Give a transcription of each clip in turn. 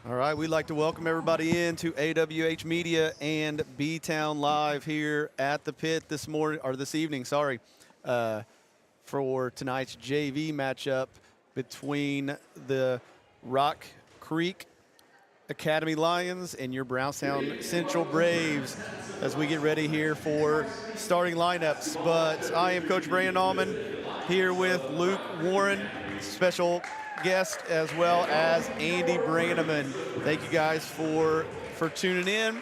All right, we'd like to welcome everybody in to AWH Media and B-Town Live here at the pit this morning, or this evening, sorry, for tonight's JV matchup between the Rock Creek Academy Lions and your Brownstown Central Braves as we get ready here for starting lineups. But I am Coach Brandon Allman here with Luke Warren, special guest, as well as Andy Brannaman. Thank you guys for tuning in.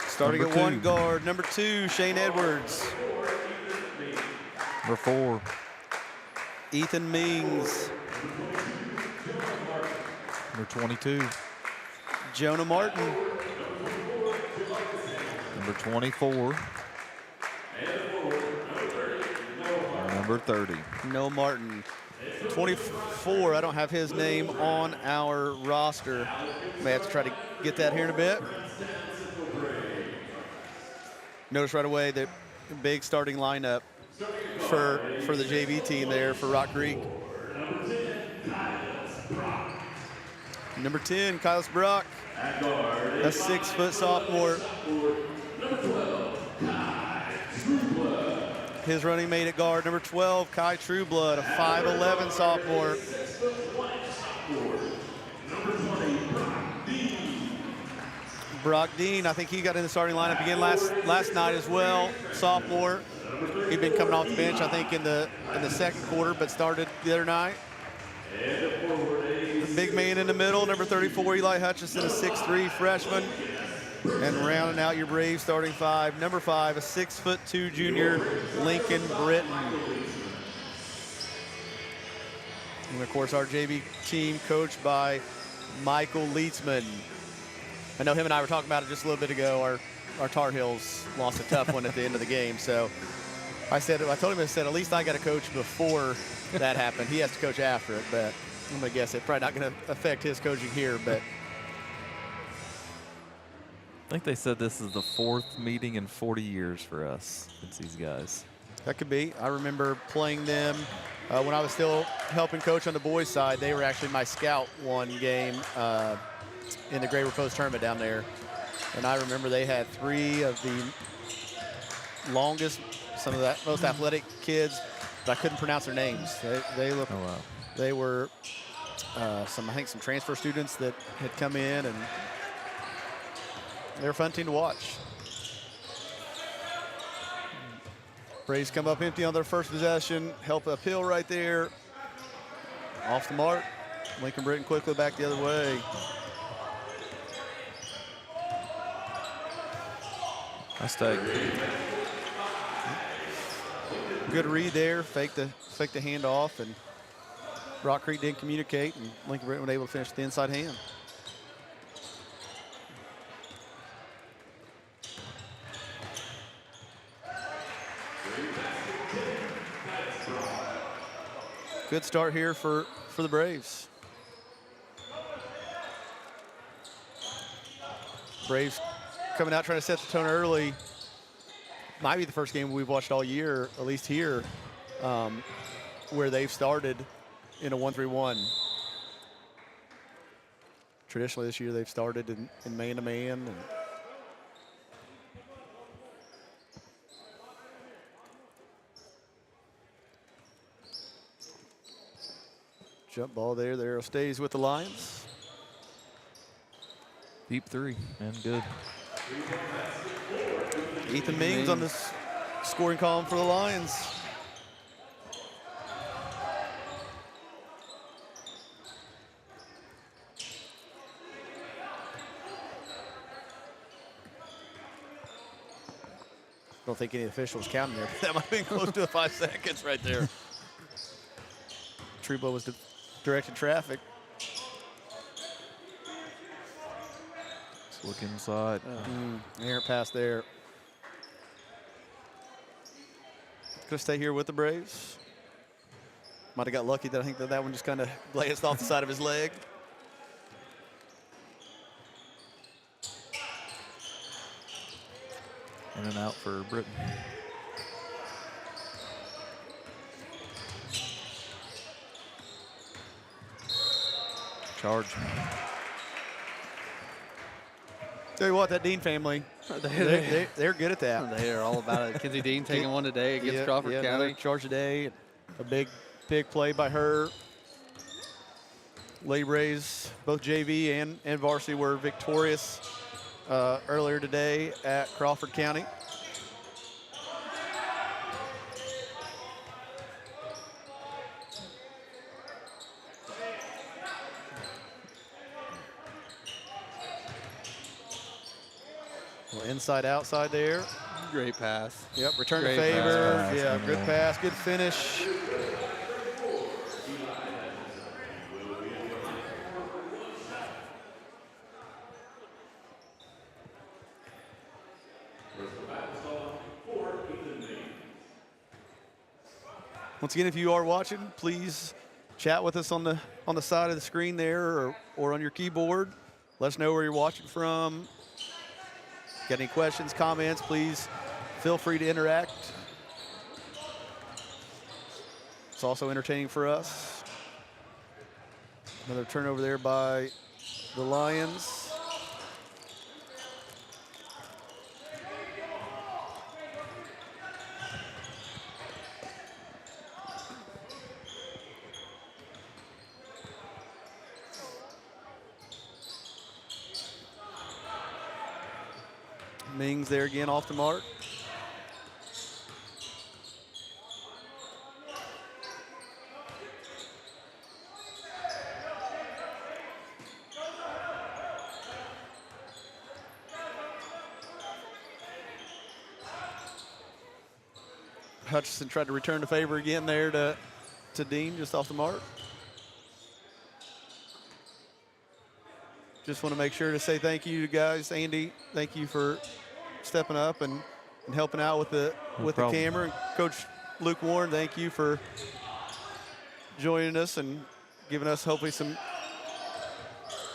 Starting at one guard, number 2, Shane Edwards. Number 4, Ethan Mings. number 22, Jonah Martin. number 24, number 30. No Martin. 24, I don't have his name on our roster. May have to try to get that here in a bit. Notice right away the big starting lineup for the JV team there for Rock Creek. Number 10, Kyles Brock, a 6-foot sophomore. His running mate at guard, number 12, Kai Trueblood, a 5'11 sophomore. Brock Dean, I think he got in the starting lineup again last night as well, sophomore. He'd been coming off the bench, I think, in the second quarter, but started the other night. The big man in the middle, number 34, Eli Hutchison, a 6'3 freshman. And rounding out your Braves starting 5, number 5, a 6'2" junior, Lincoln Britton. And of course, our JV team coached by Michael Leetzman. I know him and I were talking about it just a little bit ago. Our Tar Heels lost a tough one at the end of the game. So I told him, at least I got to coach before that happened. He has to coach after it, but I'm going to guess it's probably not going to affect his coaching here, but. I think they said this is the 4th meeting in 40 years for us against these guys. That could be. I remember playing them when I was still helping coach on the boys' side. They were actually my scout one game in the Gray Post tournament down there. And I remember they had 3 of the longest, some of the most athletic kids, but I couldn't pronounce their names. They looked, Oh, wow. They were I think some transfer students that had come in, and they're a fun team to watch. Braves come up empty on their first possession. Help uphill right there. Off the mark. Lincoln Britton quickly back the other way. Nice tag. Good read there. Fake the handoff, and Rock Creek didn't communicate, and Lincoln Britton was able to finish the inside hand. Good start here for the Braves. Braves coming out trying to set the tone early. Might be the first game we've watched all year, at least here, where they've started in a 1-3-1. Traditionally this year they've started in man-to-man. And jump ball there. The arrow stays with the Lions. Deep 3, and good. Ethan Mings on the scoring column for the Lions. I don't think any officials counting there, but that might have been close to 5 seconds right there. Trueblood was directing traffic. Let's look inside. Errant pass there. Gonna stay here with the Braves. Might have got lucky that I think that one just kind of glanced off the side of his leg. In and out for Britton. Charge. Tell you what, that Dean family, they're good at that. They are all about it. Kenzie Dean taking one today against Crawford County. County. Charge today. A big play by her. Lady Braves, both JV and varsity, were victorious earlier today at Crawford County. Well, inside, outside there. Great pass. Yep, return Great to favor. pass. Yeah, good pass, good finish. Once again, if you are watching, please chat with us on the side of the screen there or on your keyboard. Let us know where you're watching from. Got any questions, comments, please feel free to interact. It's also entertaining for us. Another turnover there by the Lions. Mings there again off the mark. Hutchison tried to return the favor again there to Dean, just off the mark. Just want to make sure to say thank you to guys. Andy, thank you for stepping up and helping out with the camera. And Coach Luke Warren, thank you for joining us and giving us hopefully some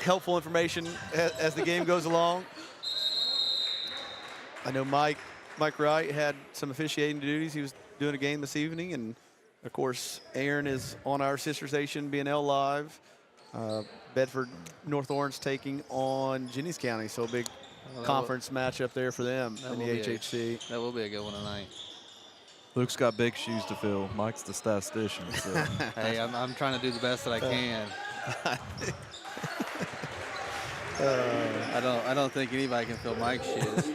helpful information as the game goes along. I know Mike Wright had some officiating duties. He was doing a game this evening, and of course Aaron is on our sister station BNL Live. Bedford North Orange taking on Jennings County, so a big conference matchup there for them in the HHC. That will be a good one tonight. Luke's got big shoes to fill. Mike's the statistician. So. Hey, I'm trying to do the best that I can. I don't think anybody can fill Mike's shoes.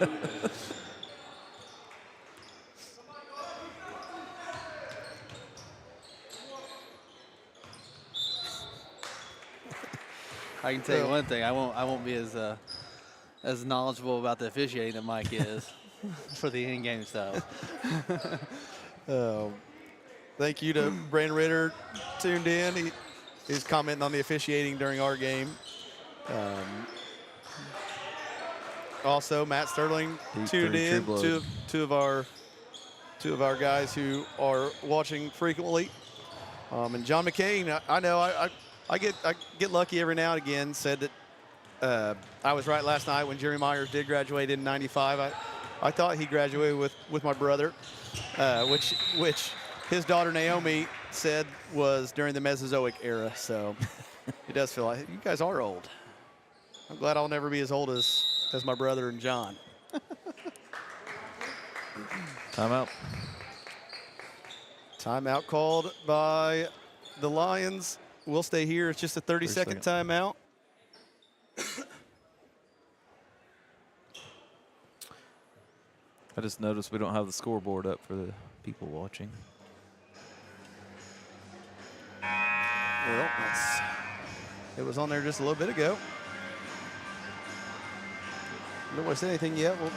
I can tell you one thing. I won't be as knowledgeable about the officiating that Mike is for the in-game stuff. Thank you to Brandon Ritter, tuned in. He's commenting on the officiating during our game. Also, Matt Sterling tuned in. Two of our guys who are watching frequently. And John McCain, I know I get lucky every now and again. Said that I was right last night when Jerry Myers did graduate in '95. I thought he graduated with my brother, which his daughter Naomi said was during the Mesozoic era. So it does feel like you guys are old. I'm glad I'll never be as old as my brother and John. Timeout. Timeout called by the Lions. We'll stay here. It's just a 30-second timeout. I just noticed we don't have the scoreboard up for the people watching. Well, it was on there just a little bit ago. Nobody said anything yet. Well,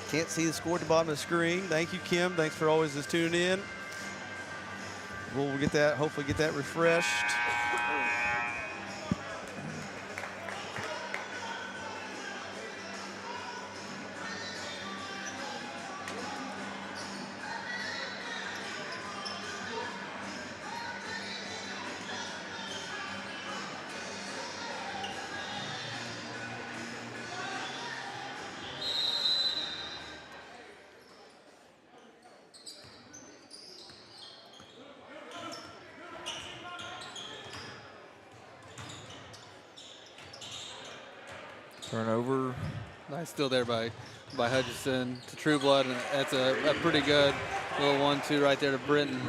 can't see the score at the bottom of the screen. Thank you, Kim. Thanks for always just tuning in. We'll get that, hopefully get that refreshed. Turnover. Nice steal there by Hutchinson to Trueblood, and that's a pretty good little 1-2 right there to Britton.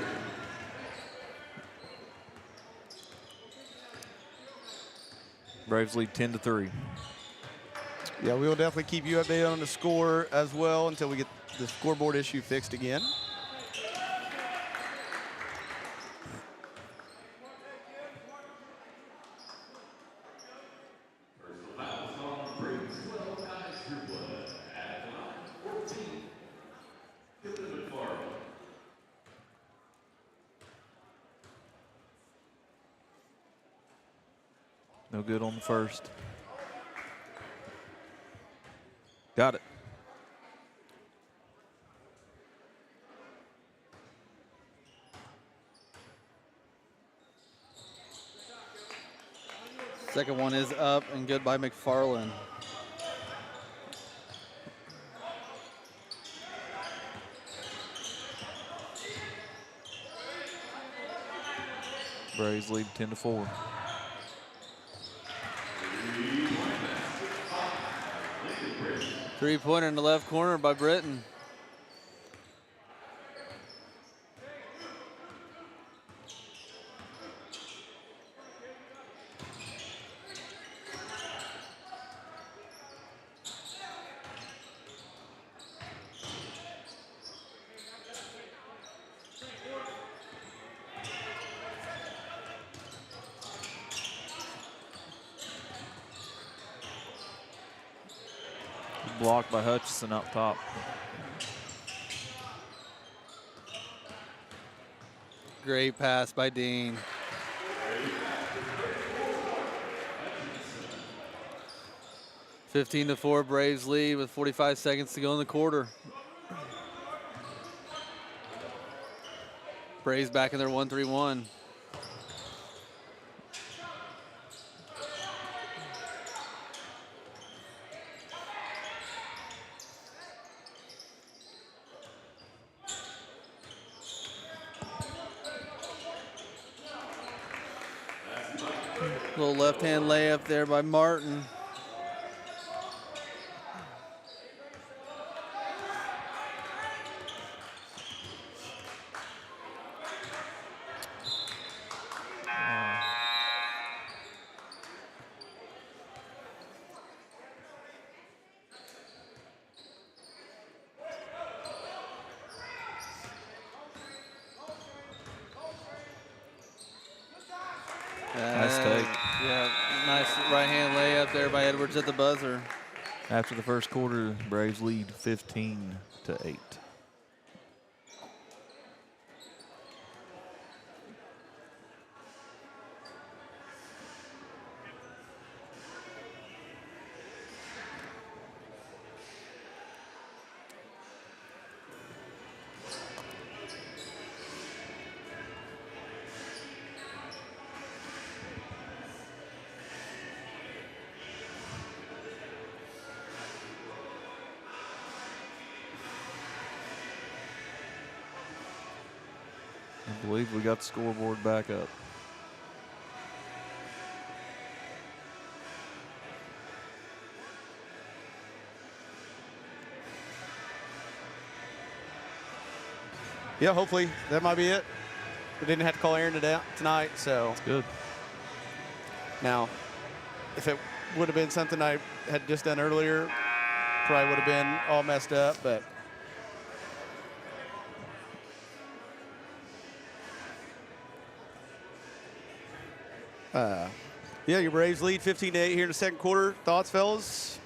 Braves lead 10-3. Yeah, we will definitely keep you updated on the score as well until we get the scoreboard issue fixed again. No good on the first. Got it. Second one is up and good by McFarland. Braves lead 10-4. Three-pointer in the left corner by Britton. Blocked by Hutchison up top. Great pass by Dean. (15-4) Braves lead with 45 seconds to go in the quarter. Braves back in their 1-3-1. Little left-hand layup there by Martin. Nice take. Yeah, nice right-hand layup there by Edwards at the buzzer. After the first quarter, Braves lead 15-8. I believe we got the scoreboard back up. Yeah, hopefully that might be it. We didn't have to call Aaron tonight, so. That's good. Now, if it would have been something I had just done earlier, probably would have been all messed up, but. Yeah, your Braves lead 15-8 here in the second quarter. Thoughts, fellas?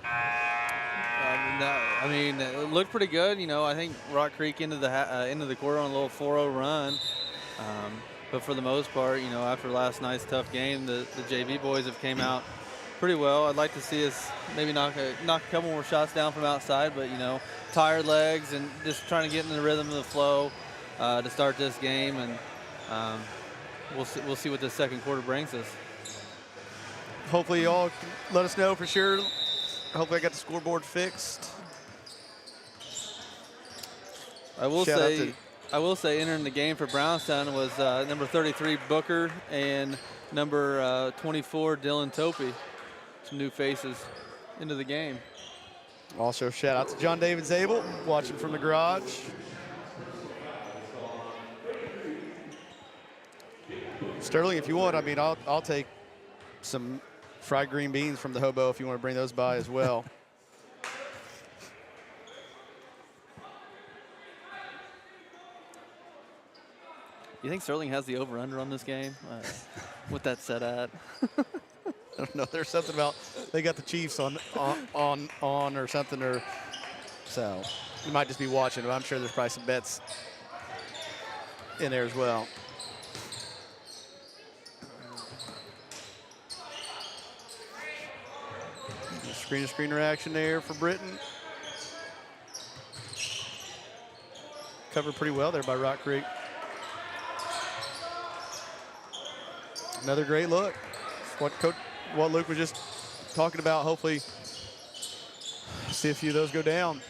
I mean, it looked pretty good. You know, I think Rock Creek into the quarter on a little 4-0 run. But for the most part, you know, after last night's tough game, the JV boys have came out pretty well. I'd like to see us maybe knock a couple more shots down from outside, but, you know, tired legs and just trying to get in the rhythm of the flow to start this game. And we'll see what the second quarter brings us. Hopefully y'all can let us know for sure. Hopefully I got the scoreboard fixed. I will say entering the game for Brownstown was number 33 Booker and number 24 Dylan Topi. some new faces into the game. Also, shout out to John David Zabel, watching from the garage. Sterling, if you want, I mean, I'll take some fried green beans from the hobo if you want to bring those by as well. You think Sterling has the over/under on this game? What that's set at? I don't know. There's something about they got the Chiefs on or something, or so you might just be watching. But I'm sure there's probably some bets in there as well. Screen-to-screen reaction there for Britton. Covered pretty well there by Rock Creek. Another great look. What Luke was just talking about. Hopefully, see a few of those go down.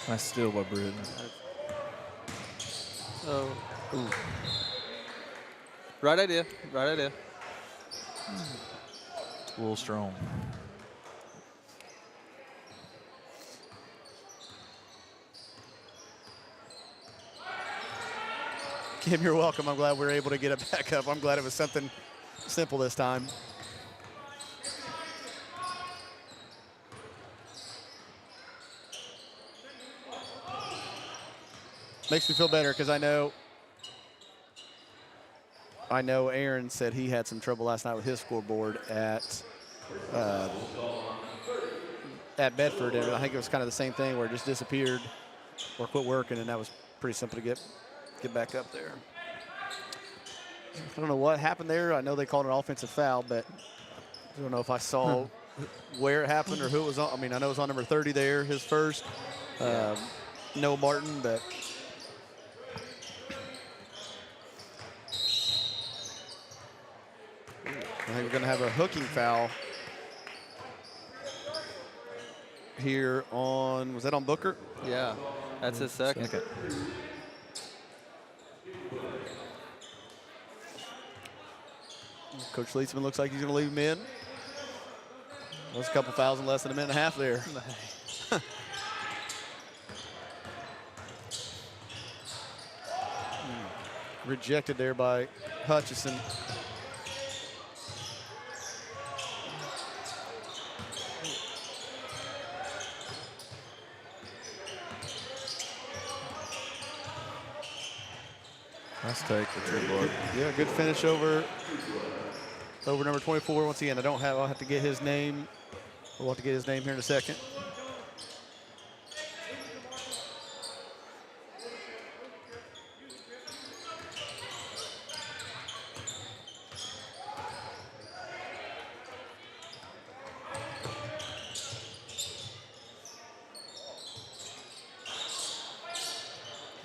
Nice steal by Britton. Oh, ooh. Right idea. Right idea. It's a little strong. Kim, you're welcome. I'm glad we were able to get it back up. I'm glad it was something simple this time. Makes me feel better because I know Aaron said he had some trouble last night with his scoreboard at Bedford, and I think it was kind of the same thing where it just disappeared or quit working, and that was pretty simple to get back up there. I don't know what happened there. I know they called an offensive foul, but I don't know if I saw where it happened or who it was on. I mean, I know it was on number 30 there, his first. Noah Martin, but I think we're going to have a hooking foul here on, was that on Booker? Yeah, that's his second. Coach Leetzman looks like he's going to leave him in. That's a couple fouls in less than a minute and a half there. Rejected there by Hutchison. Nice take for True Blood. Yeah, good finish over number 24. Once again, I'll have to get his name. We'll have to get his name here in a second.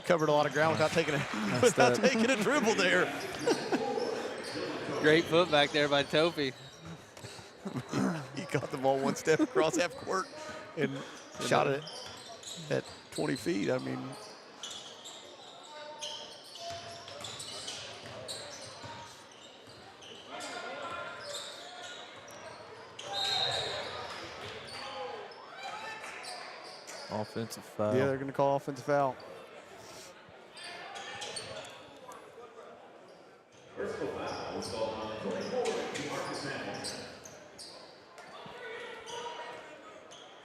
Covered a lot of ground without taking a dribble there. Great foot back there by Topi. He caught the ball one step across half court and shot it at 20 feet. I mean, Offensive foul. yeah, they're going to call offensive foul.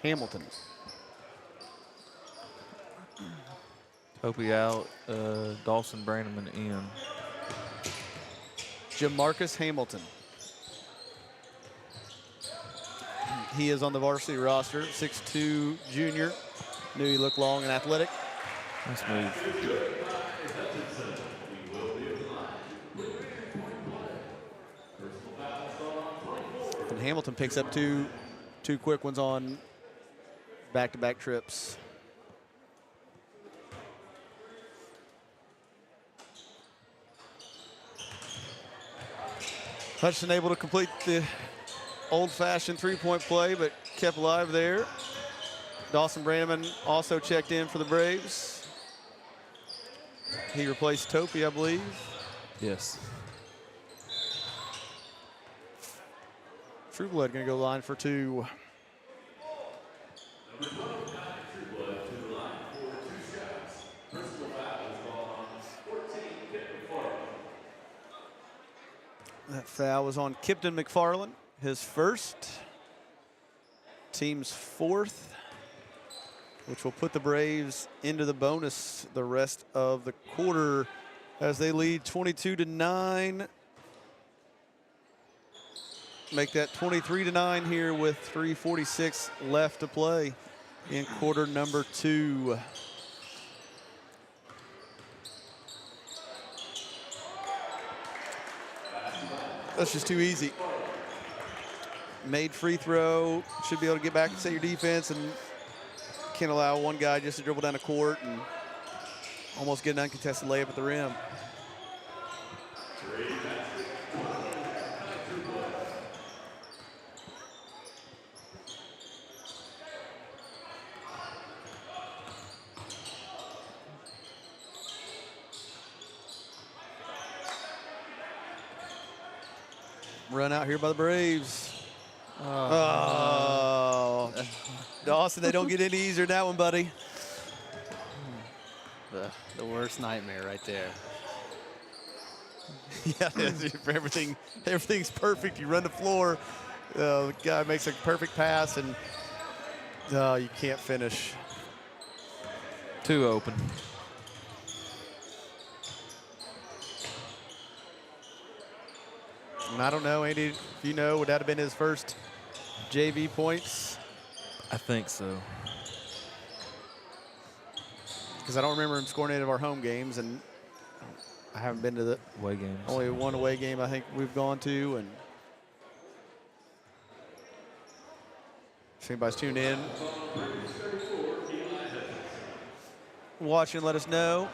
Hamilton. Topi out. Dawson Brannaman in. Jamarcus Hamilton. He is on the varsity roster, 6'2" junior. Knew he looked long and athletic. Nice move. And Hamilton picks up two quick ones on back-to-back trips. Hutchinson able to complete the old-fashioned three-point play, but kept alive there. Dawson Brannaman also checked in for the Braves. He replaced Topi, I believe. Yes. Trueblood going to go line for 2. That foul was on Kipton McFarland, his first, team's 4th, which will put the Braves into the bonus the rest of the quarter as they lead 22-9. Make that 23-9 here with 3:46 left to play in quarter number 2. That's just too easy. Made free throw, should be able to get back and set your defense, and can't allow one guy just to dribble down the court and almost get an uncontested layup at the rim. Run out here by the Braves. Oh. Dawson, they don't get any easier than that one, buddy. The worst nightmare right there. Yeah, for everything's perfect. You run the floor, the guy makes a perfect pass, and you can't finish. 2 open. And I don't know, Andy, if you know, would that have been his first JV points? I think so. Because I don't remember him scoring any of our home games, and I haven't been to the Away games. only one away game I think we've gone to. And if anybody's tuned in, watching, let us know.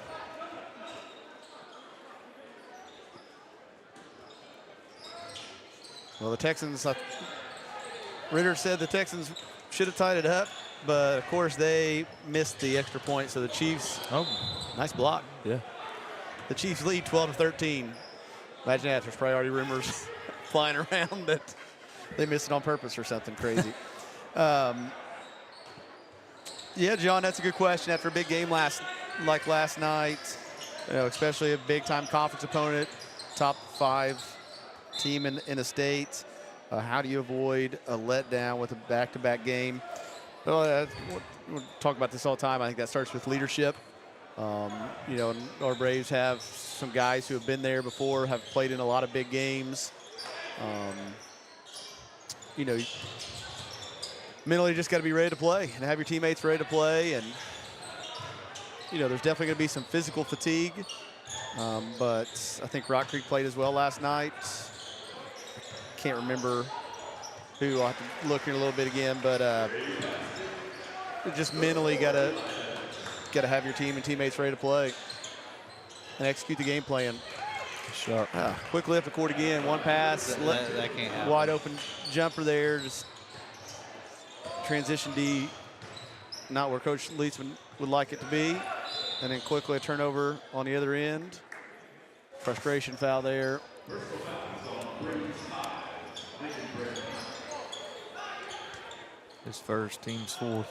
Well, the Texans, Ritter said the Texans should have tied it up, but of course they missed the extra point. So the Chiefs, nice block. Yeah. The Chiefs lead 12-13. Imagine that, there's probably already rumors flying around that they missed it on purpose or something crazy. Yeah, John, that's a good question. After a big game last night, especially a big-time conference opponent, top 5 team in the state, how do you avoid a letdown with a back-to-back game? Well, we'll talk about this all the time. I think that starts with leadership. Our Braves have some guys who have been there before, have played in a lot of big games. Mentally just got to be ready to play and have your teammates ready to play. And, there's definitely going to be some physical fatigue. But I think Rock Creek played as well last night. Can't remember who. I'll have to look here in a little bit again. But just mentally got to have your team and teammates ready to play and execute the game plan. Sharp. Quickly up the court again. One pass. That can't happen. Wide open jumper there. Just transition D, not where Coach Leetzman would like it to be. And then quickly a turnover on the other end. Frustration foul there. His first, team's 4th.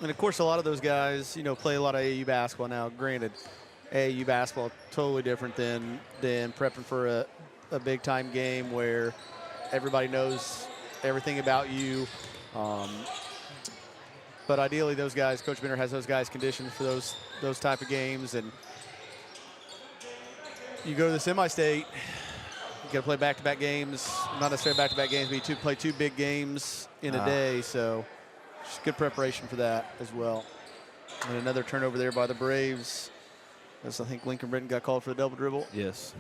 And of course, a lot of those guys, play a lot of AAU basketball now. Granted, AAU basketball totally different than prepping for a big time game where everybody knows everything about you. But ideally, those guys, Coach Bender has those guys conditioned for those type of games. And you go to the semi-state, you got to play back-to-back games. Not necessarily back-to-back games, but you play 2 big games in a day. So just good preparation for that as well. And another turnover there by the Braves. As I think Lincoln Britton got called for the double dribble. Yes.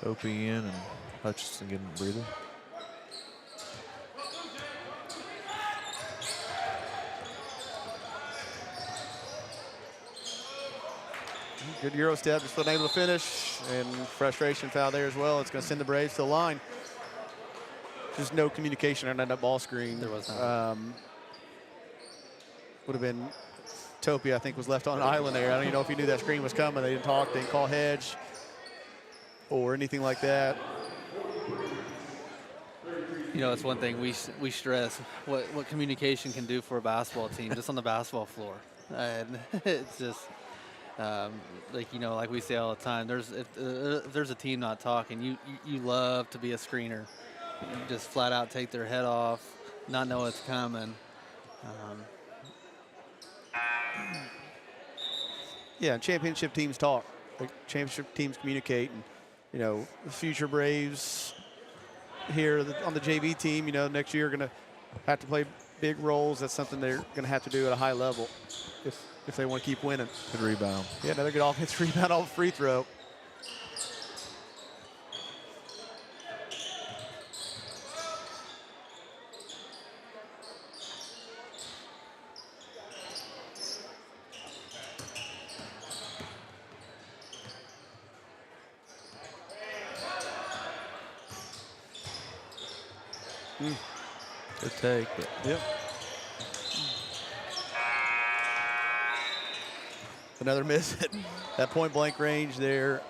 Topi in and Hutchinson getting a breather. Good Euro step, just wasn't able to finish, and frustration foul there as well. It's going to send the Braves to the line. Just no communication on that ball screen. There was not. Would have been Topi, I think, was left on an island there. I don't even know if he knew that screen was coming. They didn't talk, they didn't call hedge or anything like that. You know, it's one thing we stress what communication can do for a basketball team just on the basketball floor. And it's just like, you know, like we say all the time, if there's a team not talking, you love to be a screener. You just flat out take their head off, not know it's coming. Yeah, championship teams talk. Like, championship teams communicate, and you know, the future Braves here on the JV team, you know, next year are going to have to play big roles. That's something they're going to have to do at a high level if they want to keep winning. Good rebound. Yeah, another good offensive rebound off free throw. Good take. But Yep. Another miss at that point blank range there.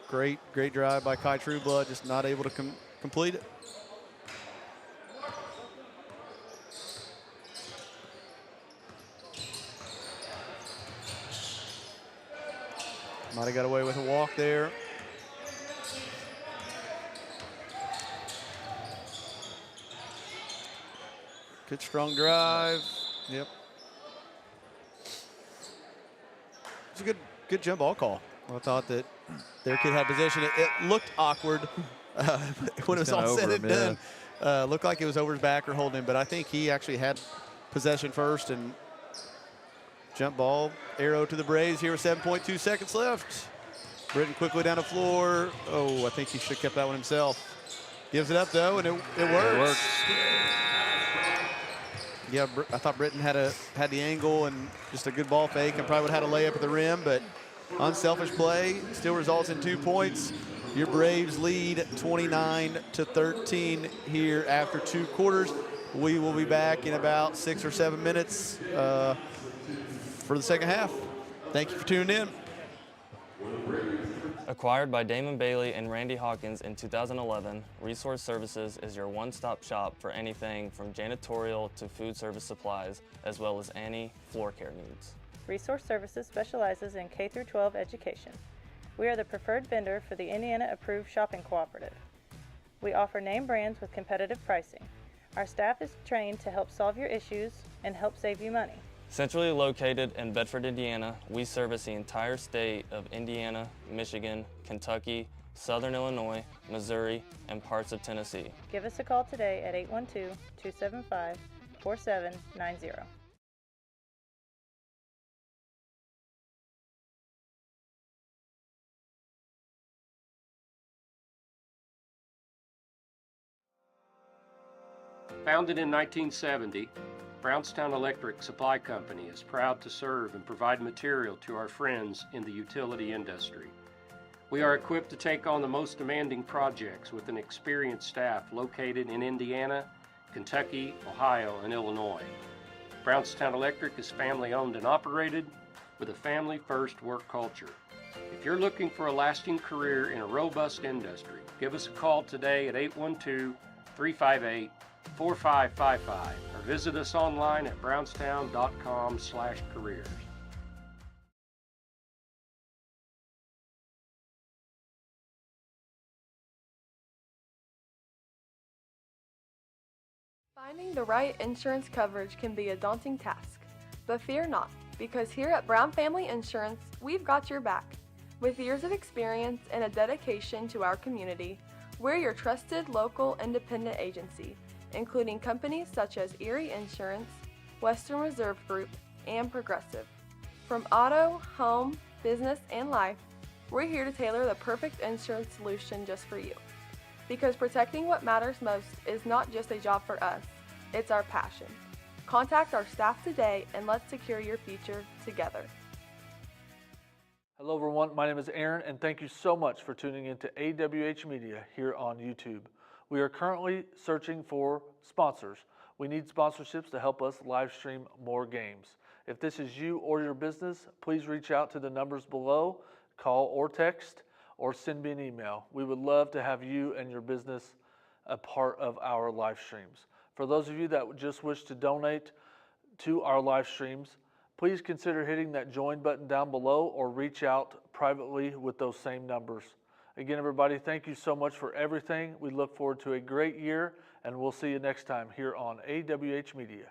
Great drive by Kai Trueblood, just not able to complete it. Might have got away with a walk there. Good strong drive. Yep. It's a good jump ball call. I thought that their kid had position. It looked awkward when it was all said and done. Looked like it was over his back or holding him, but I think he actually had possession first, and jump ball, arrow to the Braves here with 7.2 seconds left. Britton quickly down the floor. Oh, I think he should have kept that one himself. Gives it up though, and it works. it works. Yeah, I thought Britton had the angle and just a good ball fake, and probably would have had a layup at the rim, but unselfish play still results in 2 points. Your Braves lead 29-13 here after 2 quarters. We will be back in about 6 or 7 minutes for the second half. Thank you for tuning in. Acquired by Damon Bailey and Randy Hawkins in 2011, Resource Services is your one-stop shop for anything from janitorial to food service supplies, as well as any floor care needs. Resource Services specializes in K-12 education. We are the preferred vendor for the Indiana-approved shopping cooperative. We offer name brands with competitive pricing. Our staff is trained to help solve your issues and help save you money. Centrally located in Bedford, Indiana, we service the entire state of Indiana, Michigan, Kentucky, Southern Illinois, Missouri, and parts of Tennessee. Give us a call today at 812-275-4790. Founded in 1970, Brownstown Electric Supply Company is proud to serve and provide material to our friends in the utility industry. We are equipped to take on the most demanding projects with an experienced staff located in Indiana, Kentucky, Ohio, and Illinois. Brownstown Electric is family owned and operated with a family-first work culture. If you're looking for a lasting career in a robust industry, give us a call today at 812-358-4555 or visit us online at brownstown.com/careers. Finding the right insurance coverage can be a daunting task, but fear not, because here at Brown Family Insurance, we've got your back. With years of experience and a dedication to our community, we're your trusted local independent agency, including companies such as Erie Insurance, Western Reserve Group, and Progressive. From auto, home, business, and life, we're here to tailor the perfect insurance solution just for you. Because protecting what matters most is not just a job for us, it's our passion. Contact our staff today and let's secure your future together. Hello everyone, my name is Aaron and thank you so much for tuning in to AWH Media here on YouTube. We are currently searching for sponsors. We need sponsorships to help us live stream more games. If this is you or your business, please reach out to the numbers below, call or text, or send me an email. We would love to have you and your business a part of our live streams. For those of you that just wish to donate to our live streams, please consider hitting that join button down below or reach out privately with those same numbers. Again, everybody, thank you so much for everything. We look forward to a great year, and we'll see you next time here on AWH Media.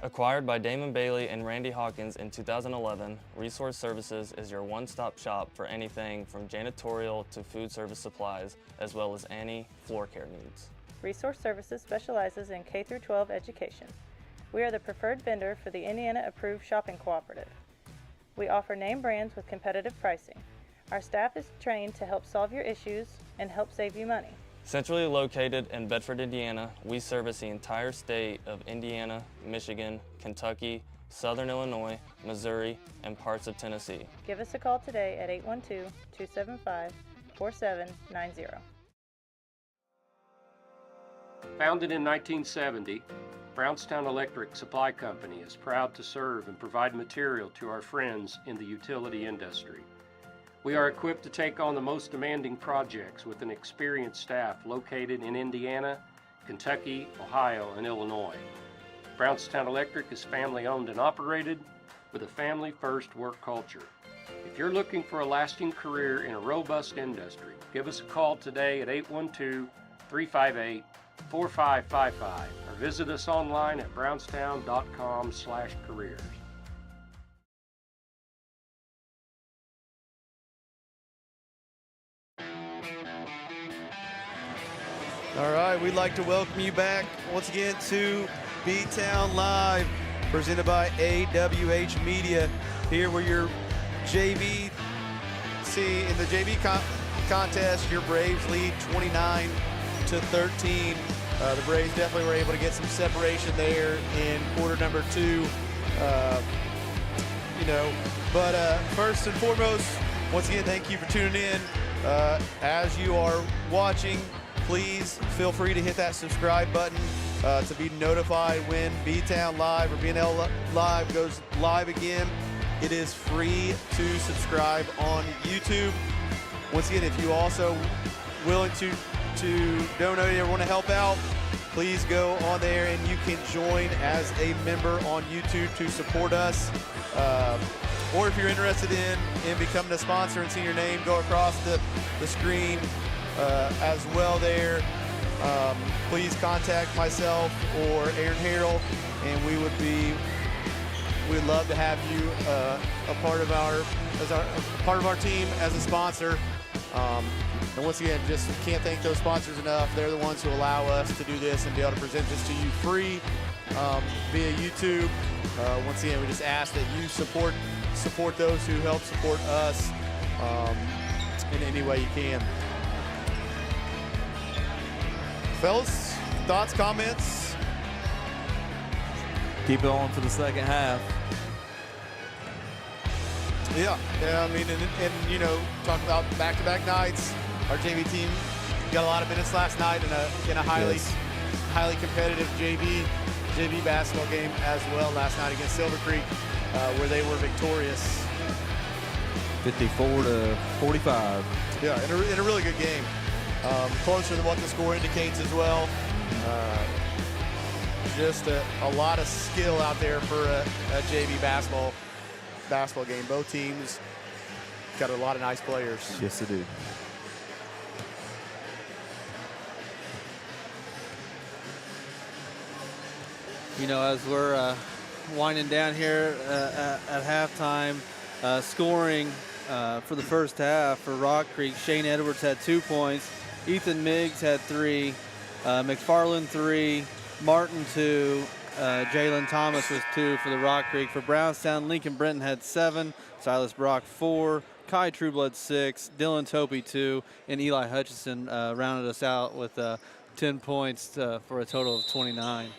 Acquired by Damon Bailey and Randy Hawkins in 2011, Resource Services is your one-stop shop for anything from janitorial to food service supplies, as well as any floor care needs. Resource Services specializes in K-12 education. We are the preferred vendor for the Indiana Approved Shopping Cooperative. We offer name brands with competitive pricing. Our staff is trained to help solve your issues and help save you money. Centrally located in Bedford, Indiana, we service the entire state of Indiana, Michigan, Kentucky, Southern Illinois, Missouri, and parts of Tennessee. Give us a call today at 812-275-4790. Founded in 1970, Brownstown Electric Supply Company is proud to serve and provide material to our friends in the utility industry. We are equipped to take on the most demanding projects with an experienced staff located in Indiana, Kentucky, Ohio, and Illinois. Brownstown Electric is family owned and operated with a family first work culture. If you're looking for a lasting career in a robust industry, give us a call today at 812-358-4555 or visit us online at brownstown.com/careers. All right, we'd like to welcome you back once again to B-Town Live, presented by AWH Media. Here where your JV, in the JV contest, your Braves lead 29-13. The Braves definitely were able to get some separation there in quarter number 2. But first and foremost, once again, thank you for tuning in. As you are watching, please feel free to hit that subscribe button to be notified when B-Town Live or BNL Live goes live again. It is free to subscribe on YouTube. Once again, if you also willing to donate or want to help out, please go on there and you can join as a member on YouTube to support us. Or if you're interested in becoming a sponsor and seeing your name go across the screen as well there, please contact myself or Aaron Harrell, and we'd love to have you a part of our team as a sponsor. And once again, just can't thank those sponsors enough. They're the ones who allow us to do this and be able to present this to you free via YouTube. Once again, we just ask that you support those who help support us in any way you can. Fellas, thoughts, comments? Keep it on for the second half. Yeah, I mean, and talking about back-to-back nights, our JV team got a lot of minutes last night in a highly competitive JV basketball game as well last night against Silver Creek, where they were victorious. 54-45. Yeah, in a really good game. Closer than what the score indicates as well. Just a lot of skill out there for a JV basketball game. Both teams got a lot of nice players. Yes, they do. As we're winding down here at halftime, scoring for the first half for Rock Creek, Shane Edwards had 2 points, Ethan Miggs had 3, McFarland 3, Martin 2, Jalen Thomas was 2 for the Rock Creek. For Brownstown, Lincoln Brenton had 7, Silas Brock 4, Kai Trueblood 6, Dylan Tope 2, and Eli Hutchison rounded us out with 10 points for a total of 29.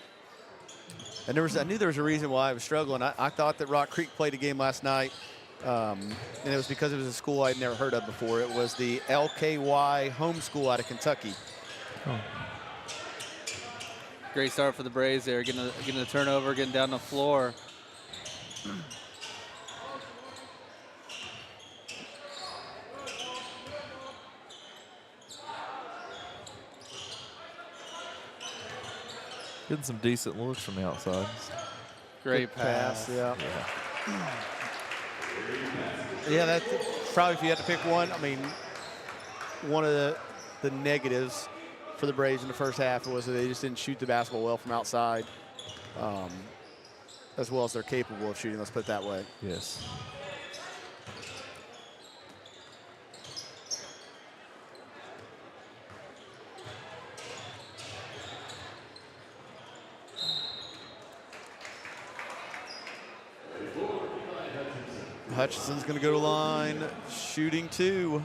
And I knew there was a reason why I was struggling. I thought that Rock Creek played a game last night, and it was because it was a school I'd never heard of before. It was the LKY home school out of Kentucky. Oh. Great start for the Braves there, getting a turnover, getting down the floor. Getting some decent looks from the outside. Great pass. Yeah. Yeah, that's probably, if you had to pick one, I mean, one of the negatives for the Braves in the first half was that they just didn't shoot the basketball well from outside, as well as they're capable of shooting, let's put it that way. Yes. Hutchison's going to go to line, shooting 2.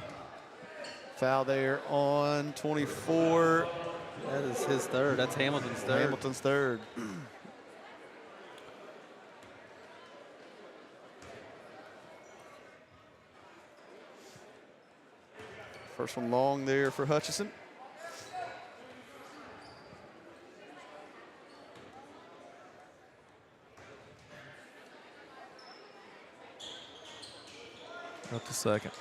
Foul there on 24. That is his third. That's Hamilton's third. Hamilton's third. First one long there for Hutchison. Up to second.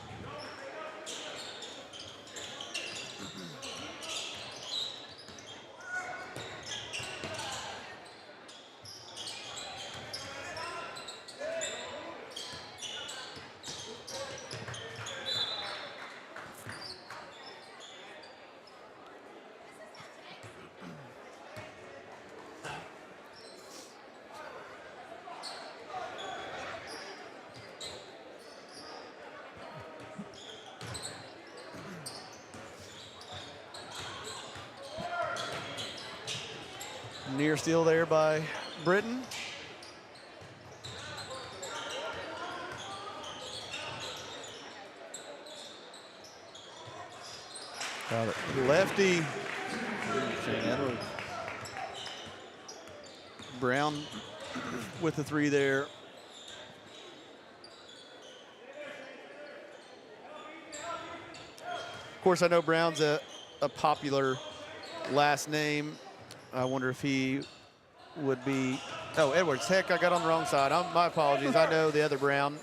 Near steal there by Britton. Got it. Lefty. Shane Edwards. Brown with the 3 there. Of course, I know Brown's a popular last name. I wonder if he would be, oh, Edwards. Heck, I got on the wrong side. My apologies. I know the other Brown,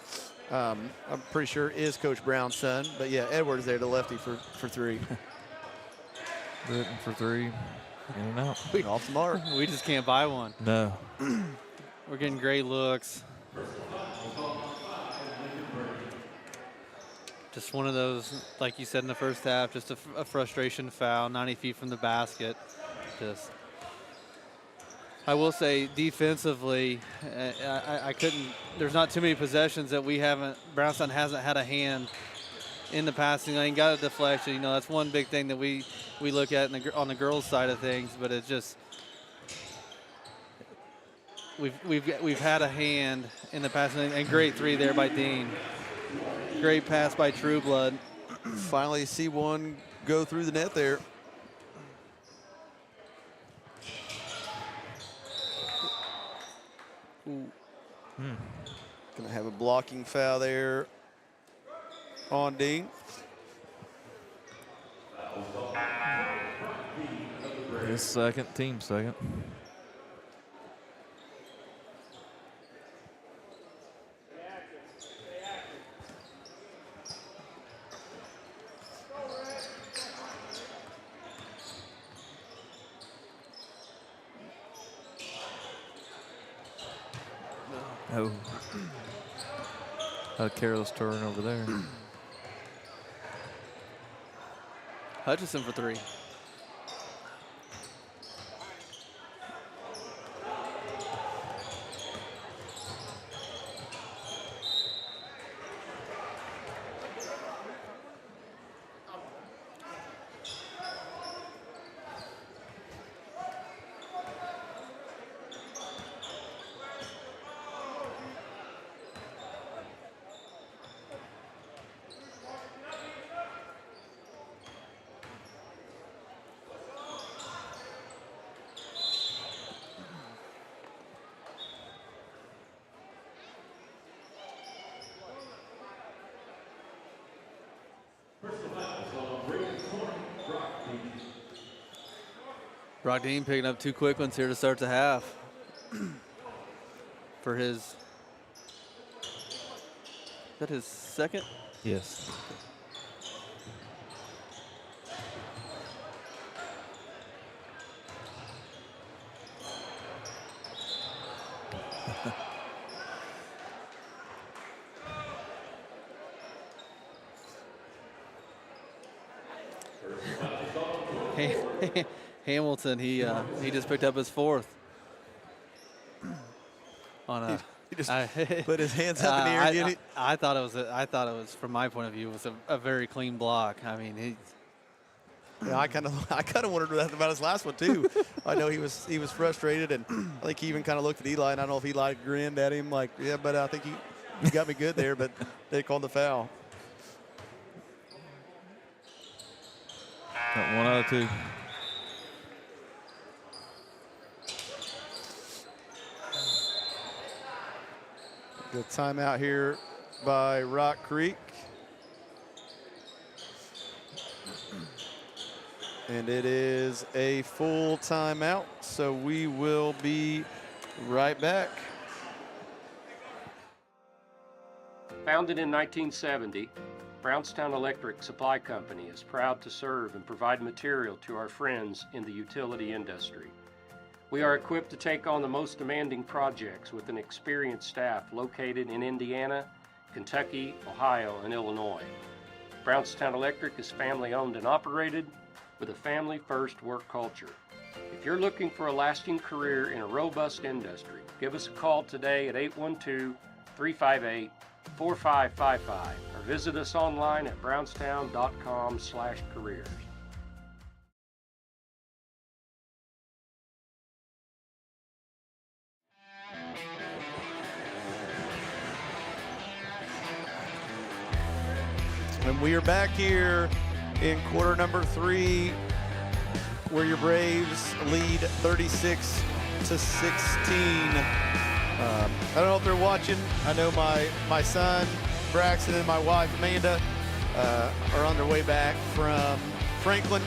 I'm pretty sure is Coach Brown's son. But yeah, Edwards there, the lefty for 3. Britton for 3. In and out. Off the mark. We just can't buy one. No. We're getting great looks. Just one of those, like you said in the first half, just a frustration foul, 90 feet from the basket. Just, I will say defensively, I couldn't, there's not too many possessions that Brownstown hasn't had a hand in the passing lane, got a deflection. You know, that's one big thing that we look at on the girls' side of things, but it's just, we've had a hand in the passing lane, and great 3 there by Dean. Great pass by Trueblood. Finally see one go through the net there. Gonna have a blocking foul there on Dean. His second, team second. Oh. A careless turn over there. Hutchison for 3. Brock Dean picking up 2 quick ones here to start the half. For his, is that his second? Yes. Hamilton, he just picked up his 4th. On a, He just put his hands up in the air and get it. I thought it was from my point of view, it was a very clean block. I mean, Yeah, I kind of wondered that about his last one too. I know he was frustrated, and I think he even kind of looked at Eli, and I don't know if Eli grinned at him like, yeah, but I think you got me good there, but they called the foul. Got 1 out of 2. Good timeout here by Rock Creek. And it is a full timeout, so we will be right back. Founded in 1970, Brownstown Electric Supply Company is proud to serve and provide material to our friends in the utility industry. We are equipped to take on the most demanding projects with an experienced staff located in Indiana, Kentucky, Ohio, and Illinois. Brownstown Electric is family owned and operated with a family-first work culture. If you're looking for a lasting career in a robust industry, give us a call today at 812-358-4555 or visit us online at brownstown.com/careers. And we are back here in quarter number 3, where your Braves lead 36 to 16. I don't know if they're watching. I know my son Braxton and my wife Amanda are on their way back from Franklin.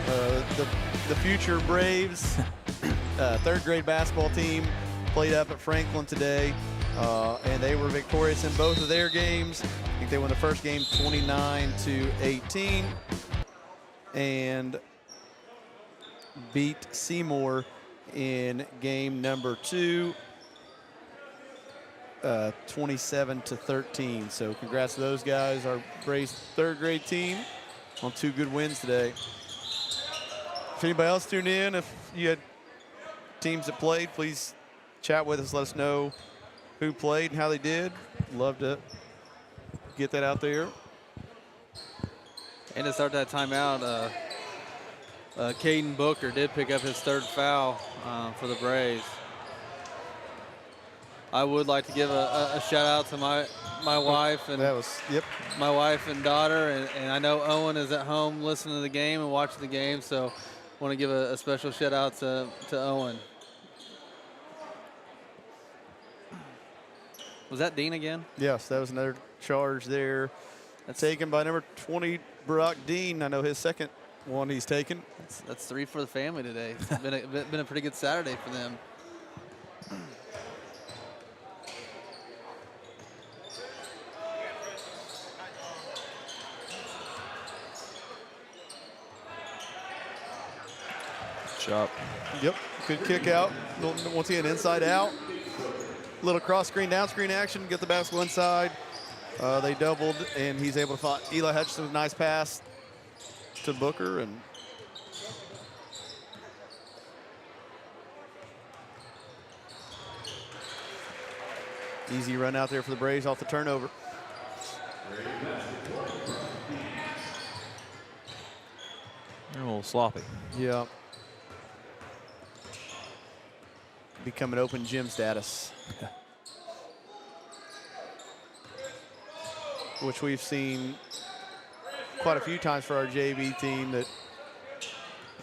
The future Braves third grade basketball team played up at Franklin today, and they were victorious in both of their games. I think they won the first game 29-18 and beat Seymour in game number 2 27-13. So congrats to those guys, our Braves third grade team, on 2 good wins today. If anybody else tuned in, if you had teams that played, please chat with us. Let us know who played and how they did. Love to get that out there. And to start that timeout, Caden Booker did pick up his 3rd foul for the Braves. I would like to give a shout out to my wife and my wife and daughter, and I know Owen is at home listening to the game and watching the game, so I want to give a special shout out to Owen. Was that Dean again? Yes, that was another charge there. That's taken by number 20, Brock Dean. I know his second one he's taken. That's 3 for the family today. It's been a pretty good Saturday for them. Shot. Yep, good kick out. Once again, inside out. Little cross screen, down screen action, get the basketball inside. They doubled, and he's able to find Eli Hutchinson with a nice pass to Booker. And easy run out there for the Braves off the turnover. They're a little sloppy. Yeah. Becoming open gym status. Which we've seen quite a few times for our JV team, which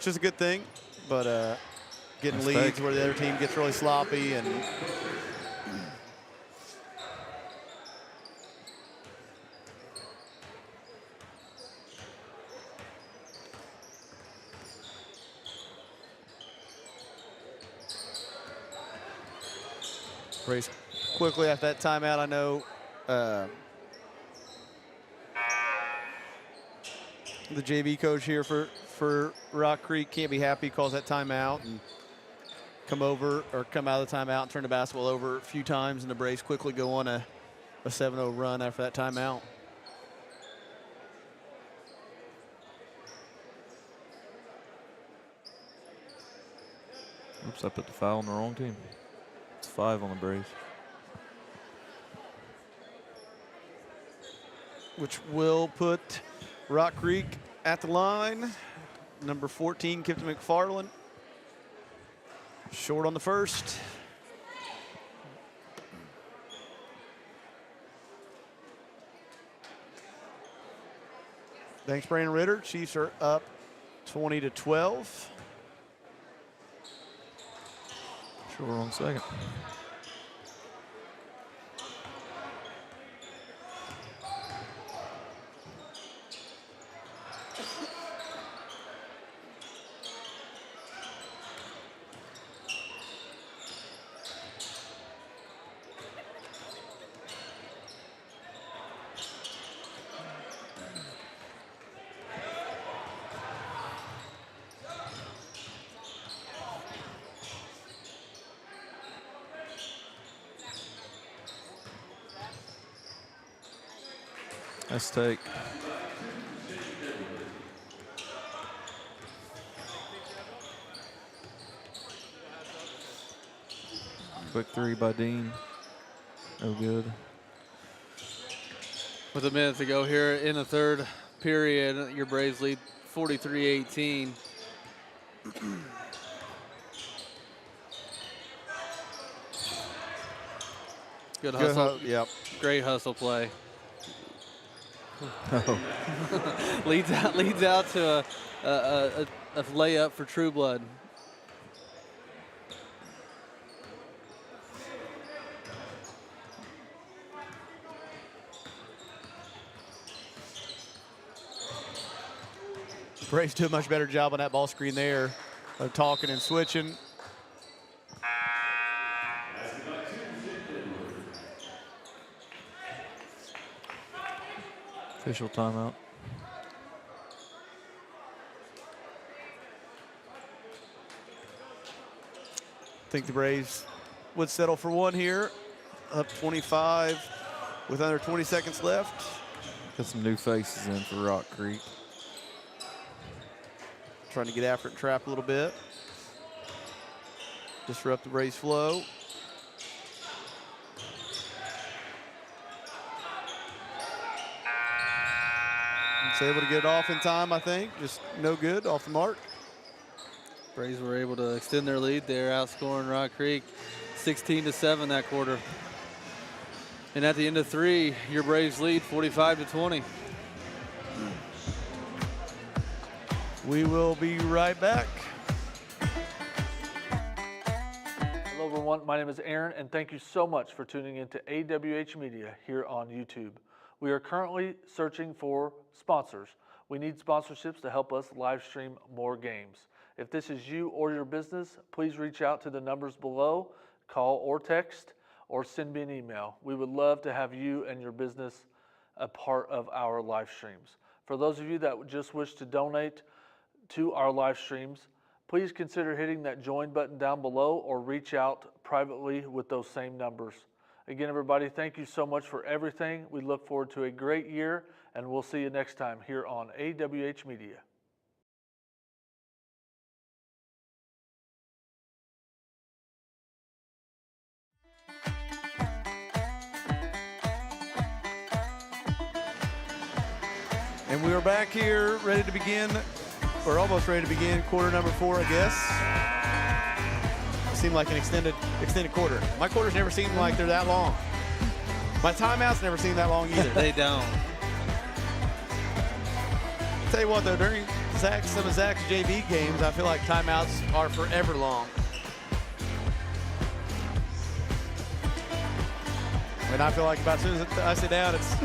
is a good thing, but getting leads where the other team gets really sloppy and Braves quickly after that timeout. I know the JV coach here for Rock Creek can't be happy, calls that timeout and come out of the timeout and turn the basketball over a few times, and the Braves quickly go on a 7-0 run after that timeout. Oops, I put the foul on the wrong team. It's 5 on the Braves. Which will put Rock Creek at the line. Number 14, Kipton McFarland. Short on the first. Thanks, Brandon Ritter. Chiefs are up 20-12. Short on second. Nice take. Quick 3 by Dean. No good. With a minute to go here in the third period, your Braves lead 43-18. Good hustle. Yep. Great hustle play. leads out to a layup for True Blood. Braves do a much better job on that ball screen there of talking and switching. Official timeout. I think the Braves would settle for one here. Up 25 with under 20 seconds left. Got some new faces in for Rock Creek. Trying to get after it and trap a little bit. Disrupt the Braves flow. It's able to get it off in time, I think. Just no good, off the mark. Braves were able to extend their lead there, outscoring Rock Creek 16-7 that quarter. And at the end of 3, your Braves lead 45-20. We will be right back. Hello, everyone. My name is Aaron, and thank you so much for tuning in to AWH Media here on YouTube. We are currently searching for sponsors. We need sponsorships to help us live stream more games. If this is you or your business, please reach out to the numbers below, call or text, or send me an email. We would love to have you and your business a part of our live streams. For those of you that just wish to donate to our live streams, please consider hitting that join button down below or reach out privately with those same numbers. Again, everybody, thank you so much for everything. We look forward to a great year, and we'll see you next time here on AWH Media. And we are back here, ready to begin. We're almost ready to begin quarter number 4, I guess. It seemed like an extended quarter. My quarters never seem like they're that long. My timeouts never seem that long either. They don't. Tell you what, though, during some of Zach's JV games, I feel like timeouts are forever long. And I feel like about as soon as I sit down, it's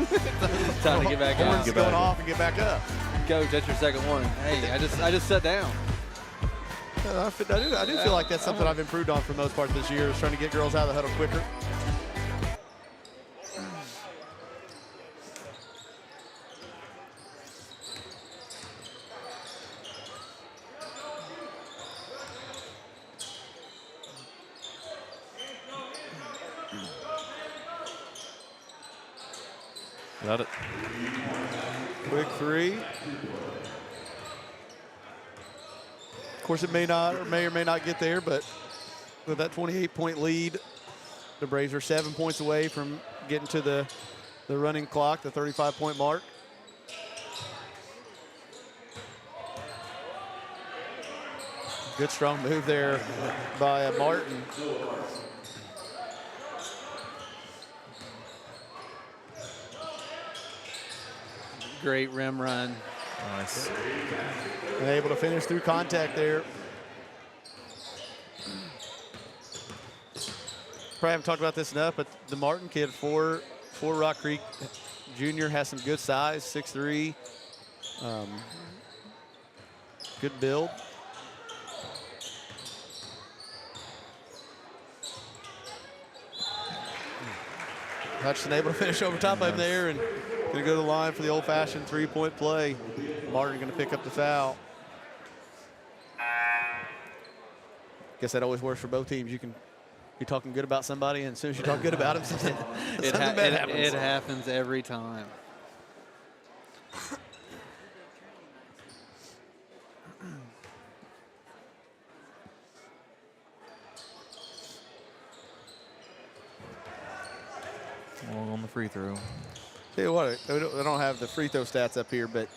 time to get back horns out. Get going back off and get back up. Coach, that's your second one. Hey, I just sat down. I do feel like that's something I've improved on for the most part this year, is trying to get girls out of the huddle quicker. Got it. Quick 3. Of course, it may or may not get there, but with that 28-point lead, the Braves are 7 points away from getting to the running clock, the 35-point mark. Good strong move there by Martin. Great rim run. Nice. And able to finish through contact there. Probably haven't talked about this enough, but the Martin kid for Rock Creek Jr. has some good size, 6'3". Good build. Hutchinson able to finish over top of him there, and going to go to the line for the old-fashioned three-point play. Martin going to pick up the foul. Guess that always works for both teams. You can be talking good about somebody, and as soon as you talk good about them, something bad happens. It happens every time. On the free throw. Tell you what, I don't have the free throw stats up here, but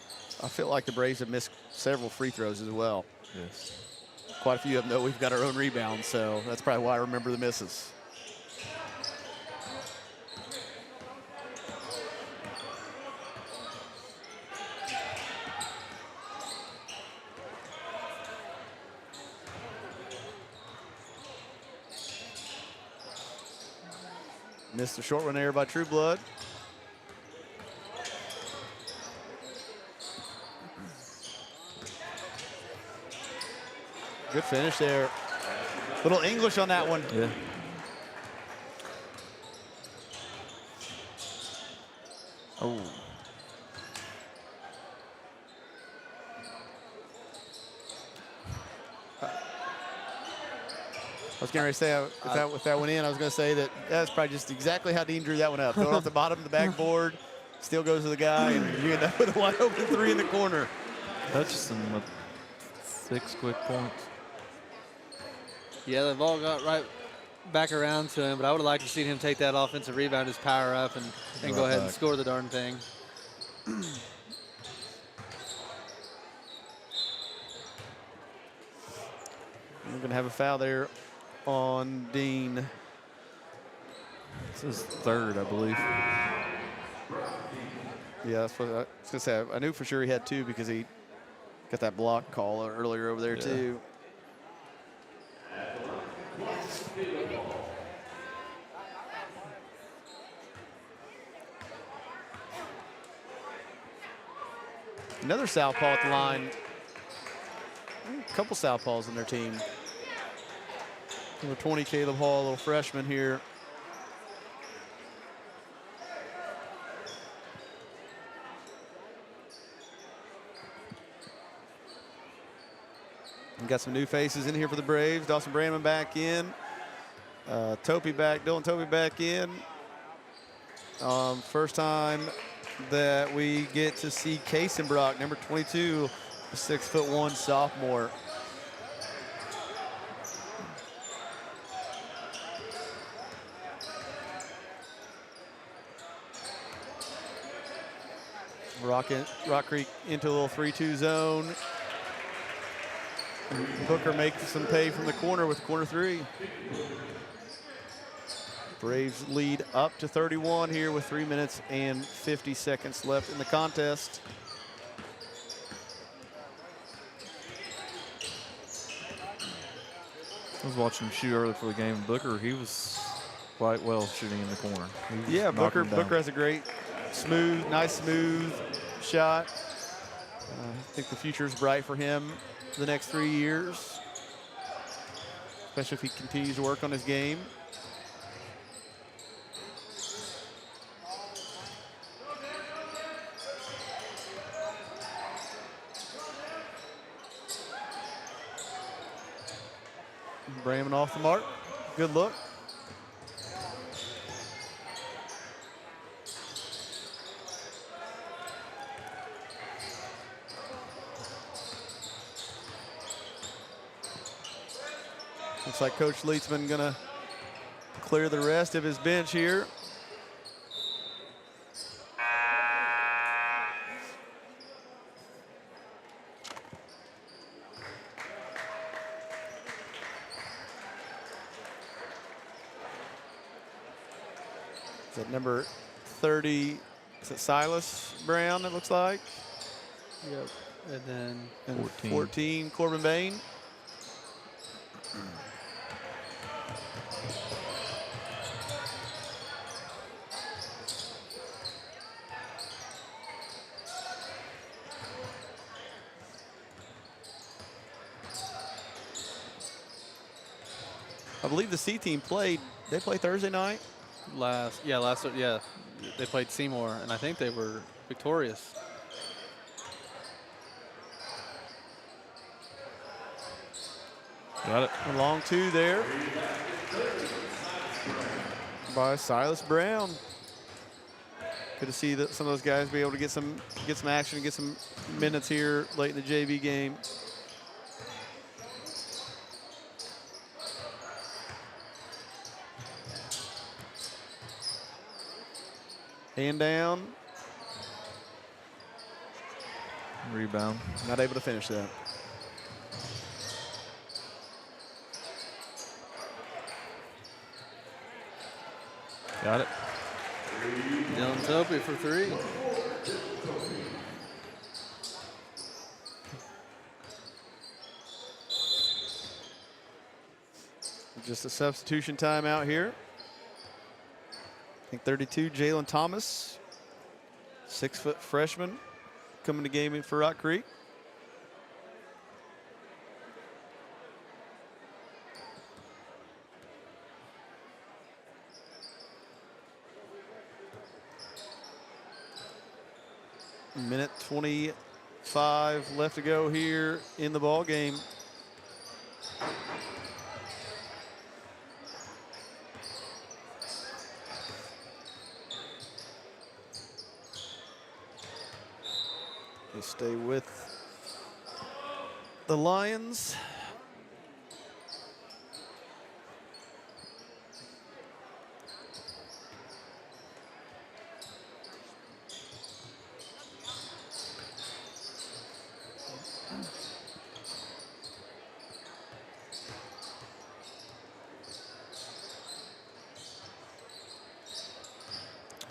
I feel like the Braves have missed several free throws as well. Yes. Quite a few of them, though, we've got our own rebounds, so that's probably why I remember the misses. Missed the short one there by True Blood. Good finish there. Little English on that one. Yeah. Oh. I was getting ready to say, if that went in, I was going to say that that's probably just exactly how Dean drew that one up. Throw it off the bottom of the backboard, still goes to the guy, and you end up with a wide open three in the corner. Hutchison with 6 quick points. Yeah, they've all got right back around to him, but I would have liked to see him take that offensive rebound, just power up, and go ahead and score the darn thing. We're going to have a foul there on Dean. This is 3rd, I believe. Yeah, that's what I was going to say. I knew for sure he had 2 because he got that block call earlier over there, too. Another southpaw at the line. A couple southpaws in their team. Number 20, Caleb Hall, a little freshman here. And got some new faces in here for the Braves. Dawson Brandman back in. Topi back, Dylan Topi back in. First time that we get to see Kasenbrock, number 22, a 6'1" sophomore. Rock Creek into a little 3-2 zone. Booker makes some pay from the corner with corner 3. Braves lead up to 31 here with 3 minutes and 50 seconds left in the contest. I was watching him shoot earlier for the game. Booker, he was quite well shooting in the corner. Yeah, Booker has a great, nice smooth shot. I think the future is bright for him the next 3 years, especially if he continues to work on his game. Brandman off the mark. Good look. Looks like Coach Leetzman gonna clear the rest of his bench here. Is that number 30? Is it Silas Brown, it looks like? Yep. And then 14 Corbin Bain. I believe the C team played. They played Thursday night. They played Seymour, and I think they were victorious. Got it. A long 2 there by Silas Brown. Good to see that some of those guys be able to get some action, get some minutes here late in the JV game. Hand down. Rebound. Not able to finish that. Got it. Dylan Topi for 3. Just a substitution timeout here. think 32, Jalen Thomas, 6-foot freshman, coming to game in for Rock Creek. Minute 25 left to go here in the ball game. They stay with the Lions.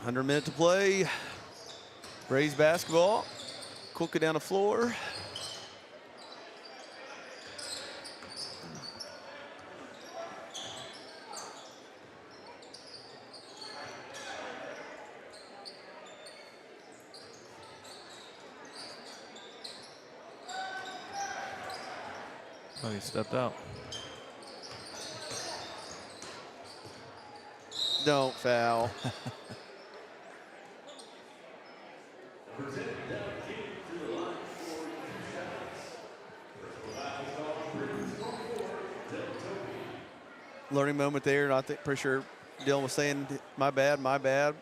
Under a minute to play. Braves basketball. Cook it down the floor. Oh, he stepped out. Don't foul. Learning moment there, and I think pretty sure Dylan was saying, "My bad, my bad."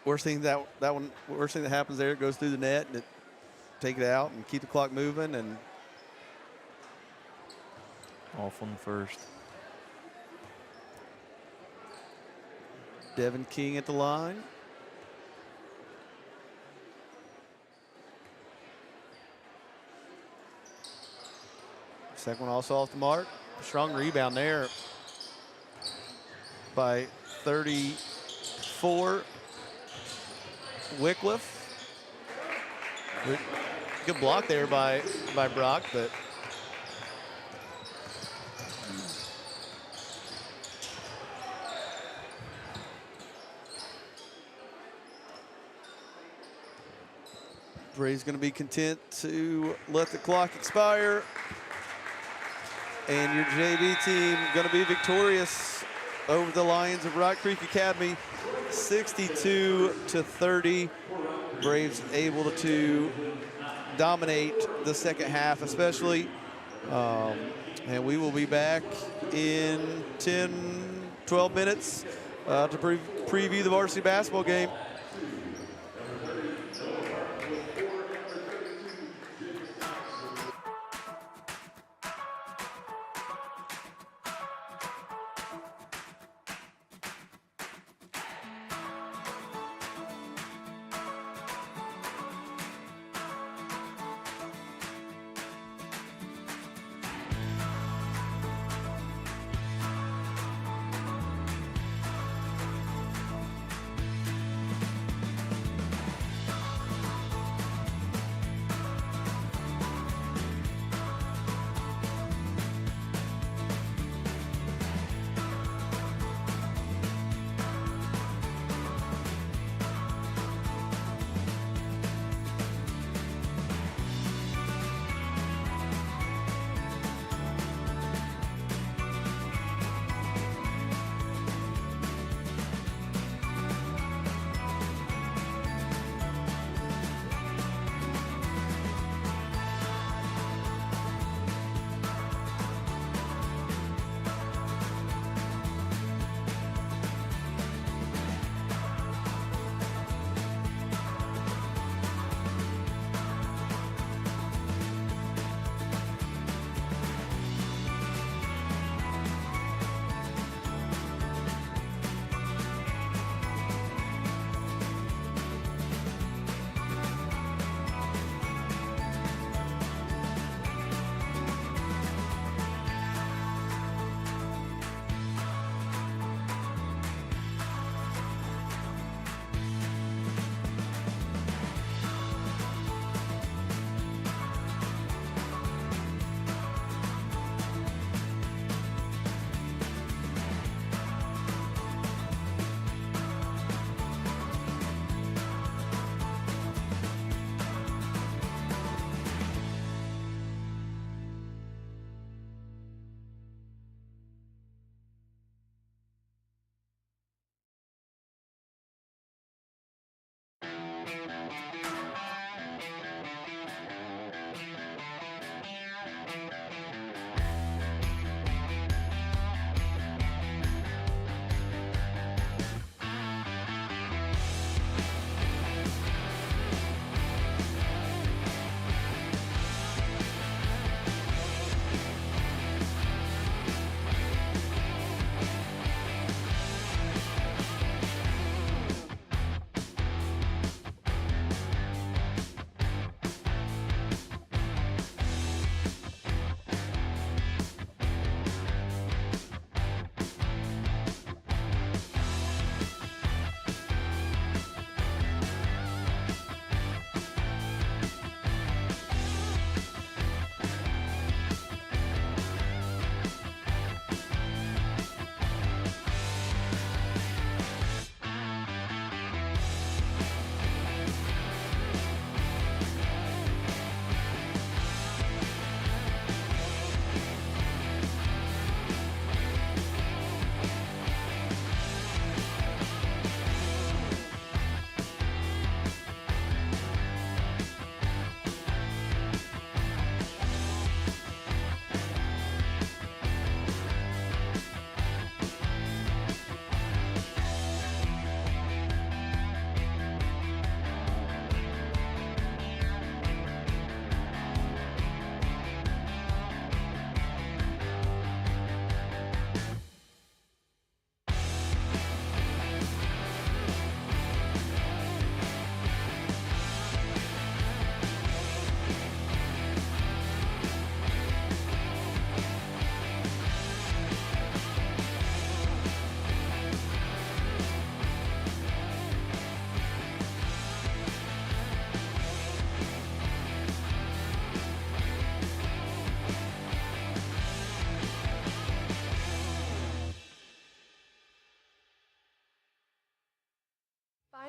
Worst thing that happens there, it goes through the net, and take it out and keep the clock moving, and Off on the first. Devin King at the line. Second one also off the mark. Strong rebound there by 34, Wycliffe. Good block there by Brock, but Braves going to be content to let the clock expire. And your JV team going to be victorious over the Lions of Rock Creek Academy, 62-30. Braves able to dominate the second half, especially. And we will be back in 10, 12 minutes to preview the varsity basketball game.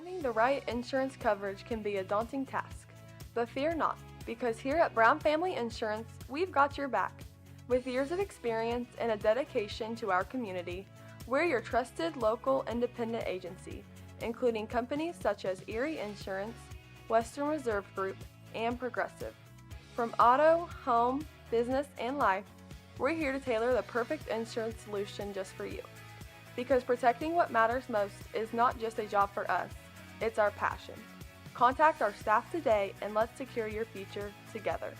Finding the right insurance coverage can be a daunting task, but fear not, because here at Brown Family Insurance, we've got your back. With years of experience and a dedication to our community, we're your trusted local independent agency, including companies such as Erie Insurance, Western Reserve Group, and Progressive. From auto, home, business, and life, we're here to tailor the perfect insurance solution just for you. Because protecting what matters most is not just a job for us, it's our passion. Contact our staff today and let's secure your future together.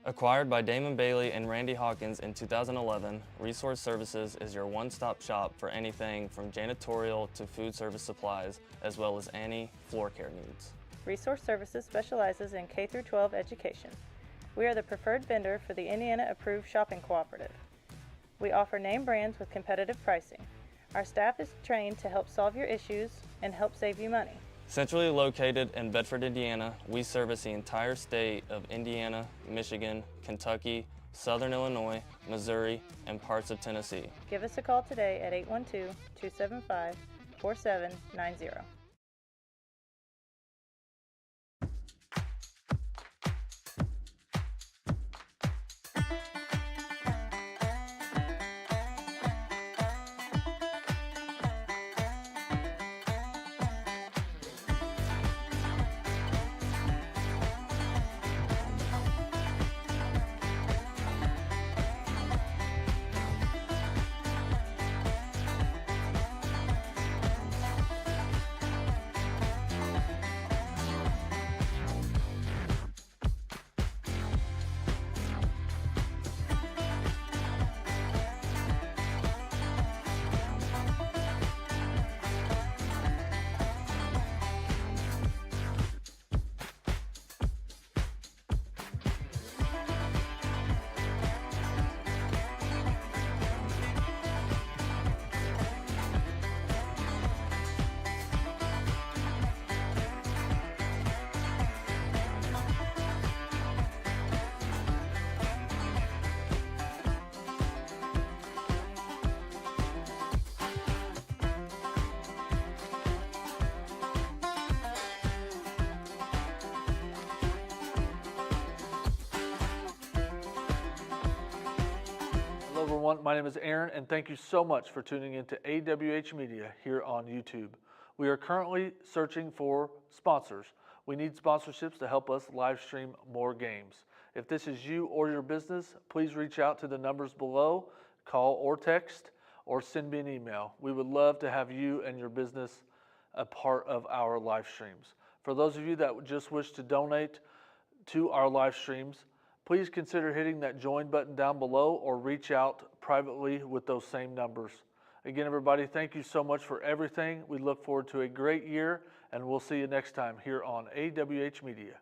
Acquired by Damon Bailey and Randy Hawkins in 2011, Resource Services is your one-stop shop for anything from janitorial to food service supplies, as well as any floor care needs. Resource Services specializes in K-12 education. We are the preferred vendor for the Indiana Approved Shopping Cooperative. We offer name brands with competitive pricing. Our staff is trained to help solve your issues and help save you money. Centrally located in Bedford, Indiana, we service the entire state of Indiana, Michigan, Kentucky, Southern Illinois, Missouri, and parts of Tennessee. Give us a call today at 812-275-4790. everyone. My name is Aaron, and thank you so much for tuning in to AWH Media here on YouTube. We are currently searching for sponsors. We need sponsorships to help us live stream more games. If this is you or your business, please reach out to the numbers below, call or text, or send me an email. We would love to have you and your business a part of our live streams. For those of you that just wish to donate to our live streams, please consider hitting that join button down below or reach out privately with those same numbers. Again, everybody, thank you so much for everything. We look forward to a great year, and we'll see you next time here on AWH Media.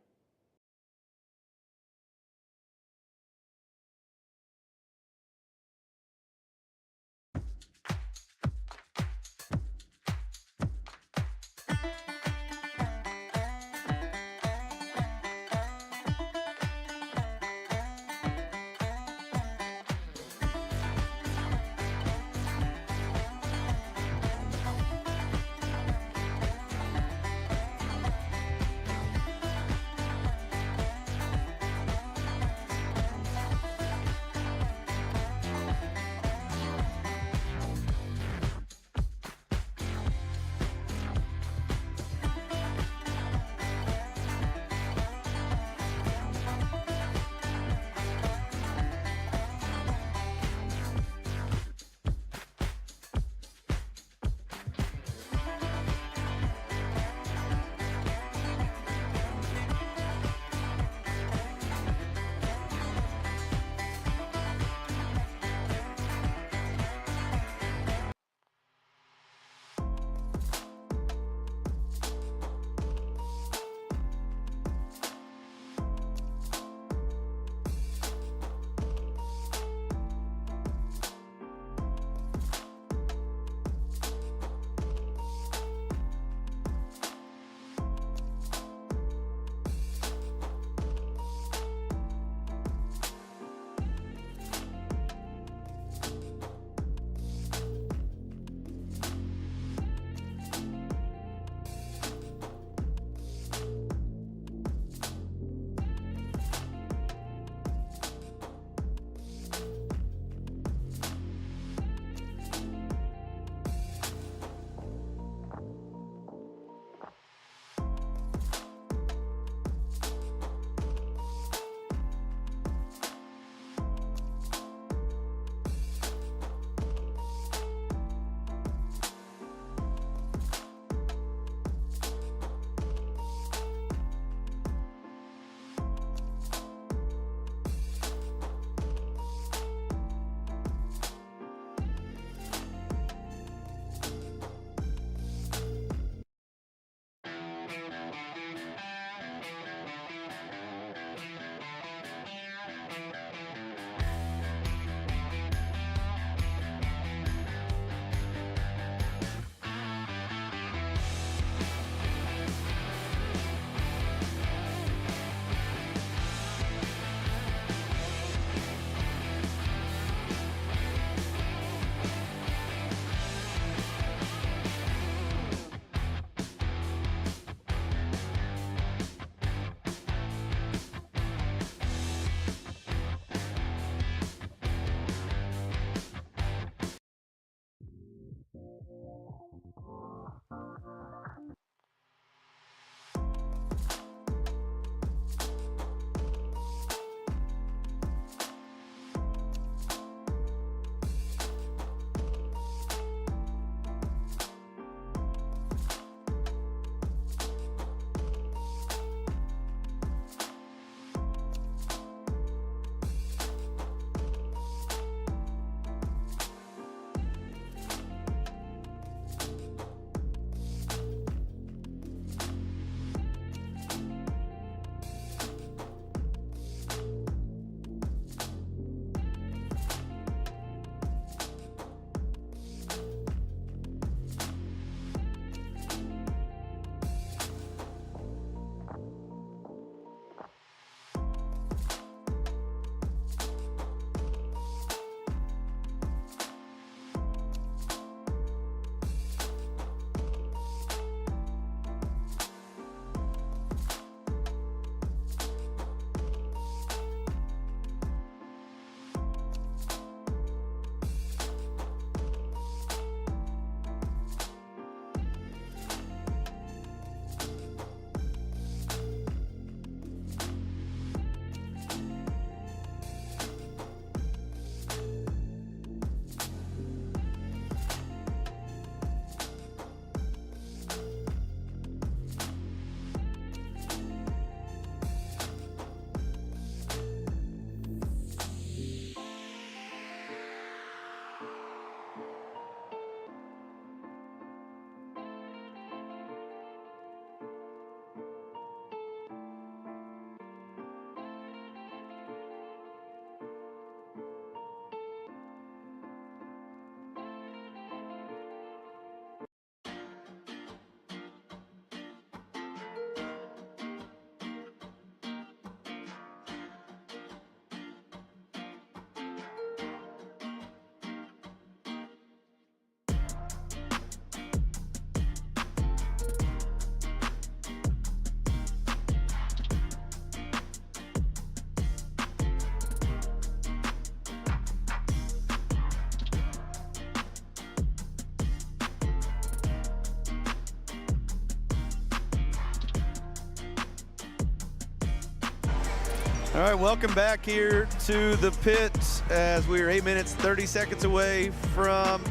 All right, welcome back here to the pit as we are 8 minutes, 30 seconds away from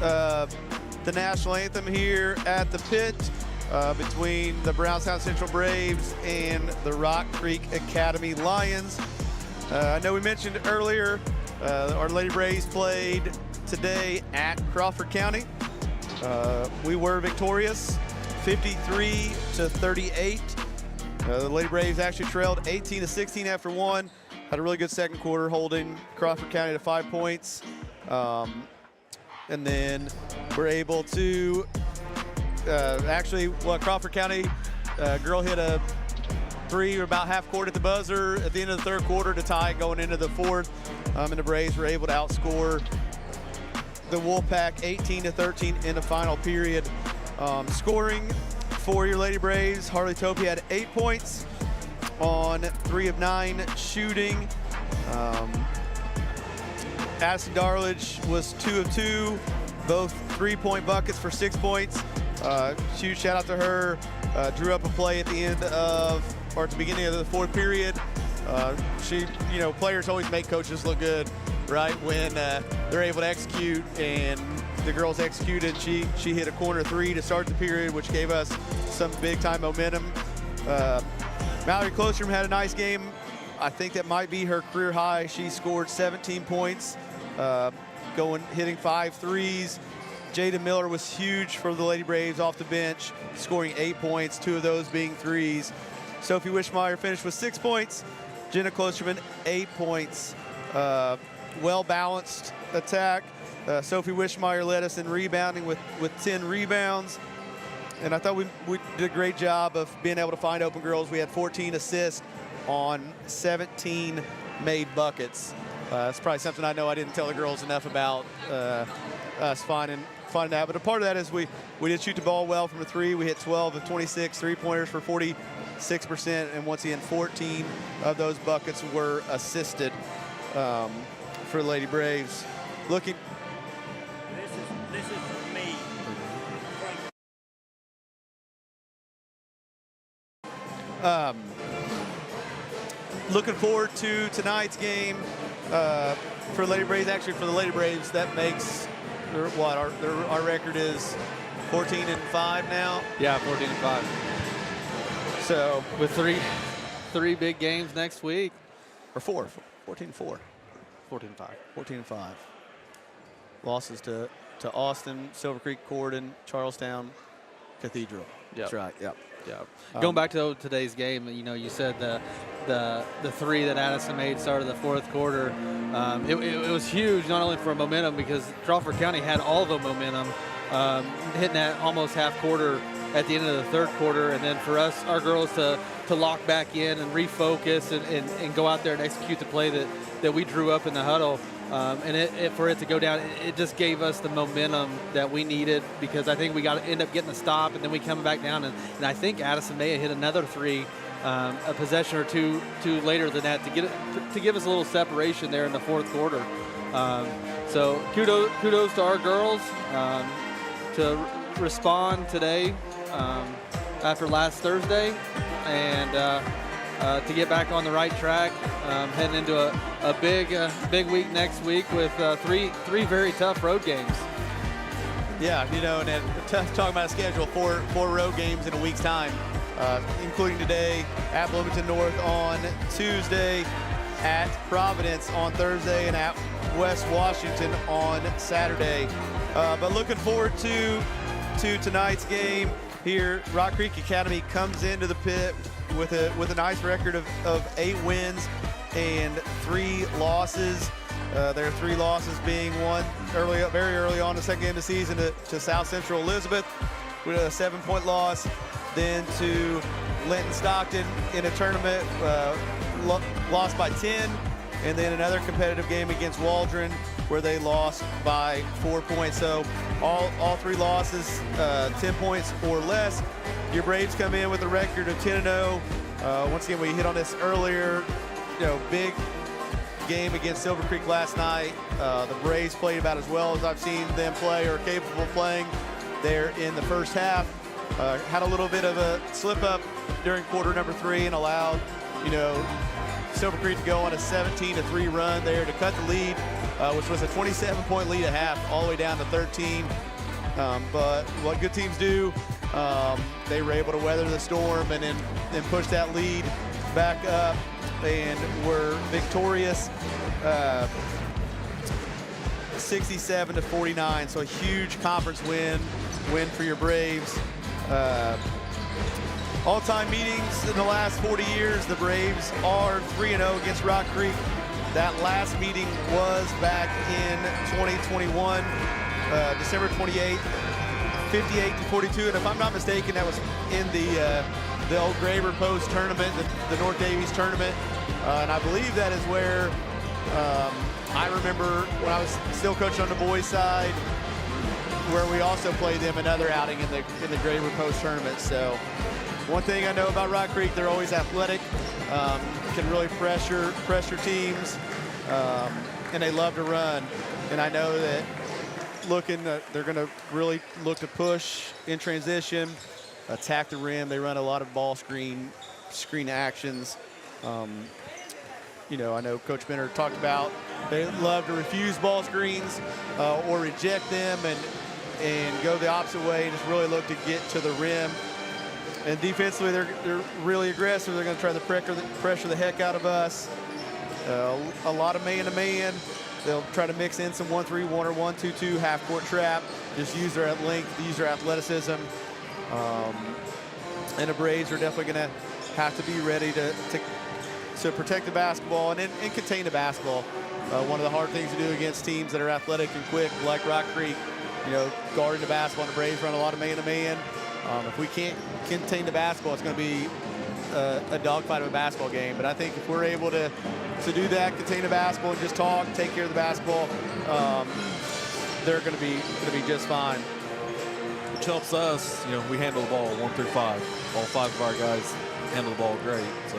the national anthem here at the pit between the Brownstown Central Braves and the Rock Creek Academy Lions. I know we mentioned earlier our Lady Braves played today at Crawford County. We were victorious, 53-38. The Lady Braves actually trailed 18-16 after one. Had a really good second quarter, holding Crawford County to 5 points. And then we're able to Crawford County girl hit a three or about half court at the buzzer at the end of the third quarter to tie it going into the fourth. And the Braves were able to outscore the Wolfpack 18-13 in the final period. Scoring for your Lady Braves, Harley Topi had 8 points on 3 of 9 shooting. Addison Darledge was 2 of 2, both 3-point buckets for 6 points. Huge shout out to her. Drew up a play at the end of, or at the beginning of the fourth period. Players always make coaches look good, right? When they're able to execute, and the girls executed. She hit a corner three to start the period, which gave us some big time momentum. Mallory Clostrom had a nice game. I think that might be her career high. She scored 17 points, hitting 5 threes. Jada Miller was huge for the Lady Braves off the bench, scoring 8 points, 2 of those being threes. Sophie Wishmeyer finished with 6 points. Jenna Klosterman, 8 points. Well-balanced attack. Sophie Wishmeyer led us in rebounding with 10 rebounds. And I thought we did a great job of being able to find open girls. We had 14 assists on 17 made buckets. That's probably something I know I didn't tell the girls enough about us finding that. But a part of that is we did shoot the ball well from the three. We hit 12 of 26 three-pointers for 46%. And once again, 14 of those buckets were assisted for Lady Braves. Looking. This is for me. Looking forward to tonight's game for Lady Braves. Actually, for the Lady Braves, that makes our record is 14-5 now. Yeah, 14-5. So with three big games next week. Or 14-4. 14-5. 14-5. Losses to Austin, Silver Creek, Corden, Charlestown, Cathedral. Yep. That's right. Yep. Yeah. Going back to today's game, you said the three that Addison made started the fourth quarter. It was huge, not only for momentum, because Crawford County had all the momentum, hitting that almost half quarter at the end of the third quarter, and then for us, our girls to lock back in and refocus and go out there and execute the play that we drew up in the huddle. And for it to go down, it just gave us the momentum that we needed, because I think we got to end up getting a stop, and then we come back down, and I think Addison may have hit another three a possession or two later than that to give us a little separation there in the fourth quarter. So kudos to our girls to respond today after last Thursday, and to get back on the right track, heading into a big week next week with three very tough road games. Yeah, and then talking about a schedule, four road games in a week's time, including today at Bloomington North on Tuesday, at Providence on Thursday, and at West Washington on Saturday. But looking forward to tonight's game here. Rock Creek Academy comes into the pit with a nice record of 8 wins and 3 losses. Their 3 losses being one very early on in the second game of the season to South Central Elizabeth with a 7-point loss, then to Linton Stockton in a tournament, lost by 10, and then another competitive game against Waldron where they lost by 4 points. So all 3 losses, 10 points or less. Your Braves come in with a record of 10-0. Once again, we hit on this earlier. Big game against Silver Creek last night. The Braves played about as well as I've seen them play or capable of playing there in the first half. Had a little bit of a slip up during quarter number 3 and allowed, Silver Creek to go on a 17-3 run there to cut the lead, which was a 27-point lead at half, all the way down to 13. But what good teams do, they were able to weather the storm and then push that lead back up, and were victorious 67-49. So a huge conference win for your Braves. All-time meetings in the last 40 years, the Braves are 3-0 against Rock Creek. That last meeting was back in 2021, December 28th, 58-42. And if I'm not mistaken, that was in the old Graver Post tournament, the North Davies tournament. And I believe that is where I remember when I was still coaching on the boys' side, where we also played them another outing in the Graver Post tournament. So one thing I know about Rock Creek, they're always athletic, can really pressure teams, and they love to run. And I know that they're going to really look to push in transition, attack the rim. They run a lot of ball screen actions. I know Coach Benner talked about they love to refuse ball screens or reject them and go the opposite way and just really look to get to the rim. And defensively, they're really aggressive. They're going to try to pressure the heck out of us. A lot of man-to-man. They'll try to mix in some 1-3-1 or 1-2-2 half-court trap. Just use their length, use their athleticism. And the Braves are definitely going to have to be ready to protect the basketball and contain the basketball. One of the hard things to do against teams that are athletic and quick, like Rock Creek, guarding the basketball. And the Braves run a lot of man-to-man. If we can't contain the basketball, it's going to be a dogfight of a basketball game. But I think if we're able to do that, contain the basketball, and just talk, take care of the basketball, they're going to be just fine. Which helps us, we handle the ball 1 through 5. All 5 of our guys handle the ball great. So,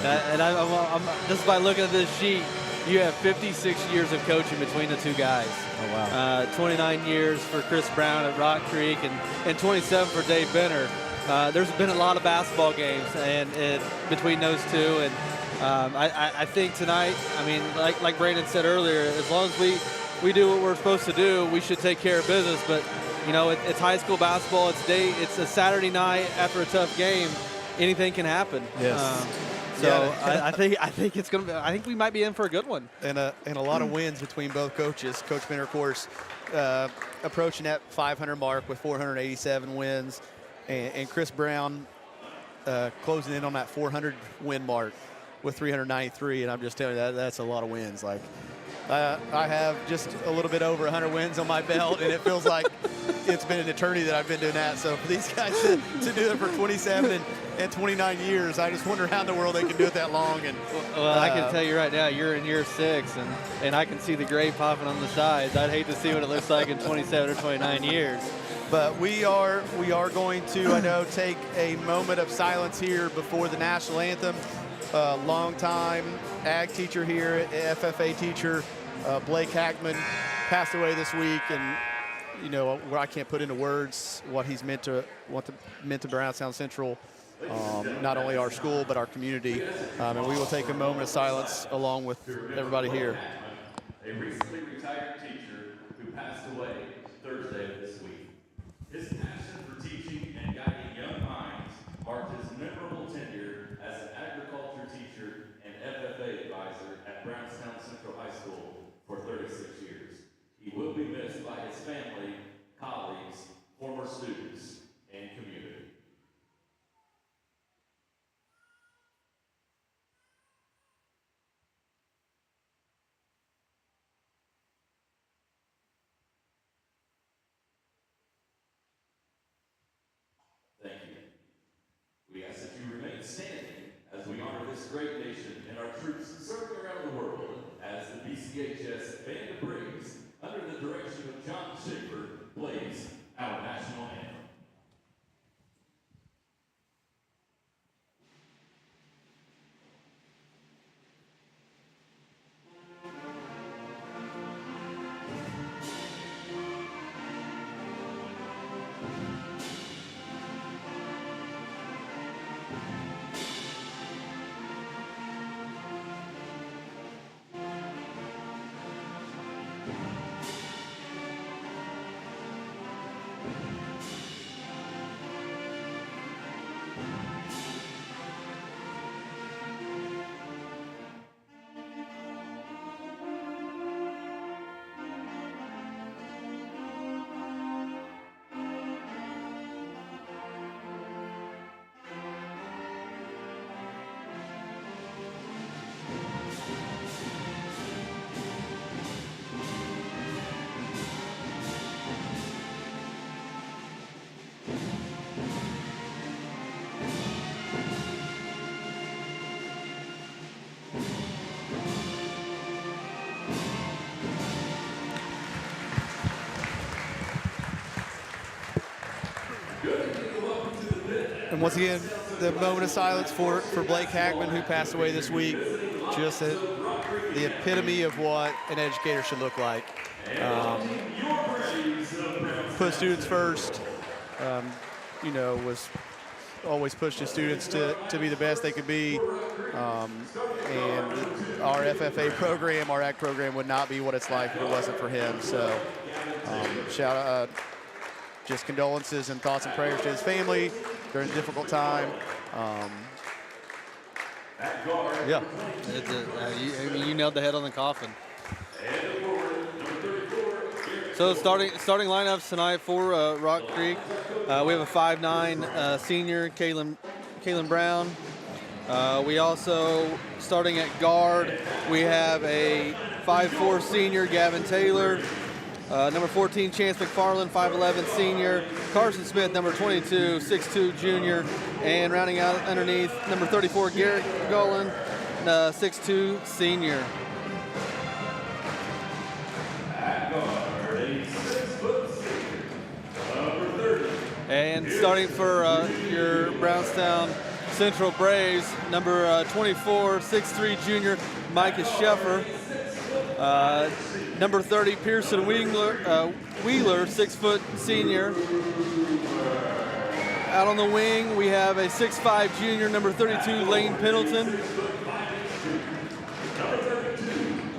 I'm just by looking at this sheet, you have 56 years of coaching between the two guys. Oh, wow. 29 years for Chris Brown at Rock Creek and 27 for Dave Benner. There's been a lot of basketball games and between those two. And I think tonight, like Brandon said earlier, as long as we do what we're supposed to do, we should take care of business. But, it's high school basketball. It's a Saturday night after a tough game. Anything can happen. Yes. I think it's gonna be. I think we might be in for a good one. And a lot of wins between both coaches. Coach Benner, of course, approaching that 500 mark with 487 wins, and Chris Brown closing in on that 400 win mark with 393. And I'm just telling you that's a lot of wins. Like I have just a little bit over 100 wins on my belt, and it feels like it's been an eternity that I've been doing that. So for these guys to do it for 27 and 29 years, I just wonder how in the world they can do it that long. And well, I can tell you right now, you're in year 6, and I can see the gray popping on the sides. I'd hate to see what it looks like in 27 or 29 years. But we are going to, I know, take a moment of silence here before the national anthem. Longtime ag teacher here, FFA teacher, Blake Hackman, passed away this week, and where I can't put into words what he's meant to Brownstown Central, not only our school but our community. And we will take a moment of silence along with everybody here. A recently retired teacher who passed away Thursday of this week. His passion for teaching and guiding young minds marked his memorable tenure as an agriculture teacher and FFA advisor at Brownstown Central High School for 36 years. He will be missed by his family, colleagues, former students, and community. Thank you. We ask that you remain standing as we honor this great nation and our troops serving around the world as the BCHS Band of Braves, under the direction of John Schaefer, plays our national anthem. And once again, the moment of silence for Blake Hackman, who passed away this week. Just the epitome of what an educator should look like. Put students first, you know, was always pushed his students to be the best they could be. And our FFA program, our ACT program, would not be what it's like if it wasn't for him. So shout out, just condolences and thoughts and prayers to his family during a difficult time. Yeah. You nailed the head on the coffin. So starting lineups tonight for Rock Creek, we have a 5'9" senior, Kaylin Brown. We also, starting at guard, we have a 5'4" senior, Gavin Taylor. Number 14, Chance McFarland, 5'11" senior. Carson Smith, number 22, 6'2" junior. And rounding out underneath, number 34, Garrett Golan, 6'2" senior. And starting for your Brownstown Central Braves, number 24, 6'3" junior, Micah Sheffer. Number 30, Pearson Wheeler, 6' senior. Out on the wing, we have a 6'5" junior, number 32, Lane Pendleton.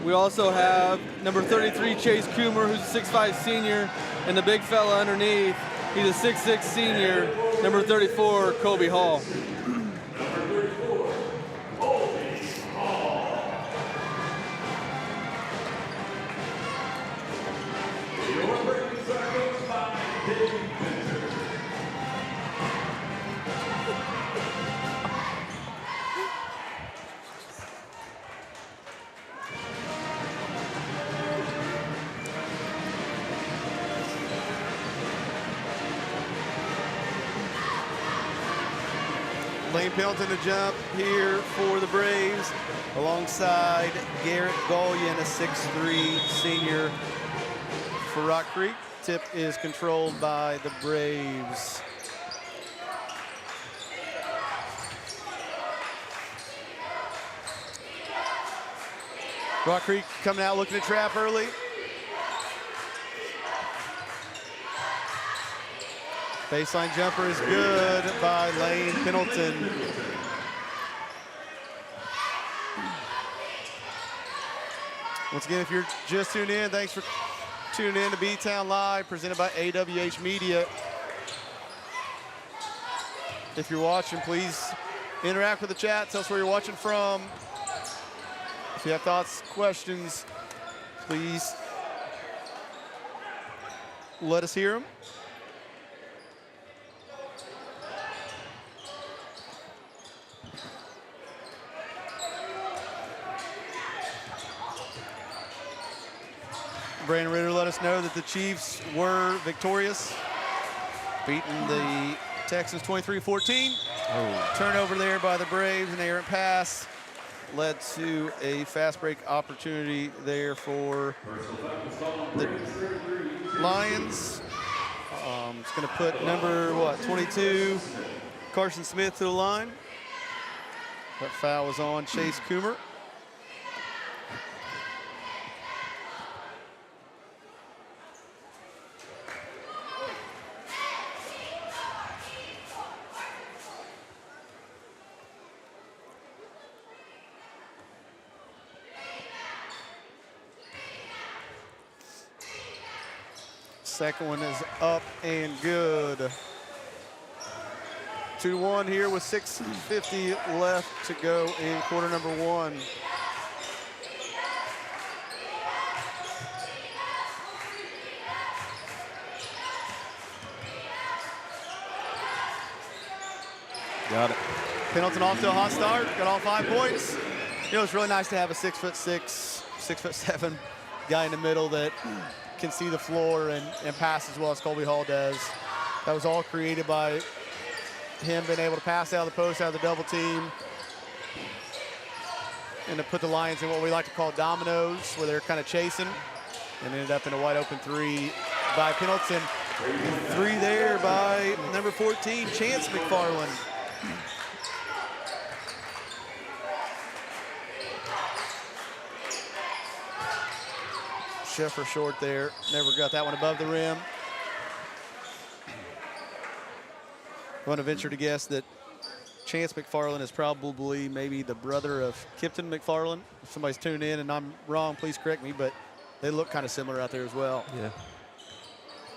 We also have number 33, Chase Coomer, who's a 6'5" senior, and the big fella underneath, he's a 6'6" senior, number 34, Kobe Hall. Lane Pendleton to jump here for the Braves alongside Garrett Gullion, a 6'3" senior for Rock Creek. Tip is controlled by the Braves. Rock Creek coming out looking to trap early. Baseline jumper is good by Lane Pendleton. Once again, if you're just tuning in, thanks for tuning in to B-Town Live, presented by AWH Media. If you're watching, please interact with the chat. Tell us where you're watching from. If you have thoughts, questions, please let us hear them. Brandon Ritter let us know that the Chiefs were victorious, beating the Texans 23-14. Turnover there by the Braves, an errant pass led to a fast break opportunity there for the Lions. It's going to put number, 22, Carson Smith to the line. That foul was on Chase Coomer. Second one is up and good. 2-1 here with 6:50 left to go in quarter number one. Got it. Pendleton off to a hot start, got all 5 points. You know, it's really nice to have a 6'6", 6'7" guy in the middle that can see the floor and pass as well as Colby Hall does. That was all created by him being able to pass out of the post, out of the double team, and to put the Lions in what we like to call dominoes, where they're kind of chasing, and ended up in a wide open three by Pendleton. Three there by number 14, Chance McFarland. Sheffer short there, never got that one above the rim. I want to venture to guess that Chance McFarland is probably maybe the brother of Kipton McFarland. If somebody's tuning in and I'm wrong, please correct me, but they look kind of similar out there as well. Yeah.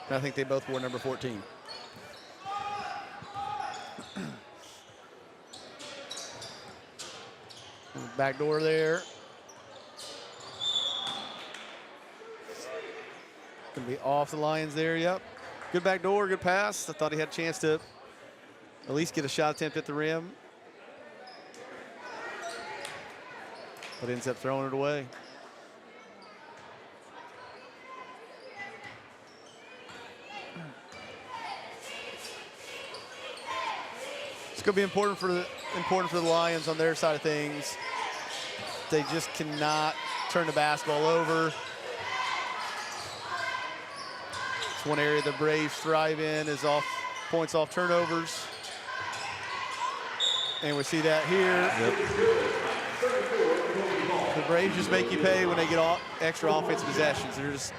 And I think they both wore number 14. Back door there. Gonna be off the Lions there, yep. Good back door, good pass. I thought he had a chance to at least get a shot attempt at the rim. But ends up throwing it away. It's going to be important for the Lions on their side of things. They just cannot turn the basketball over. It's one area the Braves thrive in is points off turnovers. And we see that here. Yep. The Braves just make you pay when they get extra offensive possessions. They're just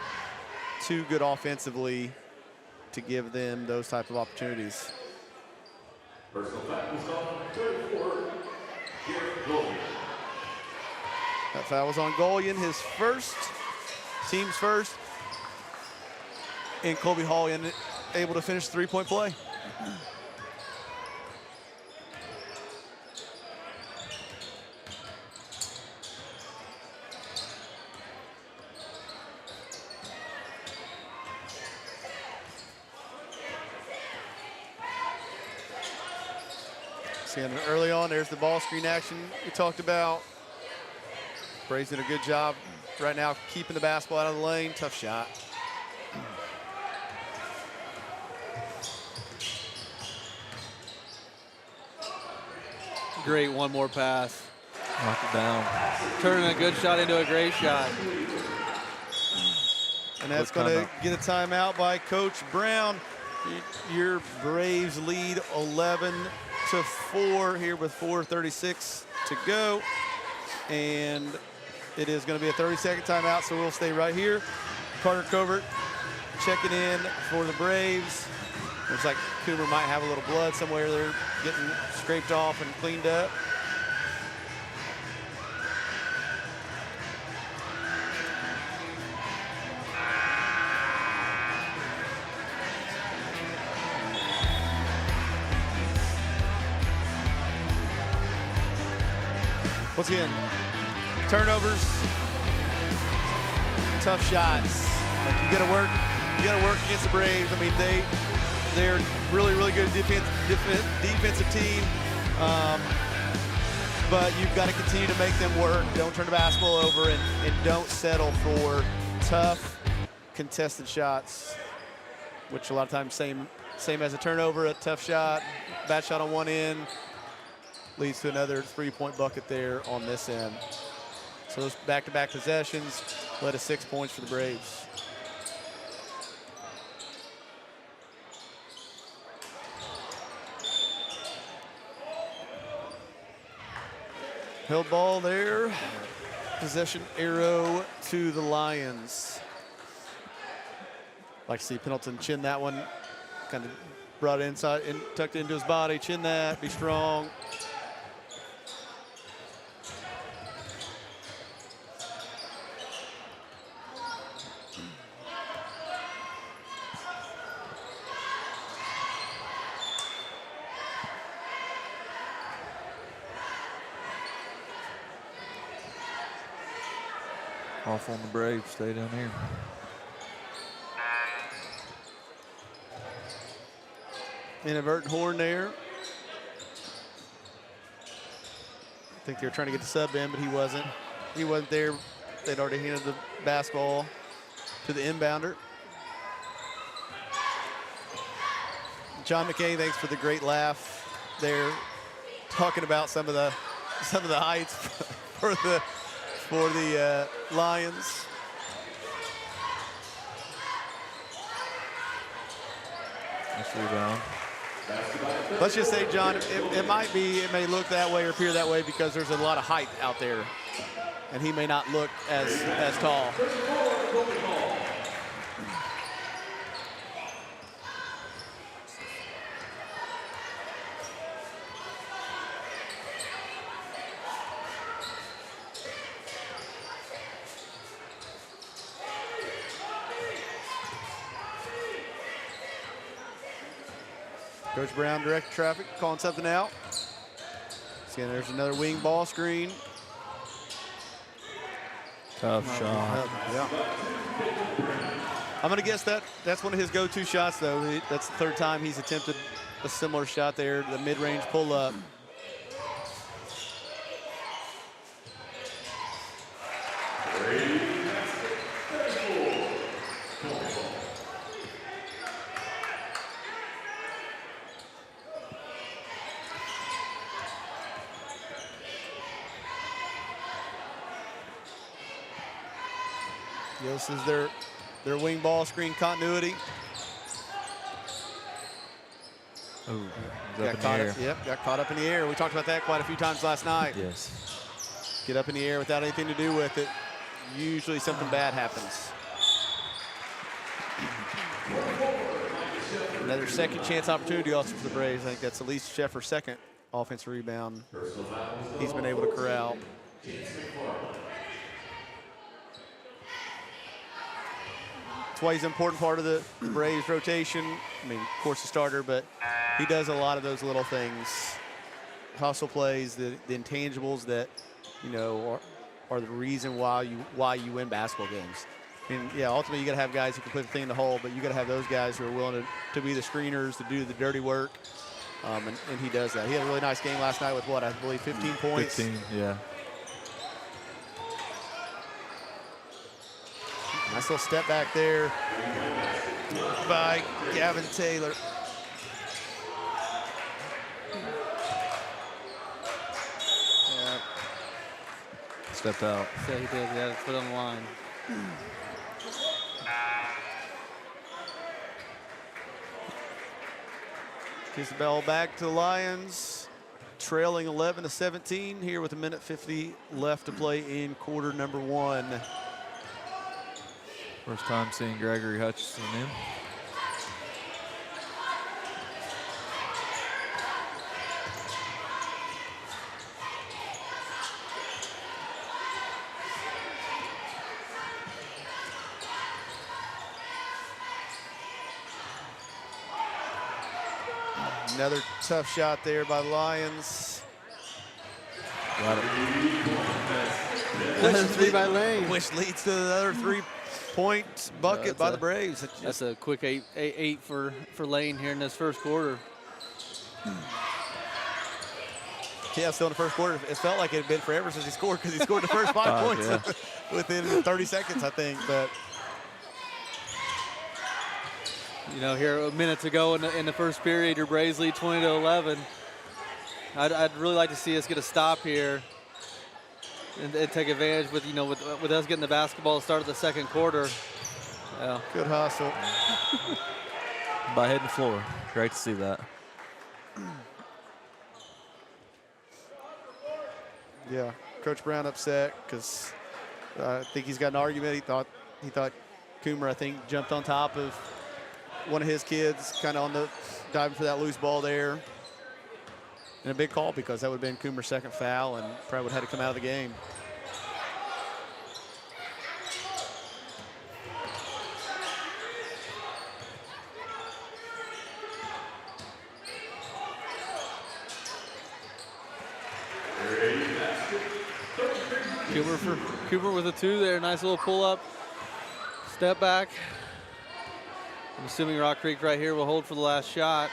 too good offensively to give them those type of opportunities. Personal foul was called on 34, Golden. That foul was on Golian, his first, team's first. And Colby Hall able to finish the three-point play. Seeing early on, there's the ball screen action we talked about. Braves did a good job right now keeping the basketball out of the lane. Tough shot. Great one more pass. Knock it down. Turning a good shot into a great shot. And that's going to get a timeout by Coach Brown. Your Braves lead 11-4 here with 4:36 to go. And it is going to be a 30-second timeout, so we'll stay right here. Carter Covert checking in for the Braves. Looks like Coomer might have a little blood somewhere. They're getting scraped off and cleaned up. Once again, turnovers, tough shots. Like you gotta work against the Braves. I mean, they're really, really good defensive team. But you've got to continue to make them work. Don't turn the basketball over and don't settle for tough contested shots, which a lot of times same as a turnover, a tough shot, bad shot on one end, leads to another three-point bucket there on this end. So those back-to-back possessions led to 6 points for the Braves. Held ball there. Possession arrow to the Lions. Like to see Pendleton chin that one. Kind of brought it inside and tucked it into his body. Chin that, be strong. Off on the Braves, stay down here. Inadvertent horn there. I think they were trying to get the sub in, but he wasn't. He wasn't there. They'd already handed the basketball to the inbounder. John McKay, thanks for the great laugh there, talking about some of the heights for the Lions. Nice rebound. Let's just say, John, it may look that way or appear that way because there's a lot of height out there, and he may not look as tall. Coach Brown direct traffic, calling something out. See, there's another wing ball screen. Tough shot. Yeah. I'm going to guess that's one of his go-to shots, though. That's the third time he's attempted a similar shot there, the mid-range pull-up. This is their wing ball screen continuity. Oh, got caught up in the air. We talked about that quite a few times last night. Yes. Get up in the air without anything to do with it. Usually something bad happens. Another second chance opportunity also for the Braves. I think that's Elise Sheffer's second offensive rebound he's been able to corral. That's why he's an important part of the Braves rotation. I mean, of course, the starter, but he does a lot of those little things. Hustle plays, the intangibles that, you know, are the reason why you win basketball games. And yeah, ultimately you got to have guys who can put the thing in the hole, but you got to have those guys who are willing to be the screeners, to do the dirty work. And he does that. He had a really nice game last night with what, I believe 15 points. 15, yeah. Nice little step back there by Gavin Taylor. Yeah. Stepped out. So he did, yeah, put on the line. Gives the ball back to the Lions, trailing 11-17 here with 1:50 left to play in quarter number one. First time seeing Gregory Hutchinson in. Another tough shot there by the Lions. Got it. Another three by Lane. Which leads to another three-point bucket by the Braves. That's a quick eight for Lane here in this first quarter. Yeah, still in the first quarter. It felt like it had been forever since he scored because he scored the first 5 points within 30 seconds, I think. But you know, here minutes ago in the first period, your Braves lead 20-11. I'd really like to see us get a stop here and take advantage with, you know, with us getting the basketball to start of the second quarter. Yeah. Good hustle. By hitting the floor. Great to see that. Yeah, Coach Brown upset because I think he's got an argument. He thought Coomer, I think, jumped on top of one of his kids, kind of on the diving for that loose ball there. And a big call because that would have been Coomer's second foul and probably would have had to come out of the game. Cooper with a two there. Nice little pull up. Step back. I'm assuming Rock Creek right here will hold for the last shot.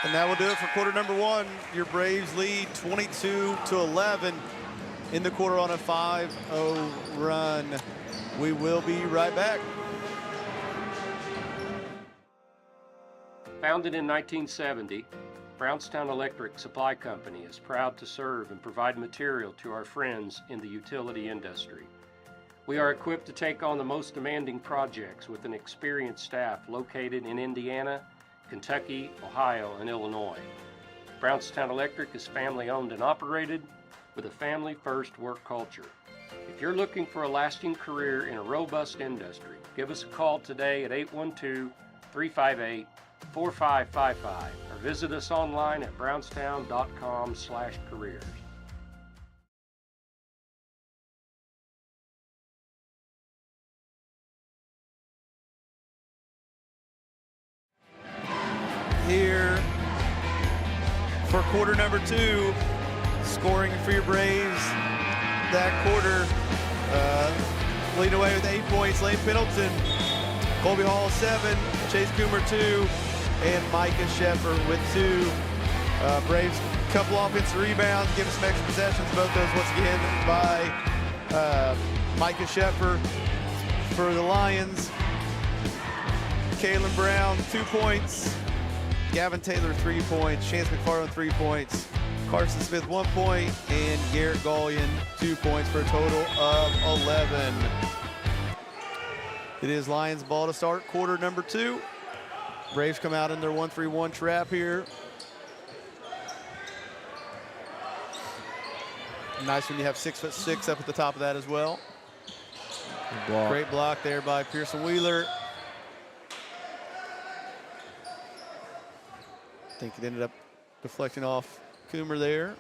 And that will do it for quarter number one. Your Braves lead 22-11 in the quarter on a 5-0 run. We will be right back. Founded in 1970, Brownstown Electric Supply Company is proud to serve and provide material to our friends in the utility industry. We are equipped to take on the most demanding projects with an experienced staff located in Indiana, Kentucky, Ohio, and Illinois. Brownstown Electric is family-owned and operated with a family-first work culture. If you're looking for a lasting career in a robust industry, give us a call today at 812-358-4555 or visit us online at brownstown.com/careers. Here for quarter number 2, scoring for your Braves that quarter, leading away with 8 points, Lane Pendleton, Colby Hall 7, Chase Coomer 2, and Micah Sheffer with 2. Braves couple offensive rebounds, give us some extra possessions, both those once again by Micah Sheffer for the Lions. Kalen Brown 2 points, Gavin Taylor 3 points, Chance McFarland 3 points, Carson Smith 1 point, and Garrett Gullion 2 points for a total of 11. It is Lions ball to start quarter number 2. Braves come out in their 1-3-1 trap here. Nice when you have 6'6" up at the top of that as well. Block. Great block there by Pearson Wheeler. I think it ended up deflecting off Coomer there.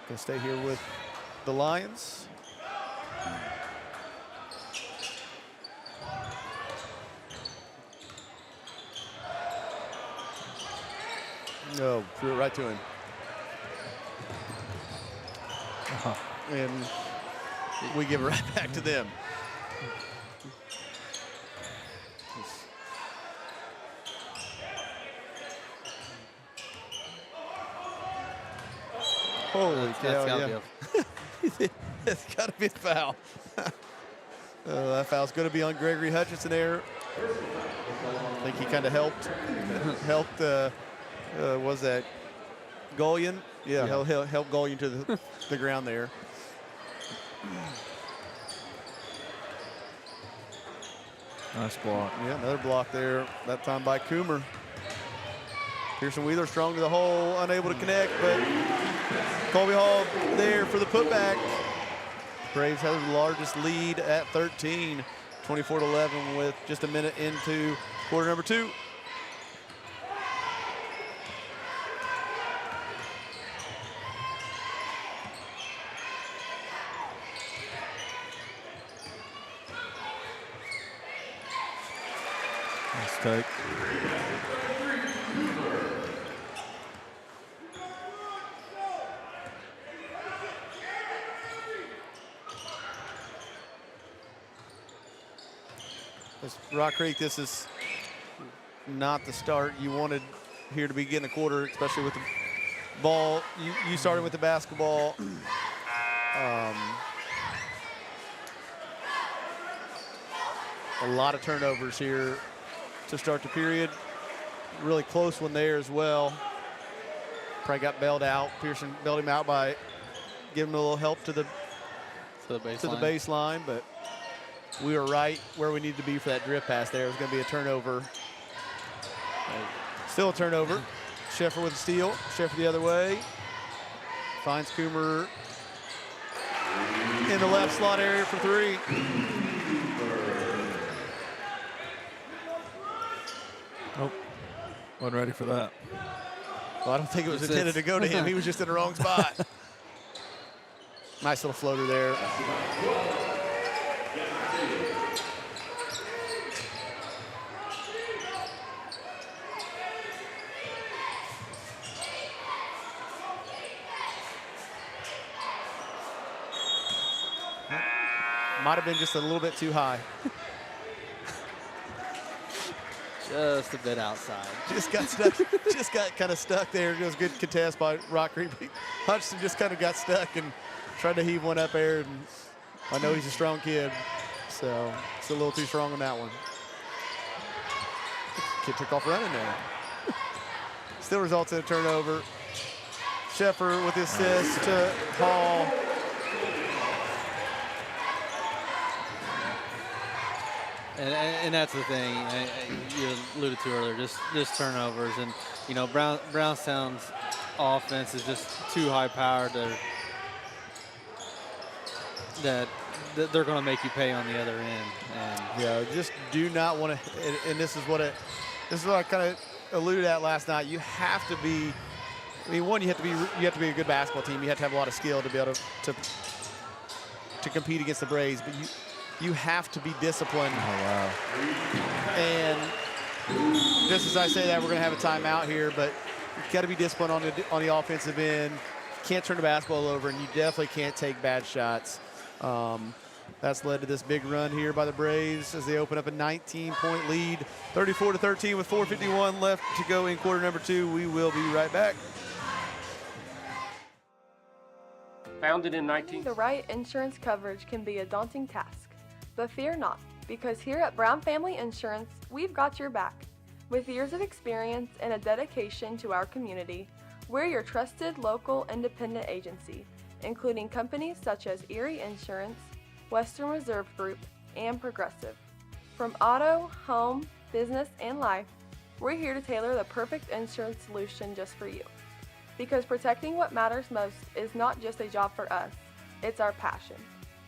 Gonna stay here with the Lions. No, threw it right to him. And we give it right back to them. Holy cow, That's gotta yeah. That's got to be a foul. That foul's going to be on Gregory Hutchinson there. I think he kind of helped, was that Gullion? Yeah, he'll help Gullion to the ground there. Nice block. Yeah, another block there, that time by Coomer. Pearson Wheeler strong to the hole, unable to connect, but Colby Hall there for the putback. Braves have the largest lead at 13, 24-11 with just a minute into quarter number 2. Nice take. Rock Creek, this is not the start you wanted here to begin the quarter, especially with the ball. You started with the basketball. A lot of turnovers here to start the period. Really close one there as well. Probably got bailed out. Pearson bailed him out by giving him a little help to the baseline, but we were right where we needed to be for that drip pass there. It was going to be a turnover. Still a turnover. Sheffer with a steal. Sheffer the other way. Finds Coomer in the left slot area for 3. Nope. Wasn't ready for that. Well, I don't think it was intended to go to him. He was just in the wrong spot. Nice little floater there. Might have been just a little bit too high. Just a bit outside. Just got stuck. Just got kind of stuck there. It was a good contest by Rock Creek. Hutchinson just kind of got stuck and tried to heave one up there. And I know he's a strong kid, so it's a little too strong on that one. kid took off running there. Still results in a turnover. Sheffer with the assist to Hall. And that's the thing you alluded to earlier, just turnovers. And, you know, Brownstown's offense is just too high-powered that they're going to make you pay on the other end. And yeah, just do not want to. And this is what I kind of alluded at last night. You have to be. I mean, one, you have to be a good basketball team. You have to have a lot of skill to be able to compete against the Braves. But you have to be disciplined. Oh, wow. And just as I say that, we're going to have a timeout here, but you've got to be disciplined on the offensive end. You can't turn the basketball over, and you definitely can't take bad shots. That's led to this big run here by the Braves as they open up a 19-point lead, 34-13 with 4:51 left to go in quarter number 2. We will be right back. Founded in 19... The right insurance coverage can be a daunting task, but fear not, because here at Brown Family Insurance, we've got your back. With years of experience and a dedication to our community, we're your trusted local independent agency, including companies such as Erie Insurance, Western Reserve Group, and Progressive. From auto, home, business, and life, we're here to tailor the perfect insurance solution just for you. Because protecting what matters most is not just a job for us, it's our passion.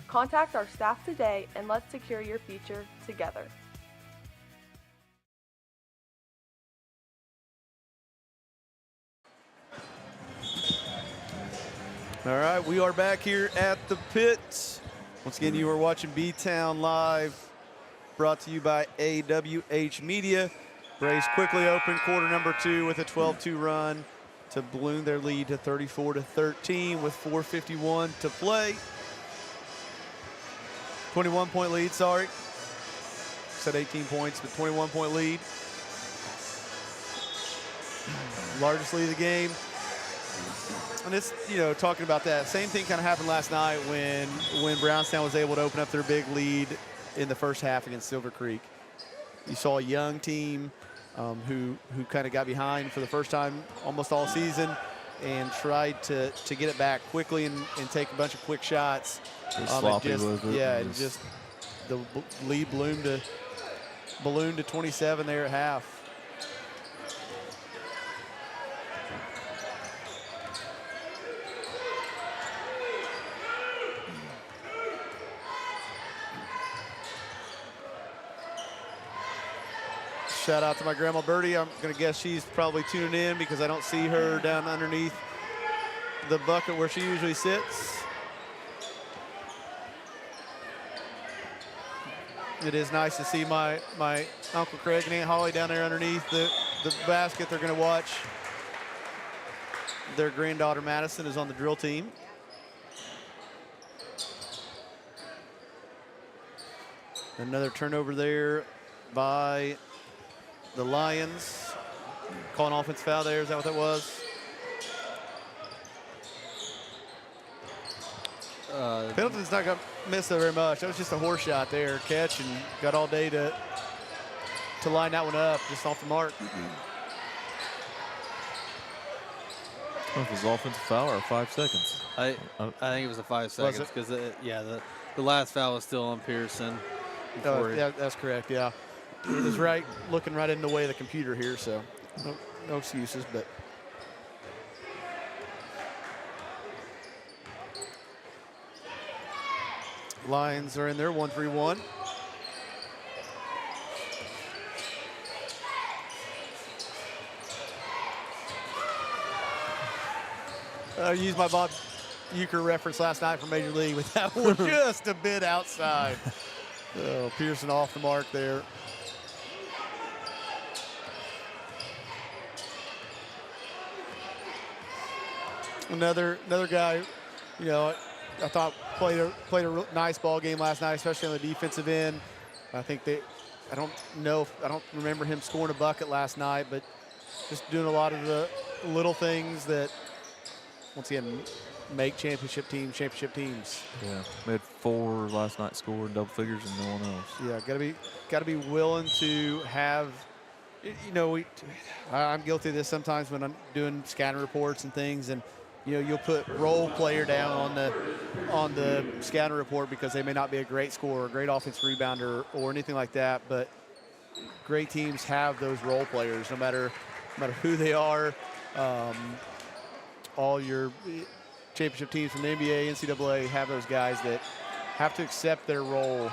Contact our staff today and let's secure your future together. All right, we are back here at the pit. Once again, you are watching B-Town Live, brought to you by AWH Media. Braves quickly open quarter number 2 with a 12-2 run to balloon their lead to 34-13 with 4:51 to play. 21-point lead, sorry. Said 18 points, but 21-point lead. Largest lead of the game. And it's, you know, talking about that, same thing kind of happened last night when Brownstown was able to open up their big lead in the first half against Silver Creek. You saw a young team who kind of got behind for the first time almost all season and tried to get it back quickly and take a bunch of quick shots. Sloppy with it. Yeah, and just the lead ballooned to 27 there at half. Shout out to my grandma Birdie. I'm going to guess she's probably tuning in because I don't see her down underneath the bucket where she usually sits. It is nice to see my Uncle Craig and Aunt Holly down there underneath the basket. They're going to watch. Their granddaughter Madison is on the drill team. Another turnover there by the Lions. Calling offense foul there, is that what that was? Pendleton's not going to miss there very much. That was just a horse shot there, catch, and got all day to line that one up, just off the mark. I don't know if it was offensive foul or 5 seconds. I think it was a 5 seconds because the last foul was still on Pearson. Yeah, that's correct, yeah. It was right, looking right in the way of the computer here, so no excuses, but. Lions are in there, 1-3-1. I used my Bob Uecker reference last night for Major League with that one just a bit outside. Oh, Pearson off the mark there. Another guy, you know, I thought played a nice ball game last night, especially on the defensive end. I think I don't remember him scoring a bucket last night, but just doing a lot of the little things that, once again, make championship teams. Yeah, we had 4 last night scored double figures and no one else. Yeah, gotta be willing to have You know, I'm guilty of this sometimes when I'm doing scouting reports and things, and you know, you'll put role player down on the scouting report because they may not be a great scorer, a great offensive rebounder, or anything like that. But great teams have those role players, no matter who they are. All your championship teams from the NBA, NCAA have those guys that have to accept their role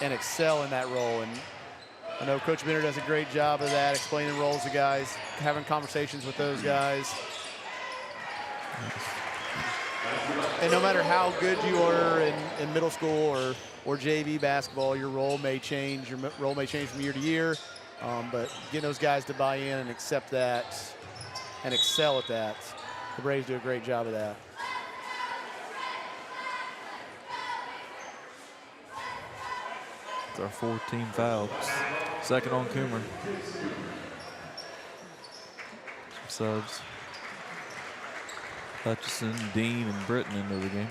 and excel in that role. And I know Coach Bender does a great job of that, explaining roles to guys, having conversations with those guys. And no matter how good you are in middle school or JV basketball, your role may change. Your role may change from year to year. But getting those guys to buy in and accept that and excel at that, the Braves do a great job of that. It's our 4th-team foul. Second on Coomer. Some subs. Hutchison, Dean, and Britton into the game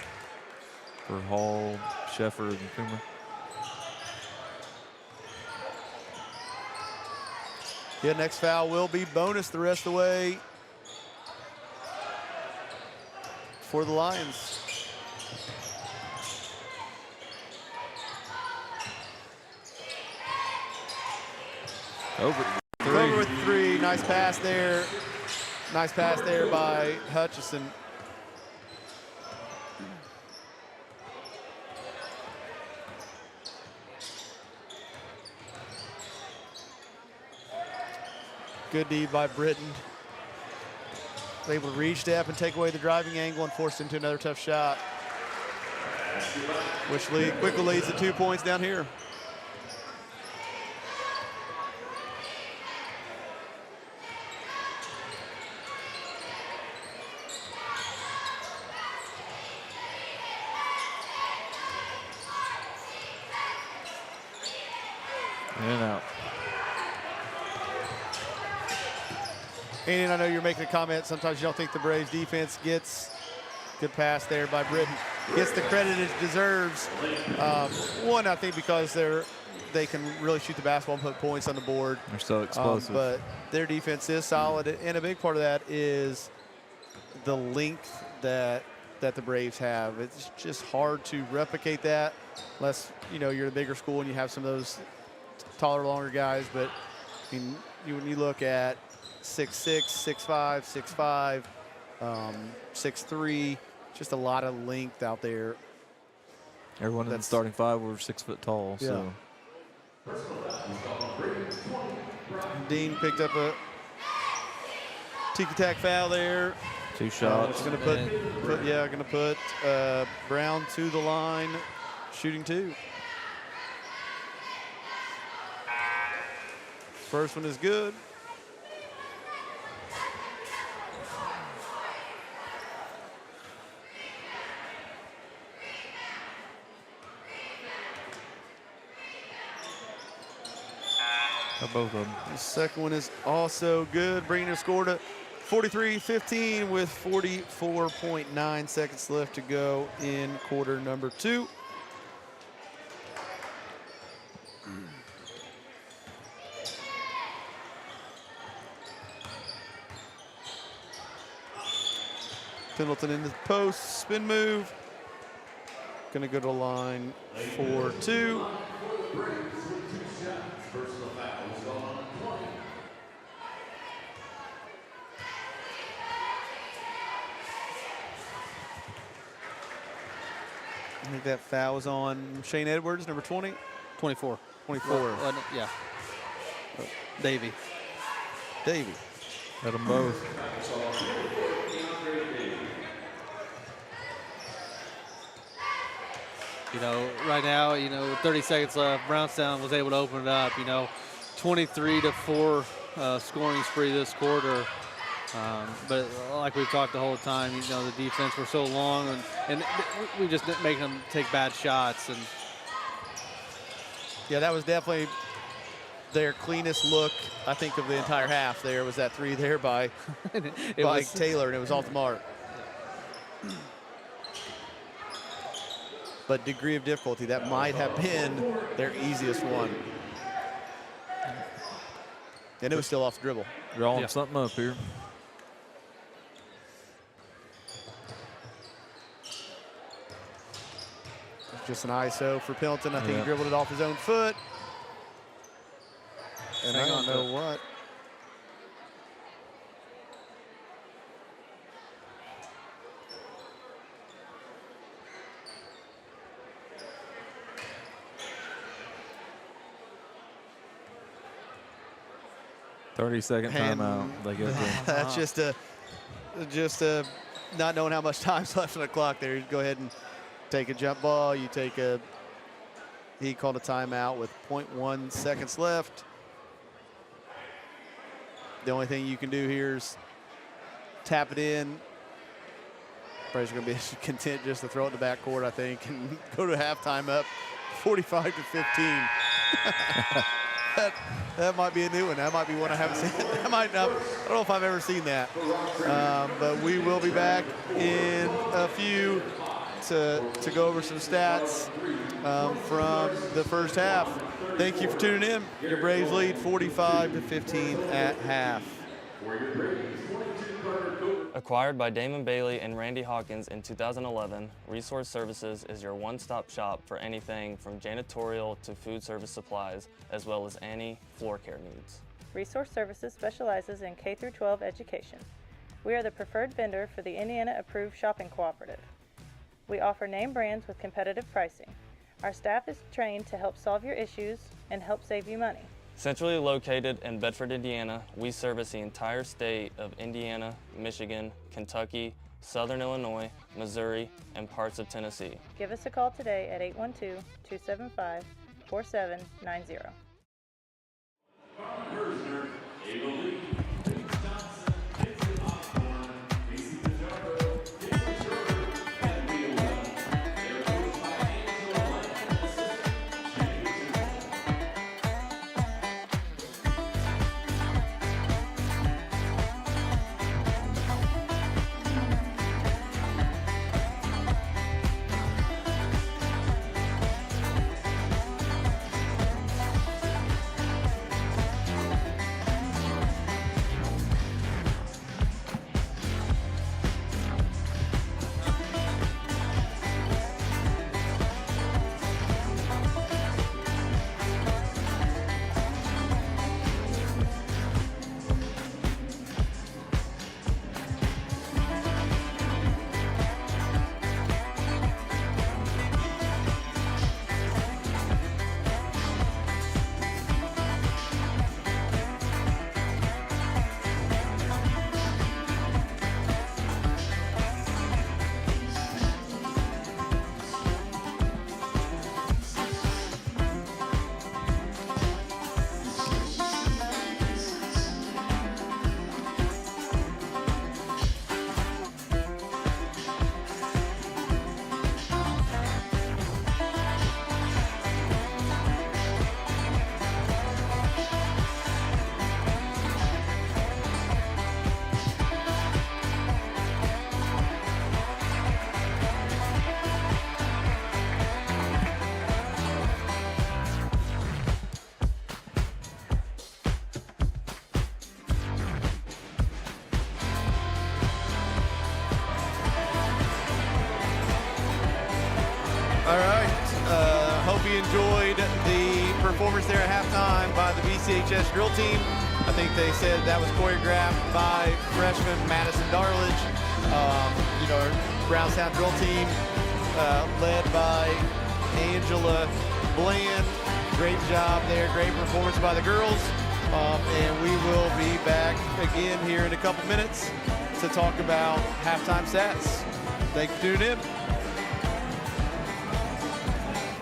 for Hall, Sheffer, and Coomer. Yeah, next foul will be bonus the rest of the way for the Lions. Over with 3. Nice pass there. Nice pass there by Hutchison. Good D by Britton. Able to reach step and take away the driving angle and force into another tough shot, which quickly leads to 2 points down here. In and out. And I know you're making a comment. Sometimes you don't think the Braves defense gets good pass there by Britton. Gets the credit it deserves. One, I think because they can really shoot the basketball and put points on the board. They're so explosive. But their defense is solid, and a big part of that is the length that the Braves have. It's just hard to replicate that unless you're the bigger school and you have some of those taller, longer guys. But I mean, when you look at 6'6", 6'5", 6'5", 6'3", just a lot of length out there. Everyone in the starting 5 were 6 foot tall. Yeah. So Dean picked up a ticky-tack foul there. 2 shots. Going to put Brown to the line, shooting 2. First one is good. Both of them. The second one is also good, bringing the score to 43-15 with 44.9 seconds left to go in quarter number 2. Pendleton in the post, spin move. Gonna go to the line for 2. I think that foul was on Shane Edwards, number 20. 24. 24. Yeah. Davey. Got them both. Right now, with 30 seconds left, Brownstown was able to open it up. 23-4 scoring spree this quarter. But like we've talked the whole time, the defense were so long, and we just didn't make them take bad shots. And yeah, that was definitely their cleanest look, I think, of the entire half. There was that 3 there by Taylor, and it was off the mark. But degree of difficulty, that might have been their easiest one. And it was still off the dribble. Drawing something up here. Just an ISO for Pendleton. I think he dribbled it off his own foot. And I don't know what. Thirty-second timeout. They go to. That's just a not knowing how much time's left on the clock there. You go ahead and take a jump ball. You take a. He called a timeout with 0.1 seconds left. The only thing you can do here is tap it in. Probably going to be content just to throw it in the backcourt, I think, and go to halftime up 45 to 15. That might be a new one. That might be one I haven't seen. That might not. I don't know if I've ever seen that. But we will be back in a few to go over some stats from the first half. Thank you for tuning in. Your Braves lead 45 to 15 at half. Acquired by Damon Bailey and Randy Hawkins in 2011, Resource Services is your one-stop shop for anything from janitorial to food service supplies, as well as any floor care needs. Resource Services specializes in K-12 education. We are the preferred vendor for the Indiana Approved Shopping Cooperative. We offer name brands with competitive pricing. Our staff is trained to help solve your issues and help save you money. Centrally located in Bedford, Indiana, we service the entire state of Indiana, Michigan, Kentucky, Southern Illinois, Missouri, and parts of Tennessee. Give us a call today at 812-275-4790. All right. Hope you enjoyed the performance there at halftime by the BCHS drill team. I think they said that was choreographed by freshman Madison Darledge. Brownstown drill team led by Angela Bland. Great job there. Great performance by the girls. And we will be back again here in a couple minutes to talk about halftime stats. Thank you for tuning in.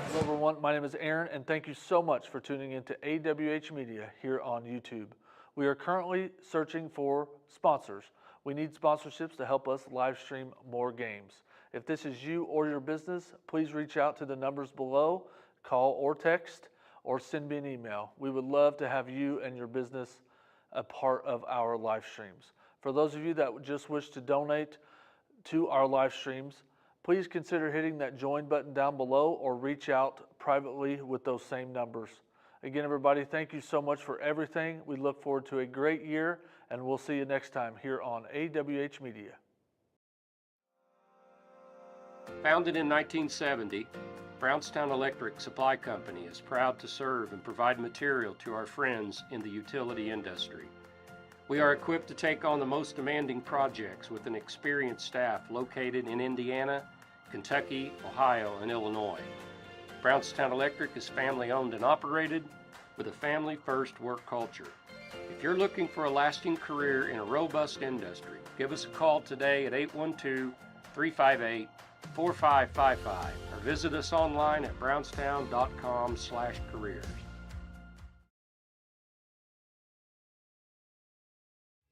Hello everyone, my name is Aaron and thank you so much for tuning in to AWH Media here on YouTube. We are currently searching for sponsors. We need sponsorships to help us live stream more games. If this is you or your business, please reach out to the numbers below, call or text, or send me an email. We would love to have you and your business a part of our live streams. For those of you that just wish to donate to our live streams, please consider hitting that join button down below or reach out privately with those same numbers. Again, everybody, thank you so much for everything. We look forward to a great year, and we'll see you next time here on AWH Media. Founded in 1970, Brownstown Electric Supply Company is proud to serve and provide material to our friends in the utility industry. We are equipped to take on the most demanding projects with an experienced staff located in Indiana, Kentucky, Ohio, and Illinois. Brownstown Electric is family-owned and operated with a family-first work culture. If you're looking for a lasting career in a robust industry, give us a call today at 812-358-4555 or visit us online at brownstown.com/careers.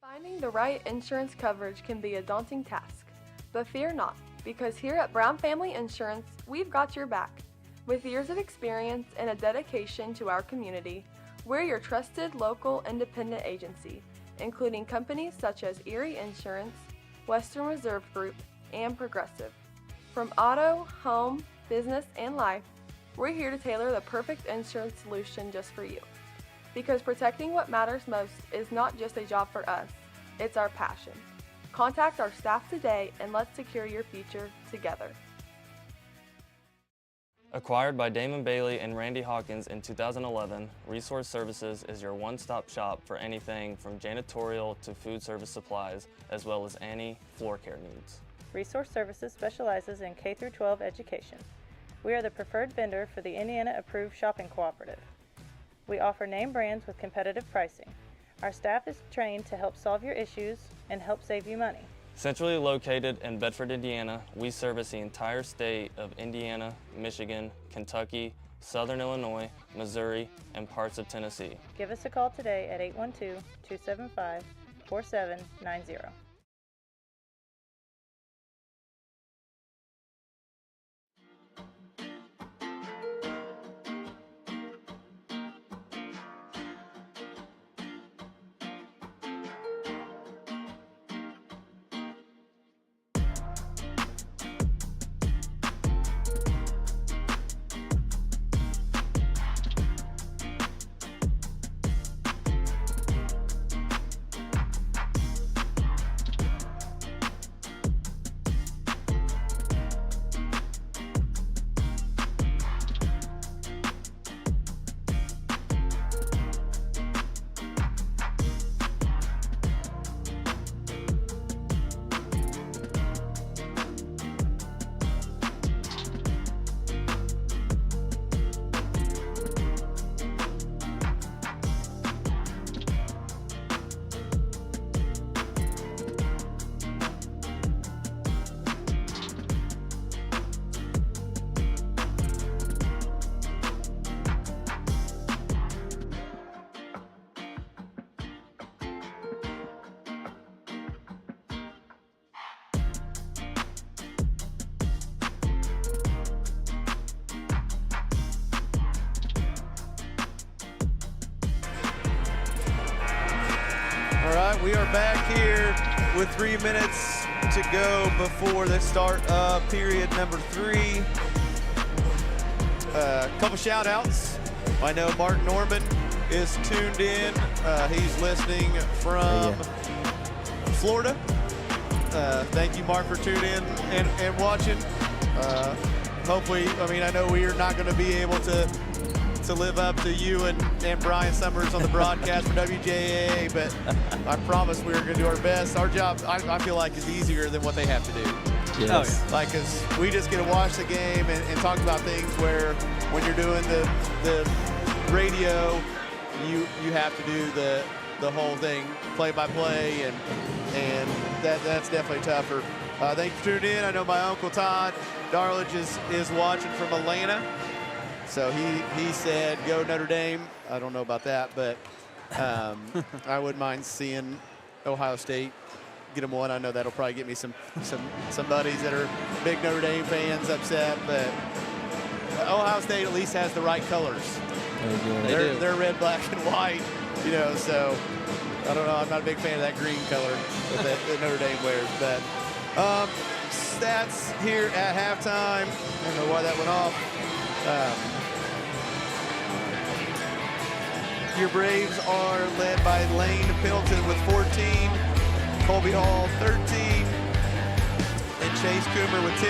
Finding the right insurance coverage can be a daunting task, but fear not, because here at Brown Family Insurance, we've got your back. With years of experience and a dedication to our community, we're your trusted local independent agency, including companies such as Erie Insurance, Western Reserve Group, and Progressive. From auto, home, business, and life, we're here to tailor the perfect insurance solution just for you. Because protecting what matters most is not just a job for us, it's our passion. Contact our staff today and let's secure your future together. Acquired by Damon Bailey and Randy Hawkins in 2011, Resource Services is your one-stop shop for anything from janitorial to food service supplies, as well as any floor care needs. Resource Services specializes in K-12 education. We are the preferred vendor for the Indiana Approved Shopping Cooperative. We offer name brands with competitive pricing. Our staff is trained to help solve your issues and help save you money. Centrally located in Bedford, Indiana, we service the entire state of Indiana, Michigan, Kentucky, Southern Illinois, Missouri, and parts of Tennessee. Give us a call today at 812-275-4790. All right, we are back here with 3 minutes to go before the start of period number 3. A couple shout outs. I know Mark Norman is tuned in. He's listening from Florida. Thank you, Mark, for tuning in and watching. Hopefully, I know we are not going to be able to live up to you and Brian Summers on the broadcast for WJAA, but I promise we're going to do our best. Our job, I feel like, is easier than what they have to do. Yes. Because we just get to watch the game and talk about things where when you're doing the radio, you have to do the whole thing, play-by-play, and that's definitely tougher. Thank you for tuning in. I know my Uncle Todd Darledge is watching from Atlanta. So he said, go Notre Dame. I don't know about that, but I wouldn't mind seeing Ohio State get them one. I know that'll probably get me some buddies that are big Notre Dame fans upset, but Ohio State at least has the right colors. They're red, black, and white, so I don't know. I'm not a big fan of that green color that Notre Dame wears, but stats here at halftime. I don't know why that went off. Your Braves are led by Lane Pendleton with 14, Colby Hall 13, and Chase Coomer with 10.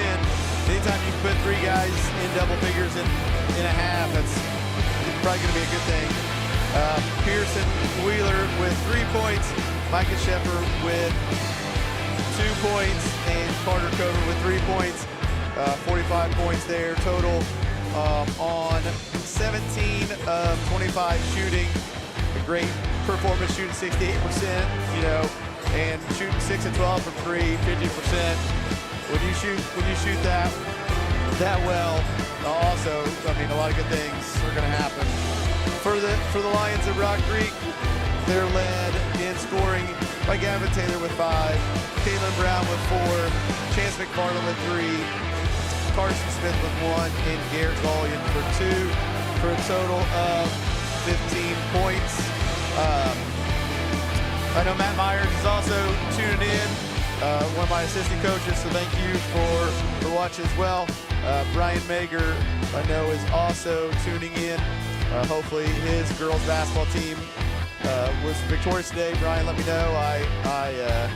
Anytime you put 3 guys in double figures in a half, that's probably going to be a good thing. Pearson Wheeler with 3 points, Micah Sheffer with 2 points, and Carter Cover with 3 points. 45 points there total on 17 of 25 shooting. A great performance, shooting 68%, and shooting 6 of 12 from 3, 50%. When you shoot that well, also, I mean, a lot of good things are going to happen. For the Lions of Rock Creek, they're led in scoring by Gavin Taylor with 5, Caitlin Brown with 4, Chance McFarland with 3, Carson Smith with 1, and Garrett Gullion for 2, for a total of 15 points. I know Matt Myers is also tuning in, one of my assistant coaches, so thank you for watching as well. Brian Mager, I know, is also tuning in. Hopefully his girls basketball team was victorious today. Brian, let me know. I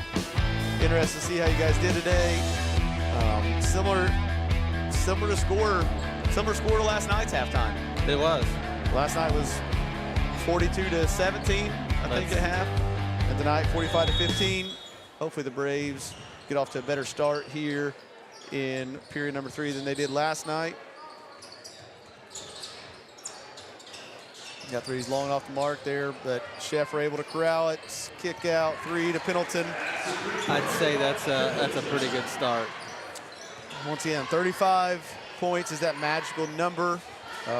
interested to see how you guys did today. Similar score to last night's halftime. It was. Last night was 42-17, I think, at half. And tonight, 45-15. Hopefully the Braves get off to a better start here in period number 3 than they did last night. Got threes long off the mark there, but Sheffer able to corral it. Kick out 3 to Pendleton. I'd say that's a pretty good start. Once again, 35 points is that magical number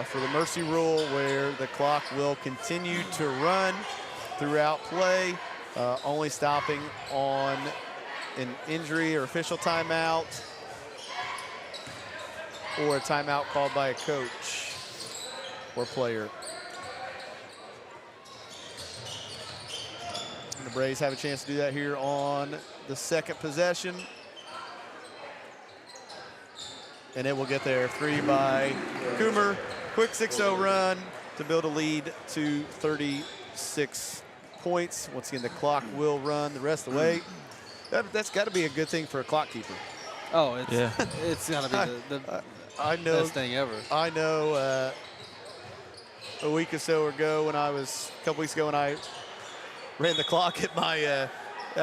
for the mercy rule, where the clock will continue to run throughout play, only stopping on an injury or official timeout or a timeout called by a coach or player. And the Braves have a chance to do that here on the second possession. And it will get there. 3 by Coomer. Quick 6-0 run to build a lead to 36 points. Once again, the clock will run the rest of the way. That's got to be a good thing for a clock keeper. Oh, it's got to be the best thing ever. I know a week or so ago, a couple weeks ago when I ran the clock at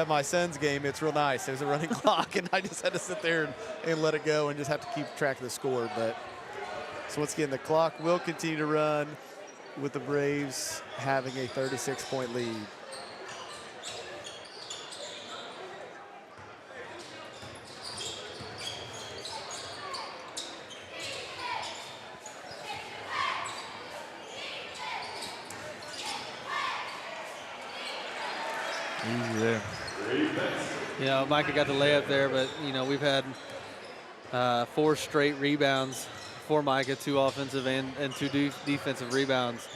my son's game, it's real nice. There's a running clock, and I just had to sit there and let it go and just have to keep track of the score. But so once again, the clock will continue to run with the Braves having a 36-point lead. Easy there. Micah got the layup there, but, we've had 4 straight rebounds for Micah, 2 offensive and 2 defensive rebounds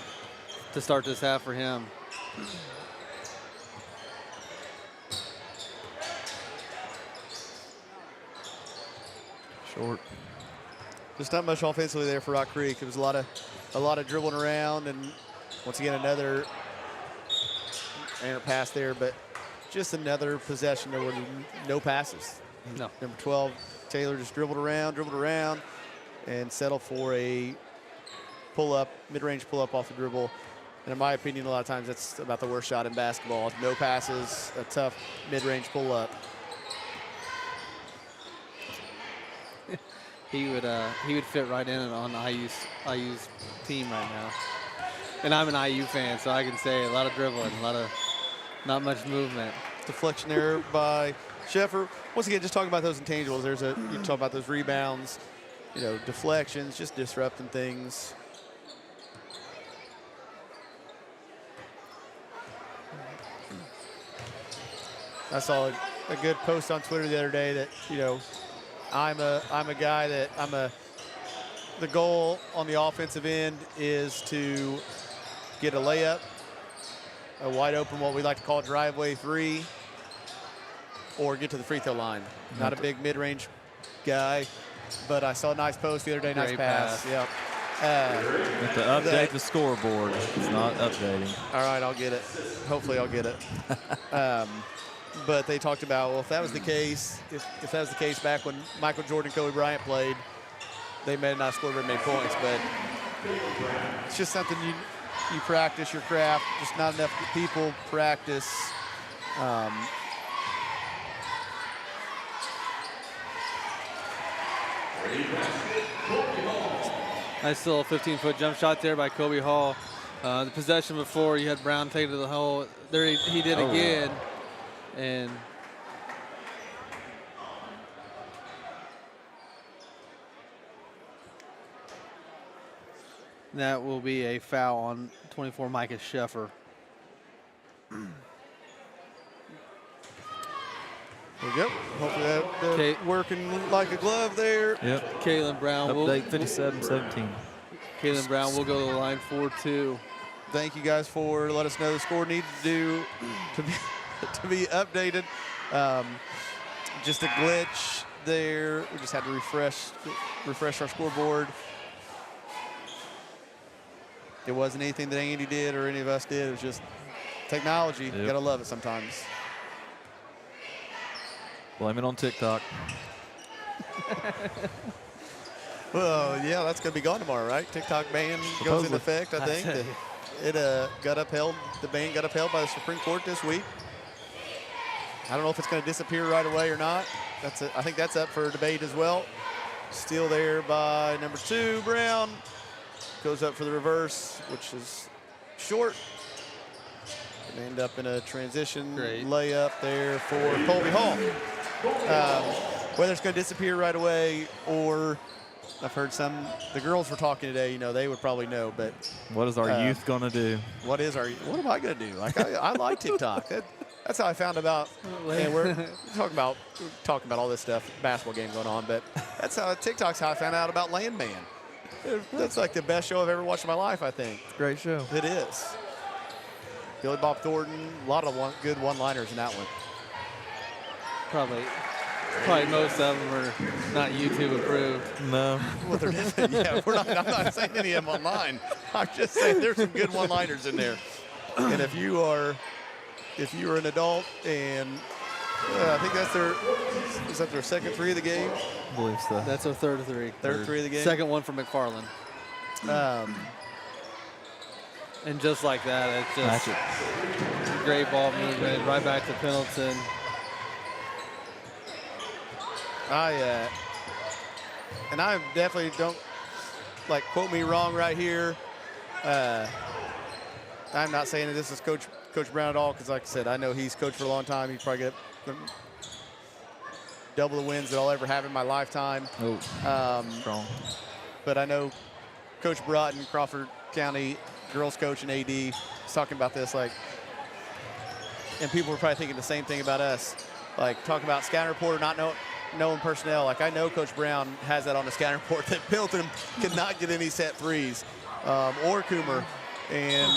to start this half for him. Short. Just not much offensively there for Rock Creek. It was a lot of dribbling around, and once again another errant pass there, but just another possession. There were no passes. No. Number 12, Taylor just dribbled around, and settled for a pull-up, mid-range pull-up off the dribble. And in my opinion, a lot of times that's about the worst shot in basketball. No passes, a tough mid-range pull-up. He would fit right in on IU's team right now. And I'm an IU fan, so I can say a lot of dribbling, not much movement. Deflection error by Sheffer. Once again, just talking about those intangibles. You talk about those rebounds, deflections, just disrupting things. I saw a good post on Twitter the other day that, I'm a guy that the goal on the offensive end is to get a layup, a wide open, what we like to call driveway 3, or get to the free throw line. Not a big mid-range guy, but I saw a nice post the other day, nice Great pass. Yep. Have to update the scoreboard. It's not updating. All right, I'll get it. Hopefully I'll get it. But they talked about, well, if that was the case, if that was the case back when Michael Jordan and Kobe Bryant played, they may not score very many points, but it's just something you practice your craft. Just not enough people practice. Nice little 15-foot jump shot there by Kobe Hall. The possession before, you had Brown take it to the hole. There he did again. And that will be a foul on 24 Micah Sheffer. There we go. Hopefully that's working like a glove there. Yep. Kalen Brown. Update 57-17. Kalen Brown will go to the line 4-2. Thank you guys for letting us know the score needs to be updated. Just a glitch there. We just had to refresh our scoreboard. It wasn't anything that Andy did or any of us did. It was just technology. You gotta love it sometimes. Blame it on TikTok. Well, yeah, that's gonna be gone tomorrow, right? TikTok ban goes into effect, I think. It got upheld. The ban got upheld by the Supreme Court this week. I don't know if it's going to disappear right away or not. I think that's up for debate as well. Steal there by number 2, Brown. Goes up for the reverse, which is short. They end up in a transition layup there for Colby Hall. Whether it's going to disappear right away or I've heard the girls were talking today, you know, they would probably know, but. What is our youth going to do? What am I going to do? Like, I like TikTok. That's how I found about, and we're talking about all this stuff, basketball game going on, but TikTok's how I found out about Landman. That's like the best show I've ever watched in my life, I think. Great show. It is. Billy Bob Thornton, a lot of good one-liners in that one. Probably most of them are not YouTube approved. No. Well, they're definitely, yeah, I'm not saying any of them online. I'm just saying there's some good one-liners in there. And if you are an adult and I think is that their second 3 of the game? I believe so. That's our third 3. Third 3 of the game. Second one for McFarland. And just like that, it's just great ball movement right back to Pendleton. I definitely don't quote me wrong right here. I'm not saying that this is Coach Brown at all, because like I said, I know he's coached for a long time. He's probably got double the wins that I'll ever have in my lifetime. Strong. But I know Coach Broughton, Crawford County girls coach and AD, is talking about this, and people were probably thinking the same thing about us. Talk about scouting report or not knowing personnel. I know Coach Brown has that on the scouting report that Pendleton cannot get any set threes, or Coomer. And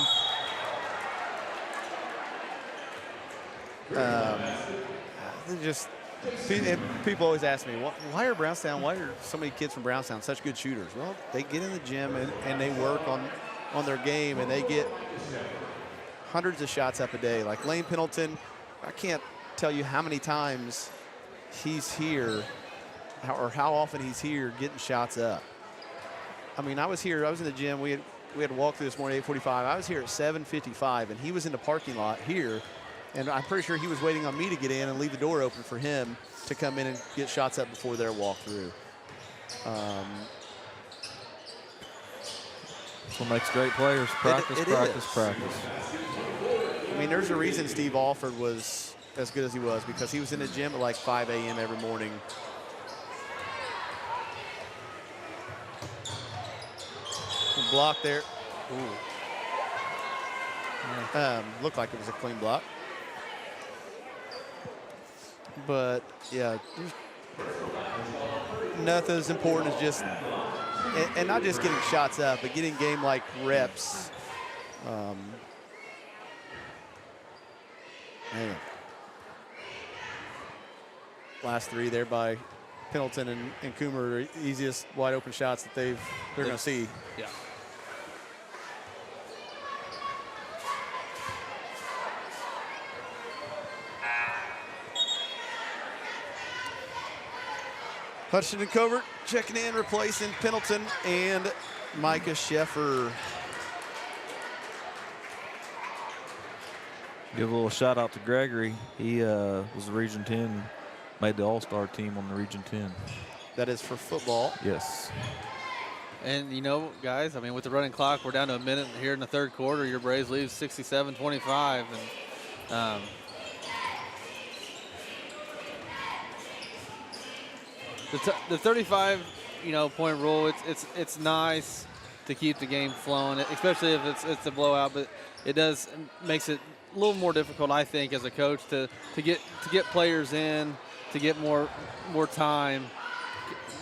people always ask me, why are so many kids from Brownstown such good shooters? Well, they get in the gym and they work on their game, and they get hundreds of shots up a day. Like Lane Pendleton, I can't tell you how many times he's here or how often he's here getting shots up. I mean, I was in the gym. We had to walk through this morning, 8:45. I was here at 7:55, and he was in the parking lot here. And I'm pretty sure he was waiting on me to get in and leave the door open for him to come in and get shots up before their walkthrough. That's what makes great players. Practice. I mean, there's a reason Steve Alford was as good as he was, because he was in the gym at 5 a.m. every morning. Block there. Looked like it was a clean block. But, yeah, nothing as important as just, and not just getting shots up, but getting game-like reps. Last 3 there by Pendleton and Coomer are the easiest wide open shots that they're going to see. Yeah. Hutchinson and Covert checking in, replacing Pendleton and Micah Sheffer. Give a little shout out to Gregory. He was the Region 10, made the All-Star team on the Region 10. That is for football. Yes. And, you know, guys, I mean, with the running clock, we're down to a minute here in the third quarter. Your Braves lead 67-25. And the 35, point rule, it's nice to keep the game flowing, especially if it's a blowout, but it makes it a little more difficult, I think, as a coach to get players in, to get more time,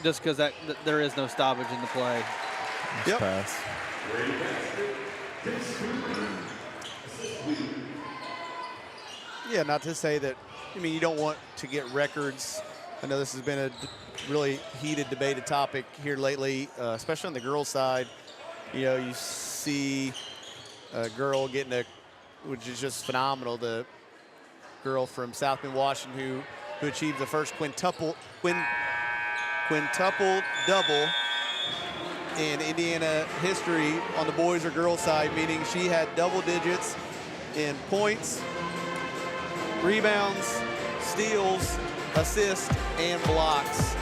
just because that there is no stoppage in the play. Yep. Pass. Yeah, not to say that, you don't want to get records. I know this has been a really heated, debated topic here lately, especially on the girls' side. You see a girl getting which is just phenomenal, the girl from South Bend, Washington, who achieved the first quintuple double in Indiana history on the boys or girls side, meaning she had double digits in points, rebounds, steals, assists, and blocks,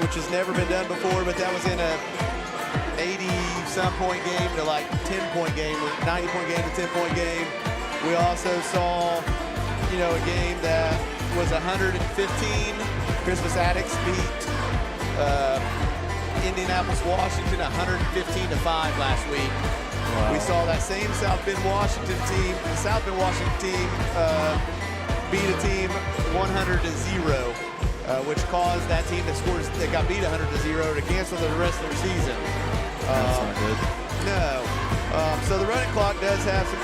which has never been done before, but that was in a 80-some point game to like 10-point game, or 90-point game to 10-point game. We also saw, a game that was 115. Christmas Addicts beat Indianapolis, Washington 115-5 last week. Wow. We saw that same South Bend, Washington team. The South Bend, Washington team beat a team 100-0, which caused that team that got beat 100-0 to cancel the rest of their season. That's not good. No. So the running clock does have some,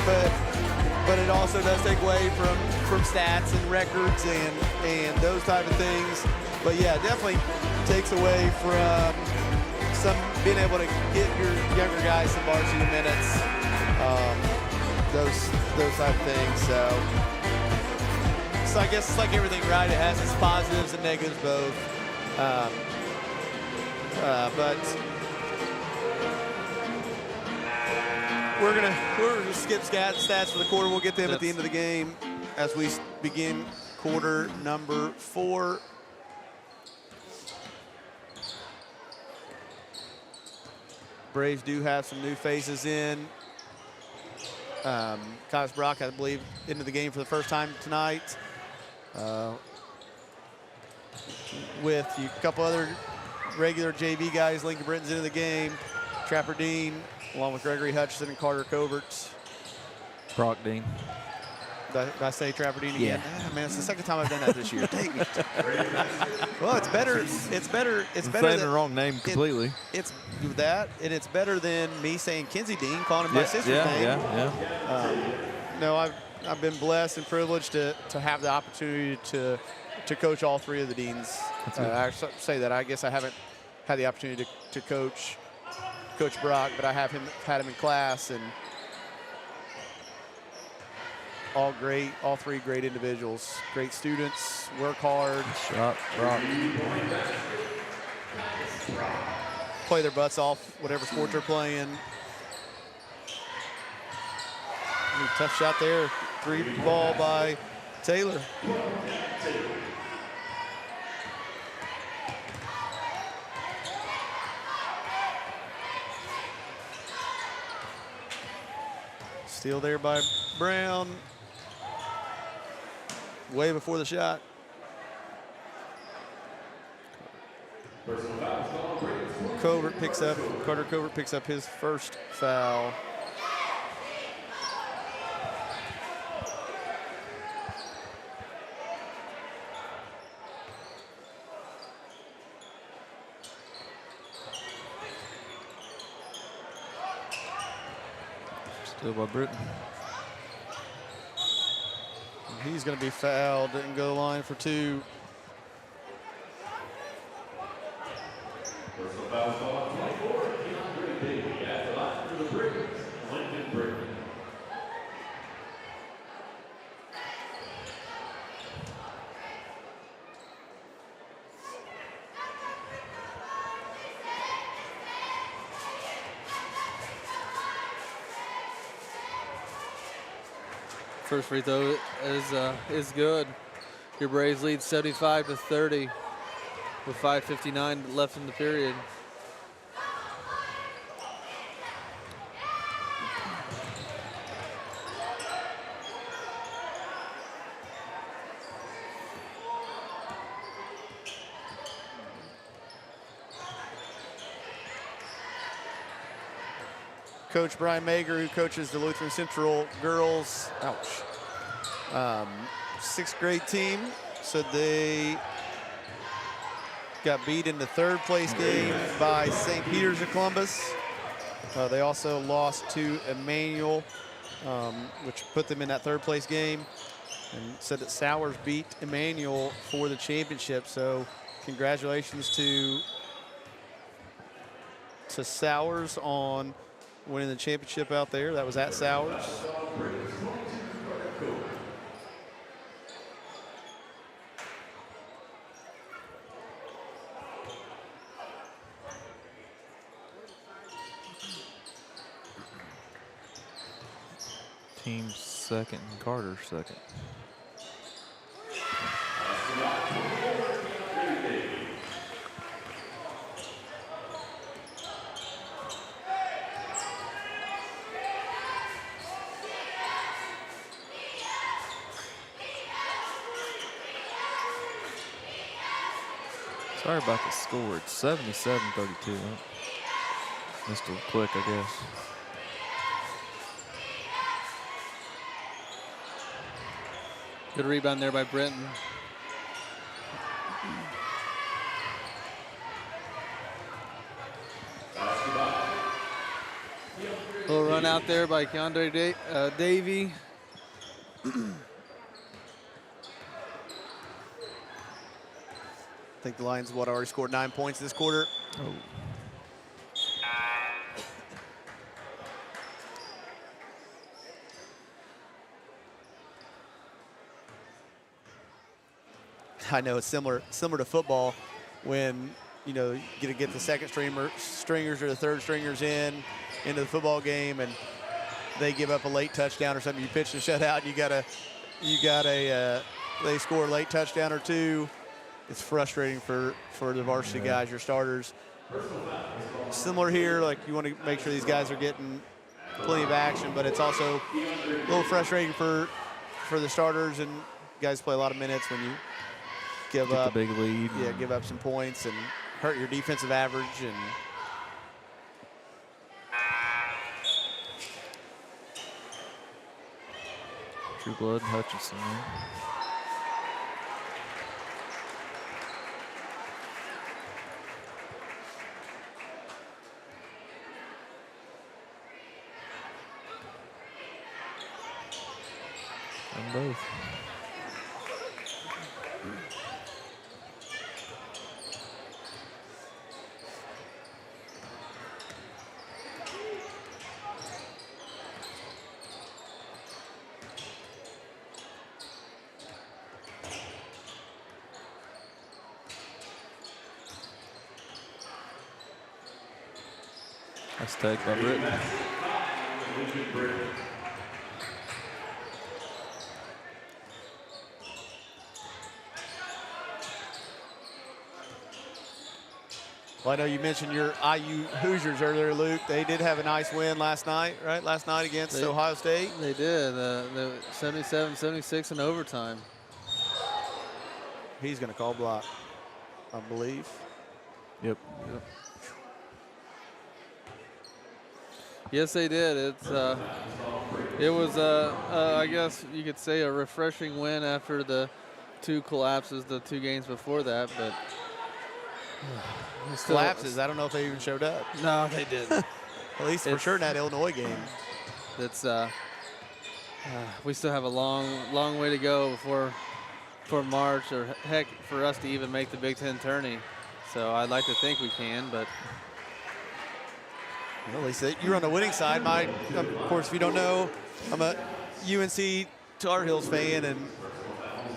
but it also does take away from stats and records and those type of things. But yeah, definitely takes away from some being able to get your younger guys some varsity minutes, those type of things. So I guess it's like everything, right? It has its positives and negatives both. But we're gonna skip stats for the quarter. We'll get them at the end of the game as we begin quarter number 4. Braves do have some new faces in. Kyle Brock, I believe, into the game for the first time tonight. With a couple other regular JV guys, Lincoln Britton's into the game. Trapper Dean, along with Gregory Hutchinson and Carter Covert. Brock Dean. Did I say Trapper Dean again? Yeah. Man, it's the second time I've done that this year. Dang it. Well, it's better. It's better. It's I'm better saying than the wrong name completely. It's that, and it's better than me saying Kinsey Dean, calling him my sister's name. Yeah. No, I've been blessed and privileged to have the opportunity to coach all 3 of the deans. I say that. I guess I haven't had the opportunity to coach Coach Brock, but I had him in class, and all 3 great individuals, great students, work hard. Shot, Brock. Play their butts off, whatever sport they're playing. Tough shot there. 3 ball by Taylor. Steal there by Brown. Way before the shot. Carter Covert picks up his first foul. Still by Britton. He's going to be fouled and go line for 2. Personal foul call on 24, DeAndre Bailey at the line for the Braves, Lincoln Braves. First free throw is good. Your Braves lead 75-30 with 5:59 left in the period. Coach Brian Mager, who coaches the Lutheran Central girls, sixth grade team, said they got beat in the third place game by St. Peter's of Columbus. They also lost to Emmanuel, which put them in that third place game, and said that Sowers beat Emmanuel for the championship. So congratulations to Sowers on winning the championship out there. That was at Sowers. Team's second and Carter's second. Sorry about the score. It's 77-32. Missed it quick, I guess. Good rebound there by Brenton. Little run out there by Keandre Davey. I think the Lions already scored 9 points this quarter. Oh. I know it's similar to football when, you know, you get the second stringers or the third stringers into the football game and they give up a late touchdown or something. You pitch the shutout, they score a late touchdown or two. It's frustrating for the varsity guys, your starters. Similar here, like you want to make sure these guys are getting plenty of action, but it's also a little frustrating for the starters, and guys play a lot of minutes when you give up the big lead. Yeah, give up some points and hurt your defensive average. And True Blood Hutchinson, man. And both. That's tagged by Britton. well, I know you mentioned your IU Hoosiers earlier, Luke. They did have a nice win last night, right? Last night against Ohio State. They did. The 77-76 in overtime. He's going to call block, I believe. Yep. Yes, they did. It was I guess you could say a refreshing win after the two collapses, the two games before that. But collapses. I don't know if they even showed up. No, they didn't. At least for sure in that Illinois game. That's we still have a long way to go for March, or heck, for us to even make the Big Ten tourney. So I'd like to think we can, but Well, Lisa, you're on the winning side. Of course, if you don't know, I'm a UNC Tar Heels fan, and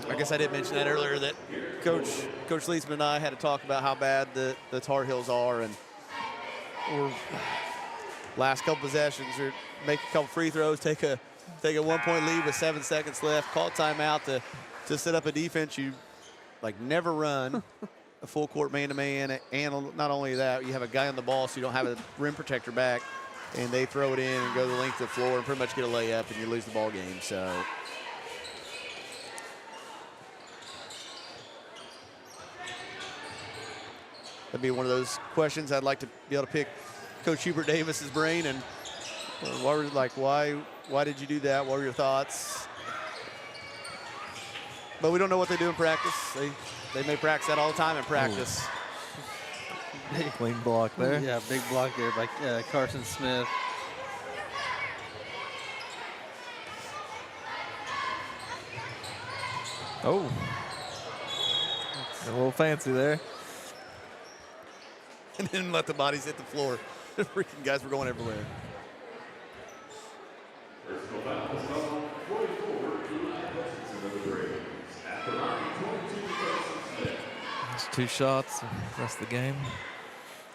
I guess I did mention that earlier that Coach Leesman and I had to talk about how bad the Tar Heels are, and we're last couple possessions, or make a couple free throws, take a 1-point lead with 7 seconds left, call timeout to set up a defense you like never run. A full court man-to-man, and not only that, you have a guy on the ball, so you don't have a rim protector back, and they throw it in and go the length of the floor and pretty much get a layup, and you lose the ball game. So that'd be one of those questions I'd like to be able to pick Coach Hubert Davis's brain, and why did you do that? What were your thoughts? But we don't know what they do in practice. They may practice that all the time in practice. Clean block there. yeah, big block there by Carson Smith. Oh. A little fancy there. And then let the bodies hit the floor. The freaking guys were going everywhere. Personal foul is called 44, Eli Hutchinson of the Braves. After line, 22 Smith. That's 2 shots. That's the game.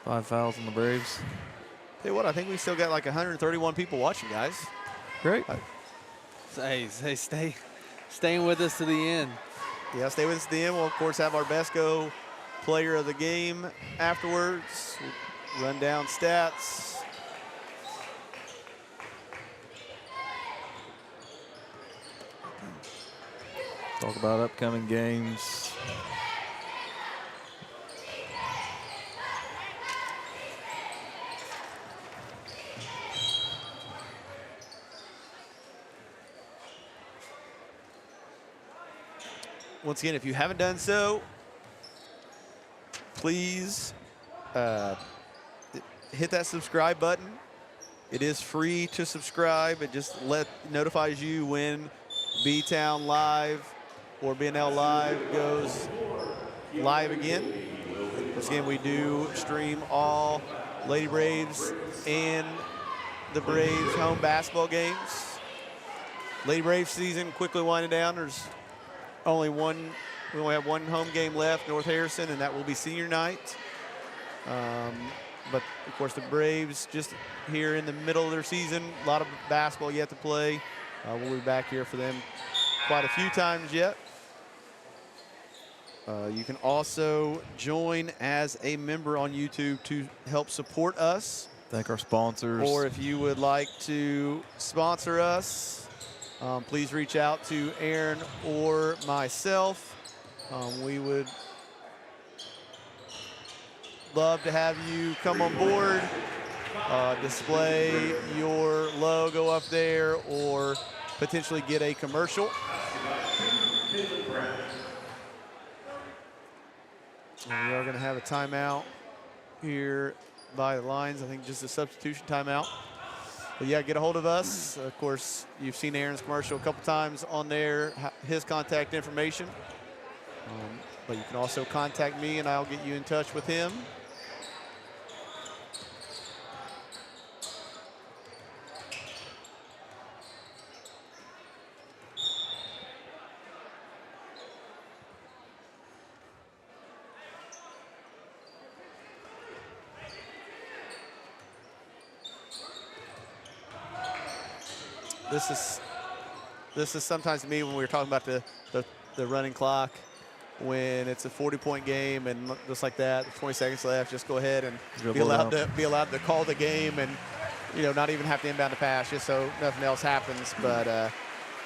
5 fouls on the Braves. Tell you what, I think we still got like 131 people watching, guys. Great. Hey, staying with us to the end. Yeah, stay with us at the end. We'll, of course, have our BESCO player of the game afterwards. Run down stats. Talk about upcoming games. Once again, if you haven't done so, please hit that subscribe button. It is free to subscribe. It just notifies you when B-Town Live or BNL Live goes live again. Once again, we do stream all Lady Braves and the Braves home basketball games. Lady Braves season quickly winding down. There's we only have one home game left, North Harrison, and that will be senior night. But of course, the Braves just here in the middle of their season, a lot of basketball yet to play. We'll be back here for them quite a few times yet. You can also join as a member on YouTube to help support us. Thank our sponsors. Or if you would like to sponsor us, please reach out to Aaron or myself. We would love to have you come on board, display your logo up there, or potentially get a commercial. And we are going to have a timeout here by the lines. I think just a substitution timeout. But yeah, get a hold of us. Of course, you've seen Aaron's commercial a couple times on there, his contact information. But you can also contact me and I'll get you in touch with him. This is sometimes to me when we were talking about the running clock, when it's a 40-point game and just like that, 20 seconds left, just go ahead and be allowed to call the game and not even have to inbound the pass just so nothing else happens. But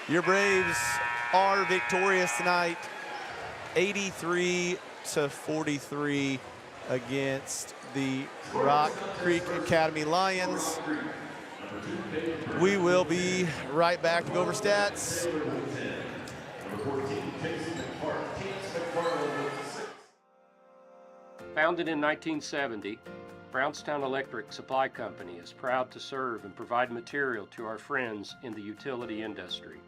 your Braves are victorious tonight, 83-43 against the Rock Creek Academy Lions. We will be right back to go over stats. Founded in 1970, Brownstown Electric Supply Company is proud to serve and provide material to our friends in the utility industry.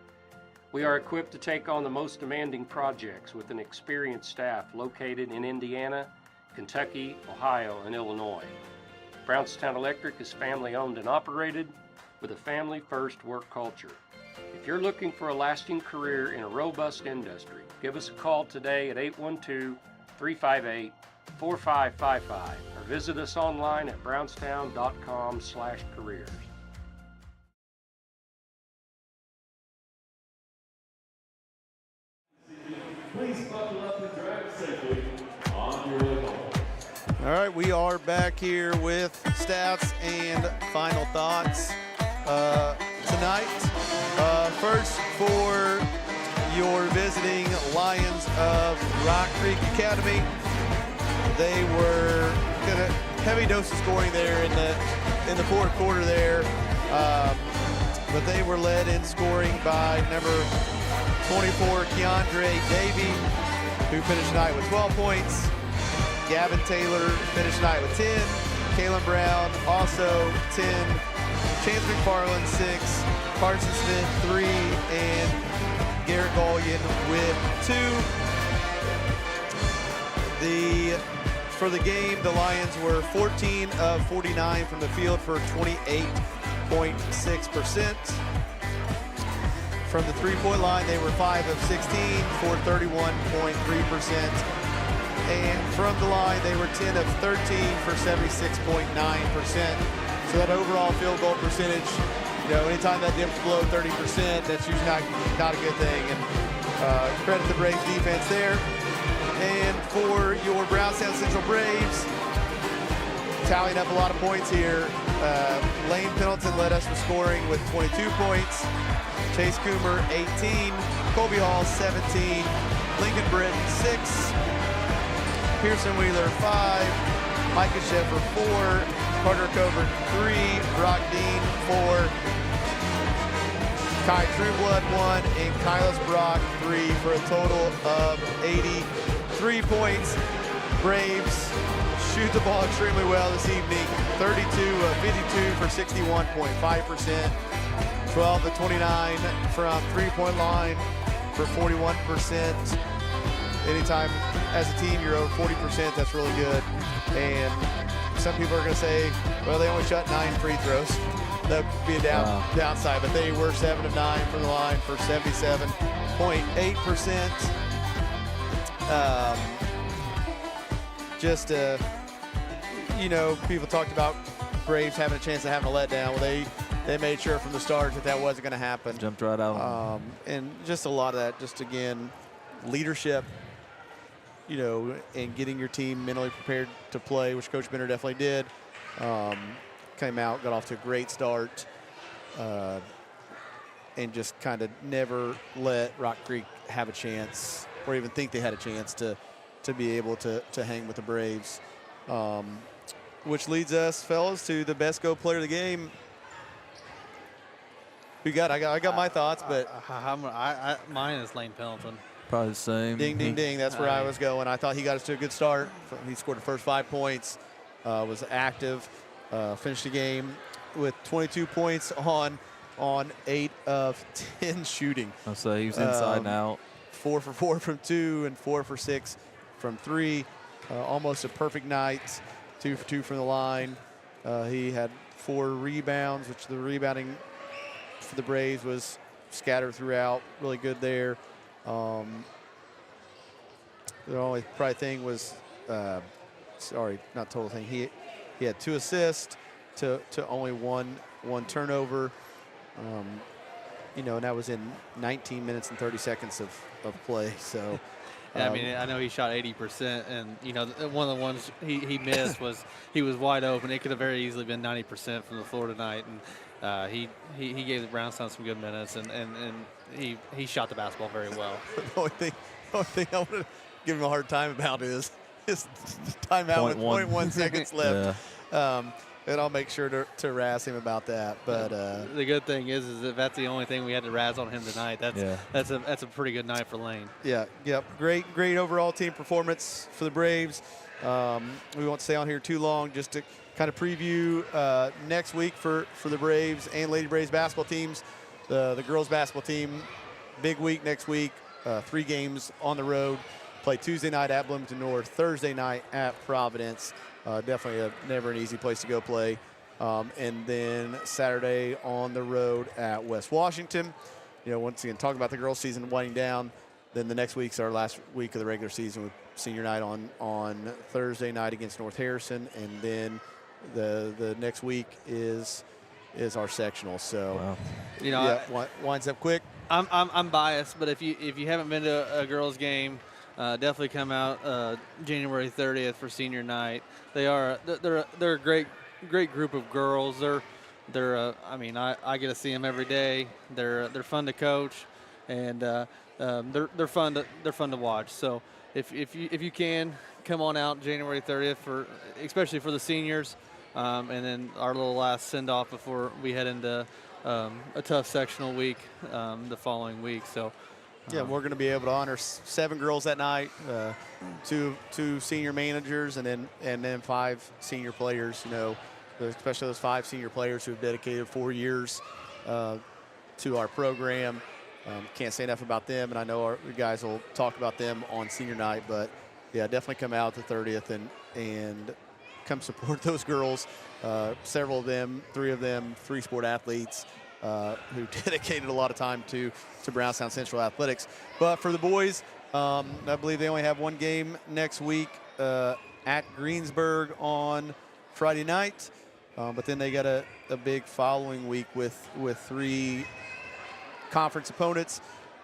We are equipped to take on the most demanding projects with an experienced staff located in Indiana, Kentucky, Ohio, and Illinois. Brownstown Electric is family-owned and operated with a family-first work culture. If you're looking for a lasting career in a robust industry, give us a call today at 812-358-4555 or visit us online at brownstown.com/careers. Please buckle up and drive safely on your way home. All right, we are back here with stats and final thoughts tonight. First, for your visiting Lions of Rock Creek Academy, they were gonna heavy dose of scoring there in the fourth quarter there, but they were led in scoring by number 24, Keandre Davey, who finished the night with 12 points. Gavin Taylor finished the night with 10. Kalen Brown also 10. Chance McFarland 6. Carson Smith 3. And Garrett Gullion with 2. For the game, the Lions were 14 of 49 from the field for 28.6%. From the three-point line, they were 5 of 16 for 31.3%. And from the line, they were 10 of 13 for 76.9%. So that overall field goal percentage, anytime that dips below 30%, that's usually not a good thing. And credit the Braves defense there. And for your Brownstown Central Braves, tallying up a lot of points here. Lane Pendleton led us with scoring with 22 points. Chase Coomer, 18. Colby Hall, 17. Lincoln Britton, 6. Pearson Wheeler, 5. Micah Sheffer, 4. Carter Coburn, 3. Brock Dean, 4. Kai Trueblood, 1. And Kylas Brock, 3, for a total of 83 points. Braves shoot the ball extremely well this evening. 32 of 52 for 61.5%. 12 of 29 from three-point line for 41%. Anytime as a team you're over 40%, that's really good. And some people are going to say, well, they only shot 9 free throws. That would be a downside, but they were 7 of 9 from the line for 77.8%. People talked about Braves having a chance of having a letdown. Well, they made sure from the start that wasn't going to happen. Jumped right out. And just a lot of that, just again, leadership, and getting your team mentally prepared to play, which Coach Bender definitely did. Came out, got off to a great start, and just kind of never let Rock Creek have a chance or even think they had a chance to be able to hang with the Braves. Which leads us, fellas, to the best go player of the game. I got my thoughts, but mine is Lane Pendleton. Probably the same. Ding, ding, ding. That's where I was going. I thought he got us to a good start. He scored the first 5 points, was active, finished the game with 22 points on 8 of 10 shooting. I'll say he was inside and out. 4 for 4 from 2 and 4 for 6 from 3. Almost a perfect night. 2 for 2 from the line. He had 4 rebounds, which the rebounding for the Braves was scattered throughout. Really good there. The only probably thing was, sorry, not total thing. He had 2 assists to only one turnover. And that was in 19 minutes and 30 seconds of play. So. Yeah, I know he shot 80%, and one of the ones he missed was he was wide open. It could have very easily been 90% from the floor tonight, and he gave the Brownstown some good minutes, and he shot the basketball very well. The only thing I want to give him a hard time about is his timeout with 0.1 seconds left. Yeah. And I'll make sure to razz him about that. But the good thing is if that's the only thing we had to razz on him tonight, that's a pretty good night for Lane. Yeah, yep. Great overall team performance for the Braves. We won't stay on here too long, just to kind of preview next week for the Braves and Lady Braves basketball teams. The girls basketball team, big week next week. 3 games on the road, play Tuesday night at Bloomington North, Thursday night at Providence. Definitely never an easy place to go play. And then Saturday on the road at West Washington. Once again, talk about the girls' season winding down. Then the next week's our last week of the regular season with senior night on Thursday night against North Harrison, and then the next week is our sectional. So, winds up quick. I'm biased, but if you haven't been to a girls' game, definitely come out January 30th for senior night. They're a great group of girls. I get to see them every day. They're fun to coach, and they're fun to watch. So if you can come on out January 30th especially for the seniors, and then our little last send off before we head into a tough sectional week the following week. So. Yeah, we're going to be able to honor 7 girls that night, two senior managers, and then 5 senior players. Especially those 5 senior players who have dedicated 4 years to our program. Can't say enough about them, and I know our guys will talk about them on senior night. But yeah, definitely come out the 30th and come support those girls. Several of them, 3 of them, 3-sport athletes. Who dedicated a lot of time to Brownstown Central Athletics. But for the boys, I believe they only have 1 game next week at Greensburg on Friday night. But then they got a big following week with 3 conference opponents.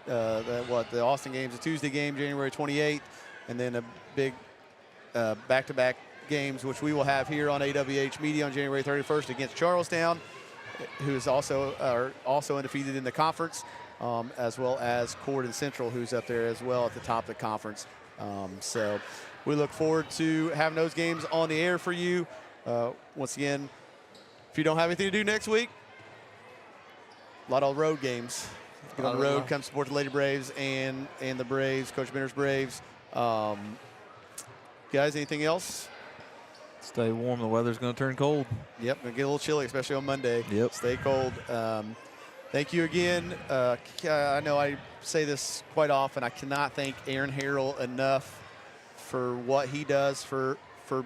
The Austin game's a Tuesday game, January 28th, and then a big back-to-back games, which we will have here on AWH Media on January 31st against Charlestown, who's also undefeated in the conference, as well as Corden Central, who's up there as well at the top of the conference. So we look forward to having those games on the air for you. Once again, if you don't have anything to do next week, a lot of road games. Get on the road, come support the Lady Braves and the Braves, Coach Benner's Braves. Guys, anything else? Stay warm. The weather's going to turn cold. Yep, going to get a little chilly, especially on Monday. Yep. Stay cold. Thank you again. I know I say this quite often. I cannot thank Aaron Harrell enough for what he does for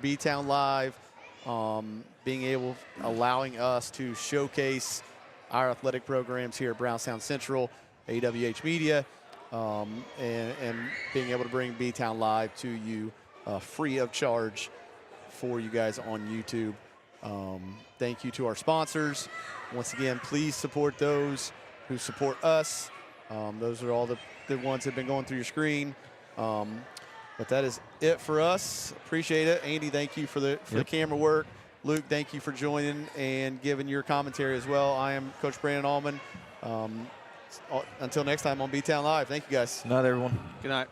B-Town Live, allowing us to showcase our athletic programs here at Brownstown Central, AWH Media, and being able to bring B-Town Live to you free of charge for you guys on YouTube. Thank you to our sponsors. Once again, please support those who support us. Those are all the ones that have been going through your screen. But that is it for us. Appreciate it. Andy, thank you for the camera work. Luke, thank you for joining and giving your commentary as well. I am Coach Brandon Allman. Until next time on B-Town Live, thank you guys. Good night, everyone. Good night.